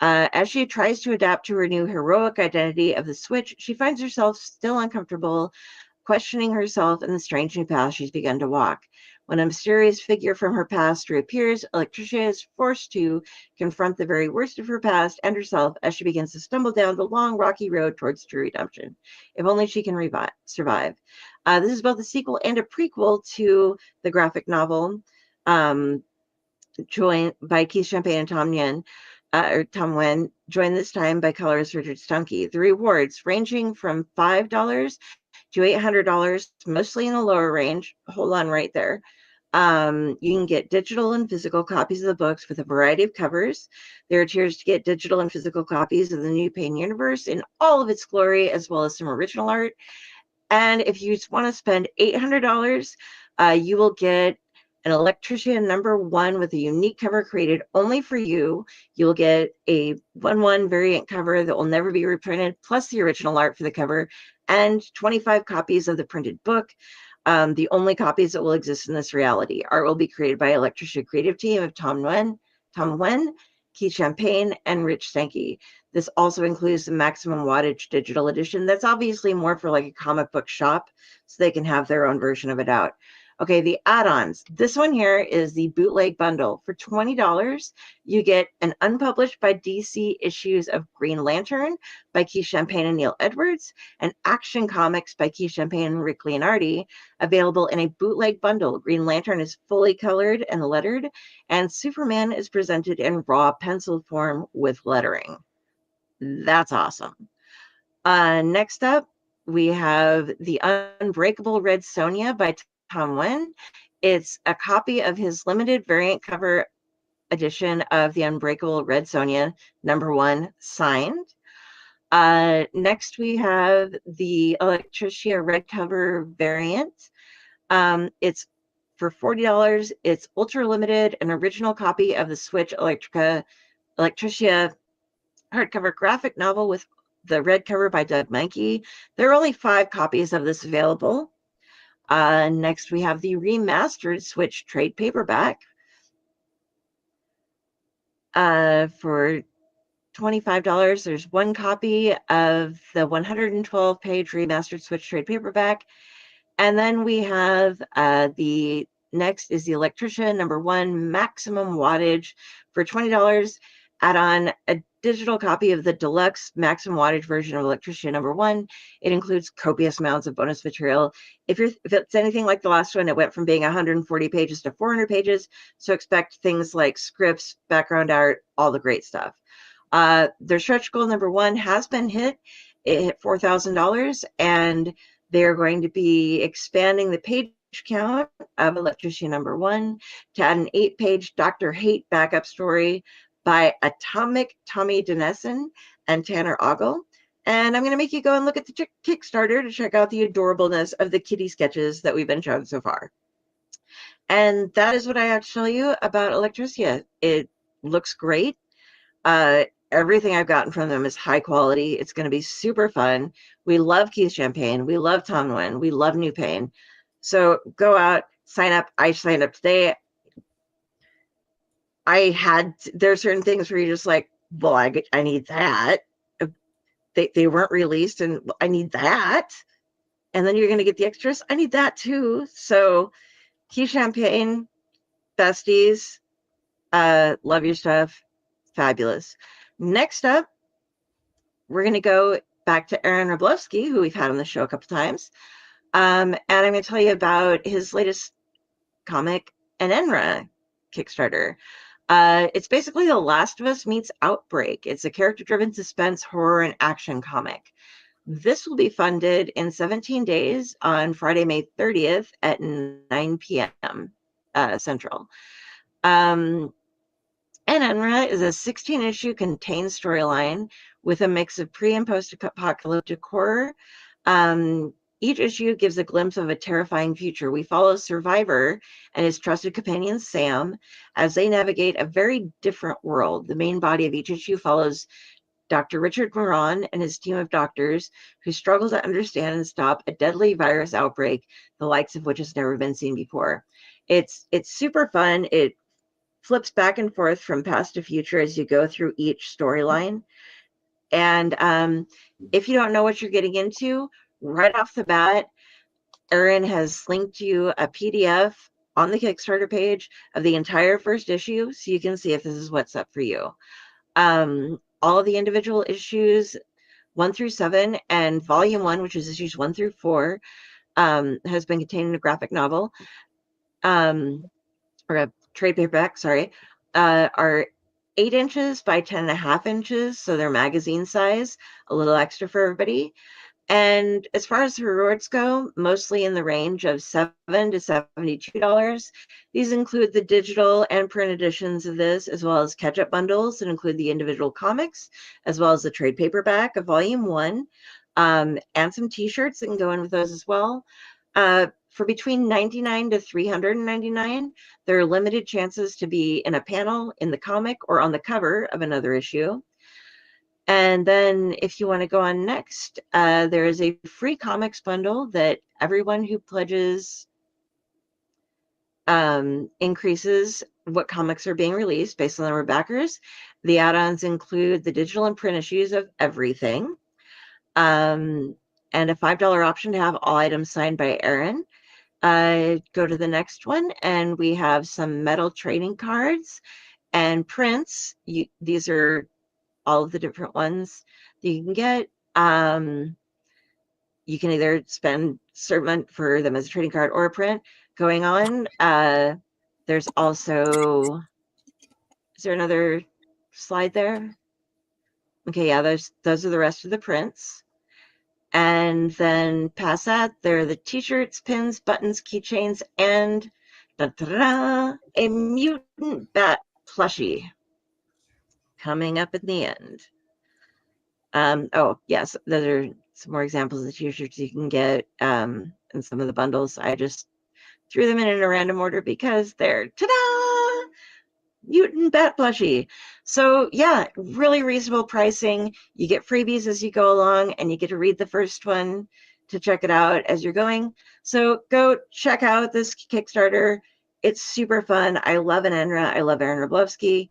As she tries to adapt to her new heroic identity of the Switch, she finds herself still uncomfortable, questioning herself and the strange new path she's begun to walk. When a mysterious figure from her past reappears, Electricia is forced to confront the very worst of her past and herself as she begins to stumble down the long, rocky road towards true redemption. If only she can survive. This is both a sequel and a prequel to the graphic novel, joined by Keith Champagne and Tom Nguyen, joined this time by colorist Richard Stunke. The rewards ranging from $5 to $800, mostly in the lower range. Hold on right there. You can get digital and physical copies of the books with a variety of covers. There are tiers to get digital and physical copies of the New Pain universe in all of its glory, as well as some original art. And if you want to spend $800, you will get an Electricia #1 with a unique cover created only for you. You'll get a 1/1 variant cover that will never be reprinted, plus the original art for the cover, and 25 copies of the printed book, the only copies that will exist in this reality. Art will be created by Electricia creative team of Tom Nguyen, Keith Champagne, and Rich Stunke. This also includes the maximum wattage digital edition. That's obviously more for like a comic book shop, so they can have their own version of it out. Okay, the add-ons. This one here is the bootleg bundle. For $20, you get an unpublished by DC issues of Green Lantern by Keith Champagne and Neil Edwards, and Action Comics by Keith Champagne and Rick Leonardi, available in a bootleg bundle. Green Lantern is fully colored and lettered, and Superman is presented in raw pencil form with lettering. That's awesome. Next up, we have The Unbreakable Red Sonja by Tom Nguyen. It's a copy of his limited variant cover edition of The Unbreakable Red Sonja #1 signed. Next, we have the Electricia red cover variant. It's for $40. It's ultra limited, an original copy of the Switch Electricia hardcover graphic novel with the red cover by Doug Mahnke. There are only 5 copies of this available. Next, we have the remastered Switch trade paperback for $25. There's 1 copy of the 112-page remastered Switch trade paperback. And then we have the next is the Electricia #1 maximum wattage for $20. Add on a digital copy of the deluxe maximum wattage version of Electricia #1. It includes copious amounts of bonus material. If it's anything like the last one, it went from being 140 pages to 400 pages. So expect things like scripts, background art, all the great stuff. Their stretch goal #1 has been hit. It hit $4,000, and they're going to be expanding the page count of Electricia #1 to add an 8-page Dr. Hate backup story by Atomic Tommy Denison and Tanner Ogle. And I'm going to make you go and look at the Kickstarter to check out the adorableness of the kitty sketches that we've been shown so far. And that is what I have to tell you about Electricia. It looks great. Everything I've gotten from them is high quality. It's going to be super fun. We love Keith Champagne. We love Tom Nguyen. We love New Pain. So go out, sign up. I signed up today. There are certain things where you're just like, well, I need that. They weren't released, and I need that. And then you're going to get the extras. I need that too. So Keith Champagne, besties, love your stuff. Fabulous. Next up, we're going to go back to Aaron Wroblewski, who we've had on the show a couple times. And I'm going to tell you about his latest comic, an Enra Kickstarter. It's basically The Last of Us meets Outbreak. It's a character-driven suspense, horror, and action comic. This will be funded in 17 days on Friday, May 30th at 9 p.m. Central. And Enra is a 16-issue contained storyline with a mix of pre- and post-apocalyptic horror. Each issue gives a glimpse of a terrifying future. We follow Survivor and his trusted companion, Sam, as they navigate a very different world. The main body of each issue follows Dr. Richard Moran and his team of doctors who struggle to understand and stop a deadly virus outbreak, the likes of which has never been seen before. It's super fun. It flips back and forth from past to future as you go through each storyline. And if you don't know what you're getting into, right off the bat, Erin has linked you a PDF on the Kickstarter page of the entire first issue, so you can see if this is what's up for you. All of the individual issues 1 through 7 and volume 1, which is issues 1 through 4, has been contained in a graphic novel, or a trade paperback, sorry, are 8 inches by 10.5 inches, so they're magazine size, a little extra for everybody. And as far as the rewards go, mostly in the range of $7 to $72. These include the digital and print editions of this, as well as catch-up bundles that include the individual comics, as well as the trade paperback of Volume 1, and some t-shirts that can go in with those as well. For between $99 to $399, there are limited chances to be in a panel, in the comic, or on the cover of another issue. And then if you want to go on next, there is a free comics bundle that everyone who pledges increases what comics are being released based on the number of backers. The add-ons include the digital and print issues of everything, and a $5 option to have all items signed by Erin. Go to the next one, and we have some metal trading cards and prints. These are all of the different ones that you can get. You can either spend certain for them as a trading card or a print. Going on, there's also, is there another slide there? Okay, yeah, those are the rest of the prints. And then past that, there are the t-shirts, pins, buttons, keychains, and a mutant bat plushie coming up in the end. Oh, yes, those are some more examples of the t-shirts you can get in some of the bundles. I just threw them in a random order because they're, ta-da! Mutant bat plushie. So yeah, really reasonable pricing. You get freebies as you go along, and you get to read the first one to check it out as you're going. So go check out this Kickstarter. It's super fun. I love Enra. I love Aaron Rablowski.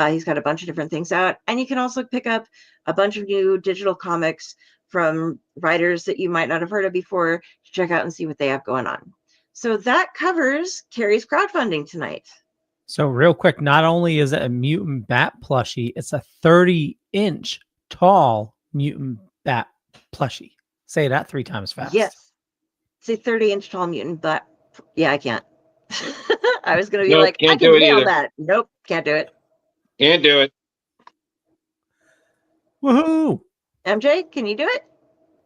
He's got a bunch of different things out, and you can also pick up a bunch of new digital comics from writers that you might not have heard of before to check out and see what they have going on. So that covers Carrie's crowdfunding tonight. So real quick, not only is it a mutant bat plushie, it's a 30-inch tall mutant bat plushie. Say that 3 times fast. Yes. It's a 30-inch tall mutant bat. Yeah, I can't. I was going to be Nope, like, I can't do can it nail either. that. Nope, can't do it. Can't do it. Woohoo! MJ, can you do it?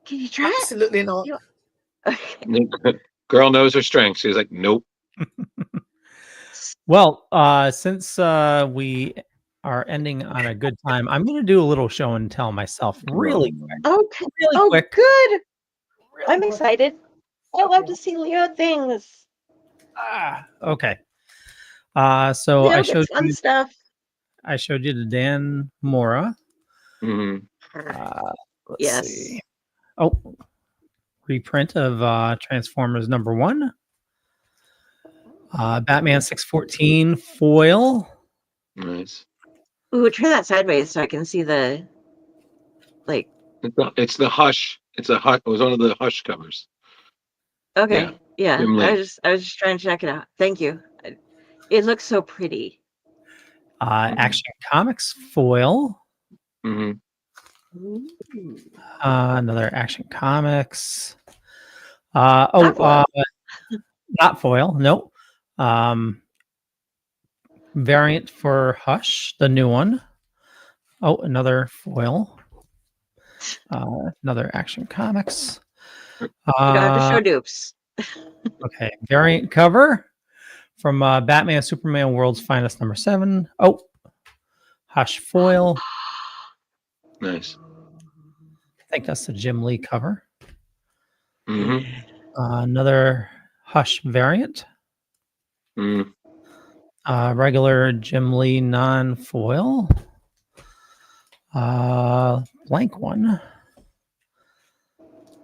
Can you try Absolutely not. it? Okay. Girl knows her strengths. She's like, nope. Well, since we are ending on a good time, I'm going to do a little show and tell myself really quick. Okay. Really quick. Good. Really I'm quick. excited. I love to see Leo things. Okay. So Leo I gets showed fun you. stuff. I showed you the Dan Mora. Mhm. Let's Yes. see. Oh, reprint of Transformers #1. Batman 614 foil. Nice. Ooh, turn that sideways so I can see the, like, It's the Hush. It's a Hush. It was one of the Hush covers. okay. Yeah. Jim Lee. I was just trying to check it out. Thank you. It looks so pretty. Action Comics foil. Hmm. Another Action Comics. Not foil. Not foil. Nope. Variant for Hush, the new one. Oh, another foil. Another Action Comics. You don't have to show dupes. Okay, variant cover from Batman Superman World's Finest #7. Oh, Hush foil. Nice. I think that's the Jim Lee cover. Mm-hmm. Another Hush variant. Mm. Regular Jim Lee non-foil. Blank one.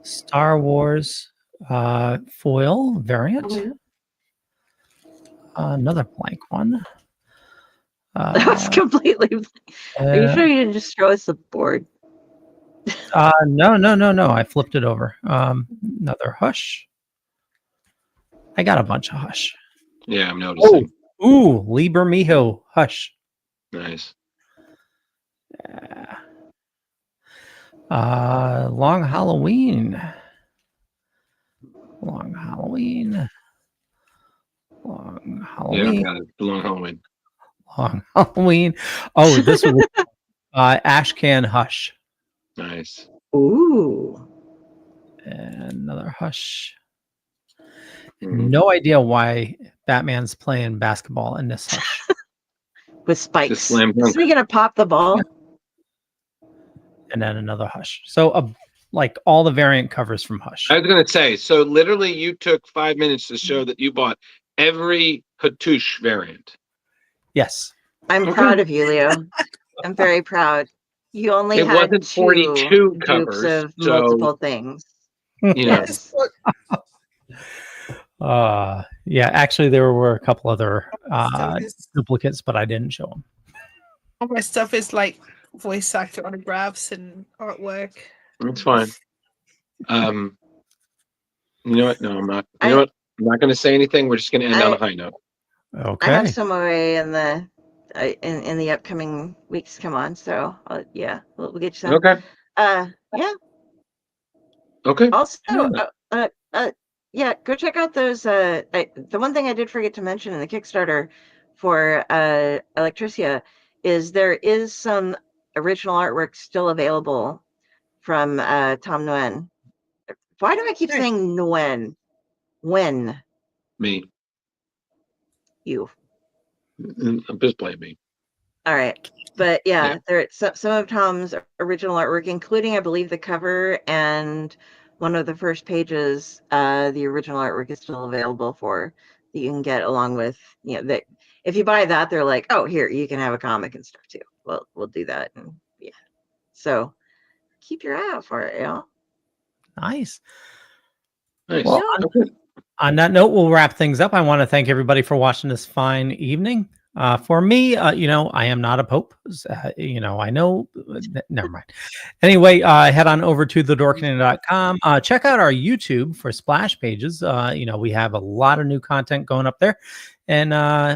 Star Wars foil variant. Another blank one. That was completely. Are you sure you didn't just throw us the board? No. I flipped it over. Another Hush. I got a bunch of Hush. Yeah, I'm noticing. Ooh, Liber Mijo Hush. Nice. Long Halloween. Long Halloween. Long Halloween. Yeah, got it. Long Halloween. Long Halloween. Oh, this was Ashcan Hush. Nice. Ooh. And another Hush. Mhm. No idea why Batman's playing basketball in this Hush. With spikes. Just slam dunk. Is he gonna pop the ball? And then another Hush. So like all the variant covers from Hush. I was going to say, so literally you took 5 minutes to show that you bought every Hattush variant. Yes. I'm proud of you, Leo. I'm very proud. You only It had wasn't 42 two covers, dupes of so, multiple things. You know, Yes. Yeah, actually there were a couple other So this- duplicates, but I didn't show them. all my stuff is like voice actor autographs and artwork. it's fine. You know what? No, I'm not. You know what? I'm not going to say anything. We're just going to end on a high note. Okay. I have some away in the in the upcoming weeks. Come on, so yeah, we'll get you some. Okay. Yeah. Okay. Also, yeah, go check out those. The one thing I did forget to mention in the Kickstarter for Electricia is there is some original artwork still available from Tom Nguyen. Why do I keep saying Nguyen? When Me. you? I'm just blaming me. All right. But yeah, there some of Tom's original artwork, including I believe the cover and one of the first pages, the original artwork is still available for that you can get along with, you know, that if you buy that, they're like, oh, here, you can have a comic and stuff too. Well, we'll do that. And yeah. So keep your eye out for it, y'all. Nice. Nice. Well, on that note, we'll wrap things up. I want to thank everybody for watching this fine evening. For me, I am not a pope. I know. Never mind. Anyway, head on over to thedorkening.com. Check out our YouTube for splash pages. We have a lot of new content going up there. And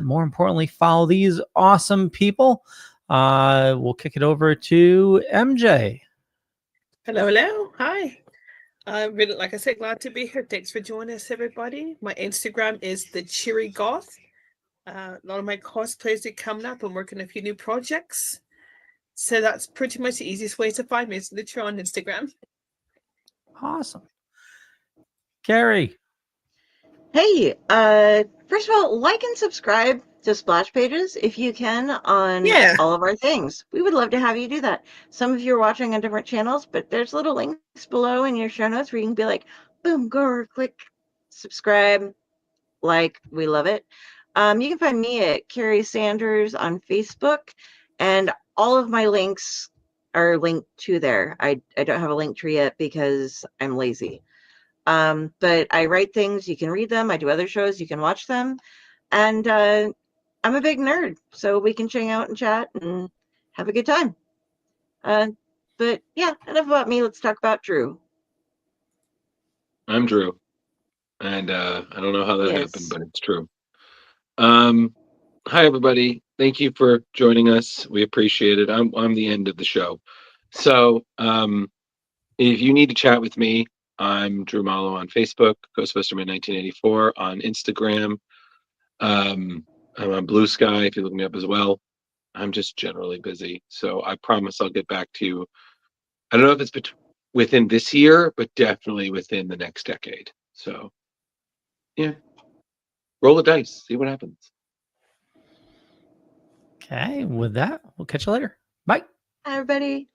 more importantly, follow these awesome people. We'll kick it over to MJ. Hello. Hi. I'm really, like I said, glad to be here. Thanks for joining us, everybody. My Instagram is the Cheery Goth. A lot of my cosplays are coming up. I'm working a few new projects. So that's pretty much the easiest way to find me. It's literally on Instagram. Awesome. Carrie. Hey, first of all, like and subscribe to Splash Pages if you can on all of our things. We would love to have you do that. Some of you are watching on different channels, but there's little links below in your show notes where you can be like, boom, go click subscribe, like, we love it. You can find me at Carrie Sanders on Facebook, and all of my links are linked to there. I don't have a link tree yet because I'm lazy. But I write things, you can read them. I do other shows, you can watch them. And I'm a big nerd, so we can hang out and chat and have a good time. But yeah, enough about me. Let's talk about Drew. I'm Drew. And I don't know how that happened, but it's true. Hi, everybody. Thank you for joining us. We appreciate it. I'm the end of the show. So if you need to chat with me, I'm Drew Malo on Facebook, Ghostbusterman 1984 on Instagram. I'm on Blue Sky if you look me up as well. I'm just generally busy. So I promise I'll get back to you. I don't know if it's within this year, but definitely within the next decade. So yeah, roll the dice, see what happens. Okay. With that, we'll catch you later. Bye. Hi, everybody.